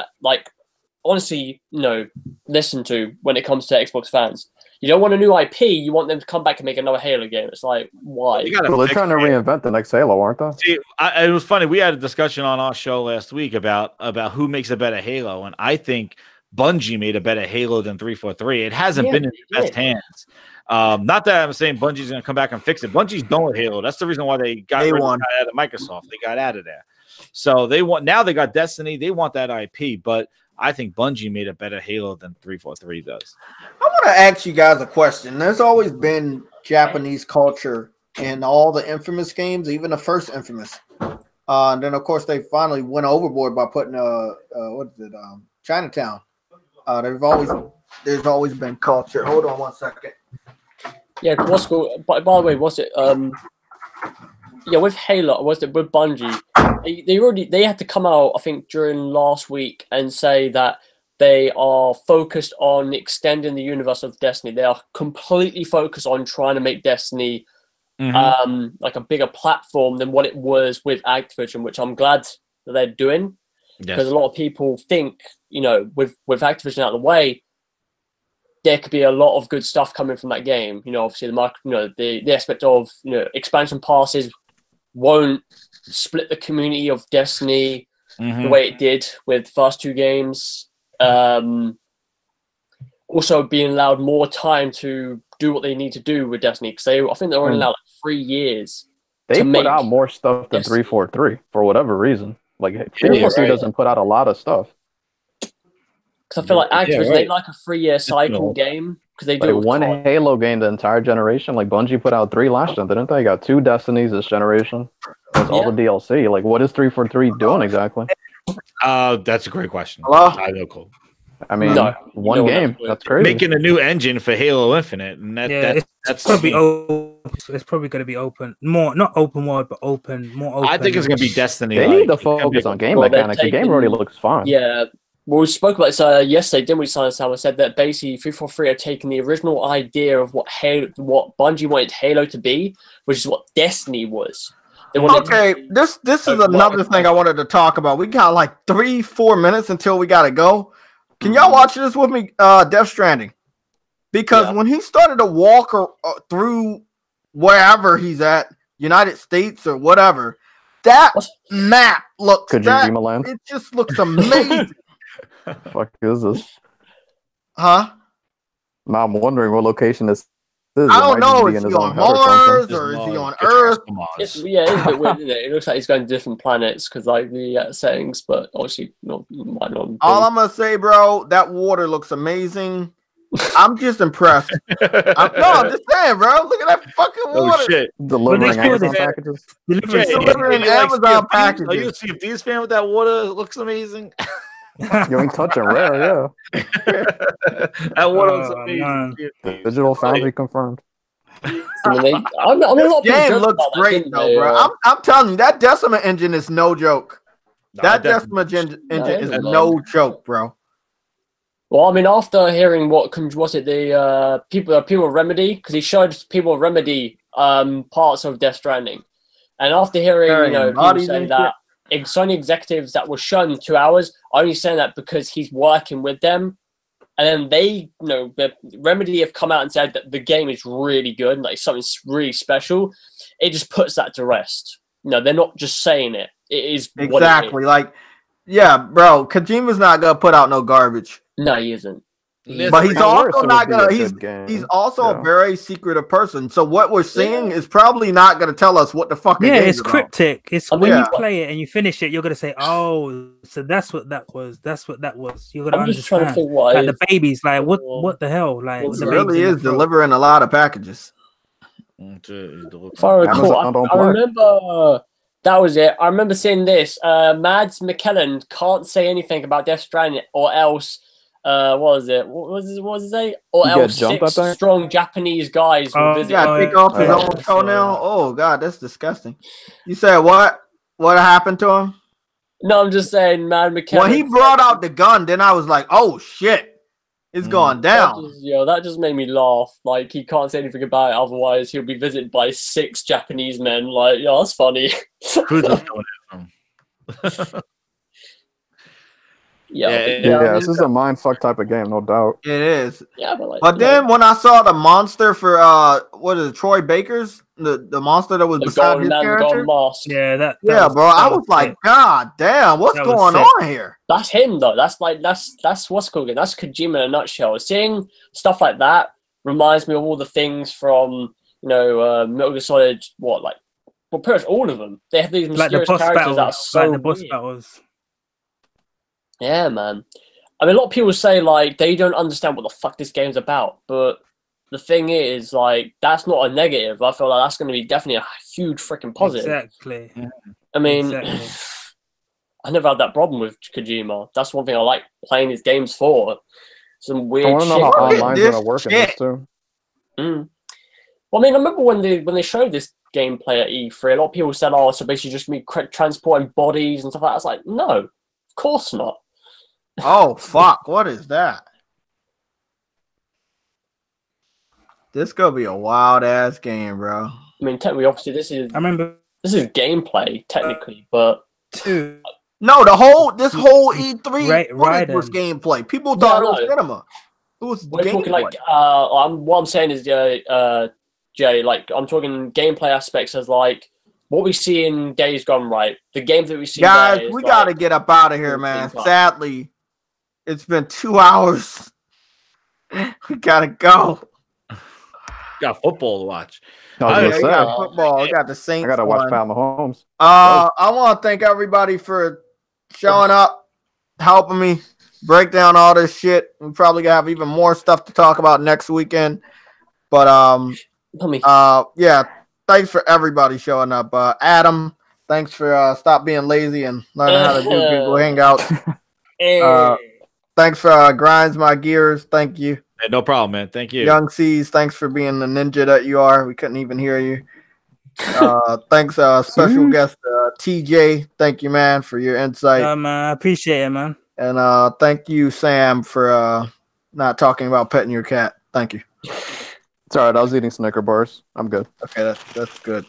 [SPEAKER 9] honestly listen to when it comes to Xbox fans. You don't want a new IP. You want them to come back and make another Halo game. It's like, why?
[SPEAKER 3] Well, they're trying to reinvent the next Halo, aren't they?
[SPEAKER 8] See, it was funny. We had a discussion on our show last week about who makes a better Halo, and I think Bungie made a better Halo than 343. It hasn't been in the best hands. Not that I'm saying Bungie's going to come back and fix it. Bungie's done with Halo. That's the reason why they got out of Microsoft. They got out of there. So they got Destiny. They want that IP. But I think Bungie made a better Halo than 343 does.
[SPEAKER 5] I want to ask you guys a question. There's always been Japanese culture in all the Infamous games, even the first Infamous. And then, of course, they finally went overboard by putting what is it, Chinatown. There's always been culture. Hold on 1 second.
[SPEAKER 9] Yeah, what's cool? By the way, was it? Yeah, with Halo, was it with Bungie? They had to come out, I think, during last week and say that they are focused on extending the universe of Destiny. They are completely focused on trying to make Destiny like a bigger platform than what it was with Activision, which I'm glad that they're doing. Because a lot of people think, you know, with Activision out of the way, there could be a lot of good stuff coming from that game. You know, obviously the aspect of, you know, expansion passes won't split the community of Destiny the way it did with the first two games. Also being allowed more time to do what they need to do with Destiny, because I think they're only allowed 3 years.
[SPEAKER 3] They put out more stuff than 343 for whatever reason. Like 343 doesn't put out a lot of stuff.
[SPEAKER 9] Because I feel like Activision, they like a 3-year cycle game. Because they do
[SPEAKER 3] one Halo game the entire generation. Like Bungie put out 3 last gen, didn't they? Got 2 Destinies this generation. That's all the DLC. Like, what is 343 doing exactly?
[SPEAKER 8] That's a great question.
[SPEAKER 5] Hello?
[SPEAKER 8] I know, cool.
[SPEAKER 3] I mean, one game. That's crazy.
[SPEAKER 8] Making a new engine for Halo Infinite, and that's
[SPEAKER 6] probably it's probably going to be open, more not open world, but more open.
[SPEAKER 8] I think it's going to be Destiny.
[SPEAKER 3] They need to focus on game mechanics. The game already looks fine.
[SPEAKER 9] Yeah. Well, we spoke about this yesterday, didn't we, Simon? I said that basically 343 are taking the original idea of what Bungie wanted Halo to be, which is what Destiny was.
[SPEAKER 5] This is another thing I wanted to talk about. We got like 3-4 minutes until we got to go. Can y'all watch this with me, Death Stranding? Because when he started to walk through wherever he's at, United States or whatever, that map looks...
[SPEAKER 3] Kojima Land?
[SPEAKER 5] It just looks amazing.
[SPEAKER 3] Fuck is this?
[SPEAKER 5] Huh?
[SPEAKER 3] Now I'm wondering what location this is.
[SPEAKER 5] I don't know. Is he on Mars or is he on Earth?
[SPEAKER 9] It's a bit weird, isn't it? It looks like he's going to different planets because like the settings, but obviously might not.
[SPEAKER 5] All I'm gonna say, bro, that water looks amazing. I'm just impressed. I'm just saying, bro. Look at that fucking water.
[SPEAKER 8] Oh shit!
[SPEAKER 3] Delivering Amazon packages.
[SPEAKER 5] Delivering Amazon packages.
[SPEAKER 8] Are you a CFD's fan with that water? It looks amazing.
[SPEAKER 3] You ain't touching rare, yeah.
[SPEAKER 8] That water looks amazing.
[SPEAKER 3] Digital Foundry confirmed.
[SPEAKER 5] This game looks great, though, bro. I'm telling you, that Decima engine is no joke. That Decima engine is no joke, bro.
[SPEAKER 9] Well, I mean, after hearing the people of Remedy, because he showed people of Remedy parts of Death Stranding, and after hearing people say that Sony executives that were shown 2 hours are only saying that because he's working with them, and then they, the Remedy have come out and said that the game is really good, like something really special. It just puts that to rest. No, they're not just saying it. It is
[SPEAKER 5] exactly like, yeah, bro. Kojima's not gonna put out no garbage.
[SPEAKER 9] No, he isn't.
[SPEAKER 5] But he's also not gonna. He's also a very secretive person. So what we're seeing is probably not gonna tell us what the fuck.
[SPEAKER 6] Yeah, it's cryptic. It's when you play it and you finish it, you're gonna say, "Oh, so that's what that was. That's what that was." You're gonna understand. Trying to think like the babies, like what the hell, like
[SPEAKER 5] it really is delivering a lot of packages.
[SPEAKER 9] If I recall, I remember that was it. I remember seeing this. Mads Mikkelsen can't say anything about Death Stranding, or else. What was it? What was it say? Or else 6 strong Japanese guys will visit.
[SPEAKER 5] Yeah, take off his own toenail. Oh god, that's disgusting. You said what? What happened to him?
[SPEAKER 9] No, I'm just saying, man.
[SPEAKER 5] When he brought out the gun, then I was like, oh shit, it's going down.
[SPEAKER 9] That just made me laugh. Like he can't say anything about it, otherwise he'll be visited by 6 Japanese men. Like, yeah, that's funny.
[SPEAKER 8] Who's this going from?
[SPEAKER 3] Yeah, this is a mindfuck type of game, no doubt.
[SPEAKER 5] It is.
[SPEAKER 9] Yeah,
[SPEAKER 5] but then when I saw the monster for what is it, Troy Baker's the monster that was beside his character, bro, I was like, God damn, what's going on here?
[SPEAKER 9] That's him though. That's what's called. That's Kojima in a nutshell. Seeing stuff like that reminds me of all the things from Metal Gear Solid. Pretty much all of them. They have these mysterious characters that are so
[SPEAKER 6] the boss battles.
[SPEAKER 9] Yeah, man. I mean, a lot of people say like they don't understand what the fuck this game's about, but the thing is, like, that's not a negative. I feel like that's going to be definitely a huge freaking positive.
[SPEAKER 6] Exactly.
[SPEAKER 9] I mean,
[SPEAKER 6] Exactly.
[SPEAKER 9] I never had that problem with Kojima. That's one thing I like playing his games for. Some
[SPEAKER 3] I
[SPEAKER 9] weird
[SPEAKER 3] want to know
[SPEAKER 9] shit.
[SPEAKER 3] how
[SPEAKER 5] Look at
[SPEAKER 3] online's
[SPEAKER 5] this
[SPEAKER 3] gonna work in
[SPEAKER 5] shit.
[SPEAKER 3] this too.
[SPEAKER 9] Well, I mean, I remember when they showed this gameplay at E3, a lot of people said, "Oh, so basically just me transporting bodies and stuff like that." I was like, "No, of course not."
[SPEAKER 5] Oh fuck! What is that? This gonna be a wild ass game, bro.
[SPEAKER 9] I mean, technically, obviously, this
[SPEAKER 6] I remember
[SPEAKER 9] is gameplay technically, but
[SPEAKER 6] too.
[SPEAKER 5] No, this whole E3 footage was
[SPEAKER 6] Raiden.
[SPEAKER 5] gameplay. People thought
[SPEAKER 9] Yeah,
[SPEAKER 5] it was
[SPEAKER 9] I know.
[SPEAKER 5] cinema. It was
[SPEAKER 9] we're
[SPEAKER 5] gameplay.
[SPEAKER 9] talking like what I'm saying is Jay, like I'm talking gameplay aspects as like what we see in Days Gone, right? The games that we see,
[SPEAKER 5] Guys,
[SPEAKER 9] there is,
[SPEAKER 5] we
[SPEAKER 9] like,
[SPEAKER 5] gotta get up out of here, man.
[SPEAKER 9] gameplay.
[SPEAKER 5] Sadly, it's been 2 hours. We gotta go.
[SPEAKER 8] Got football to watch.
[SPEAKER 3] I was
[SPEAKER 5] Yeah,
[SPEAKER 3] gonna
[SPEAKER 5] we
[SPEAKER 3] say,
[SPEAKER 5] got football. We got the
[SPEAKER 3] I
[SPEAKER 5] Saints.
[SPEAKER 3] gotta watch
[SPEAKER 5] one.
[SPEAKER 3] Pat Mahomes.
[SPEAKER 5] I want to thank everybody for showing up, helping me break down all this shit. We probably gonna have even more stuff to talk about next weekend. But yeah, thanks for everybody showing up. Adam, thanks for stop being lazy and learning how to do Google Hangouts. Thanks for grinds my gears. Thank you.
[SPEAKER 8] Hey, no problem, man. Thank you.
[SPEAKER 5] Young C's, thanks for being the ninja that you are. We couldn't even hear you. Thanks, special guest TJ. Thank you, man, for your insight.
[SPEAKER 6] Man, I appreciate it, man.
[SPEAKER 5] And thank you, Sam, for not talking about petting your cat. Thank you.
[SPEAKER 3] It's all right. I was eating Snicker bars. I'm good.
[SPEAKER 5] Okay, that's good.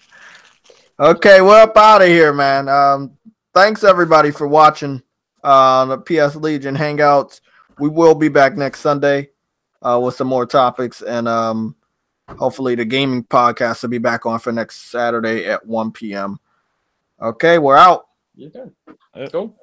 [SPEAKER 5] Okay, we're up out of here, man. Thanks everybody for watching the PS Legion Hangouts. We will be back next Sunday with some more topics, and hopefully the gaming podcast will be back on for next Saturday at 1 p.m. Okay, we're out.
[SPEAKER 9] You go.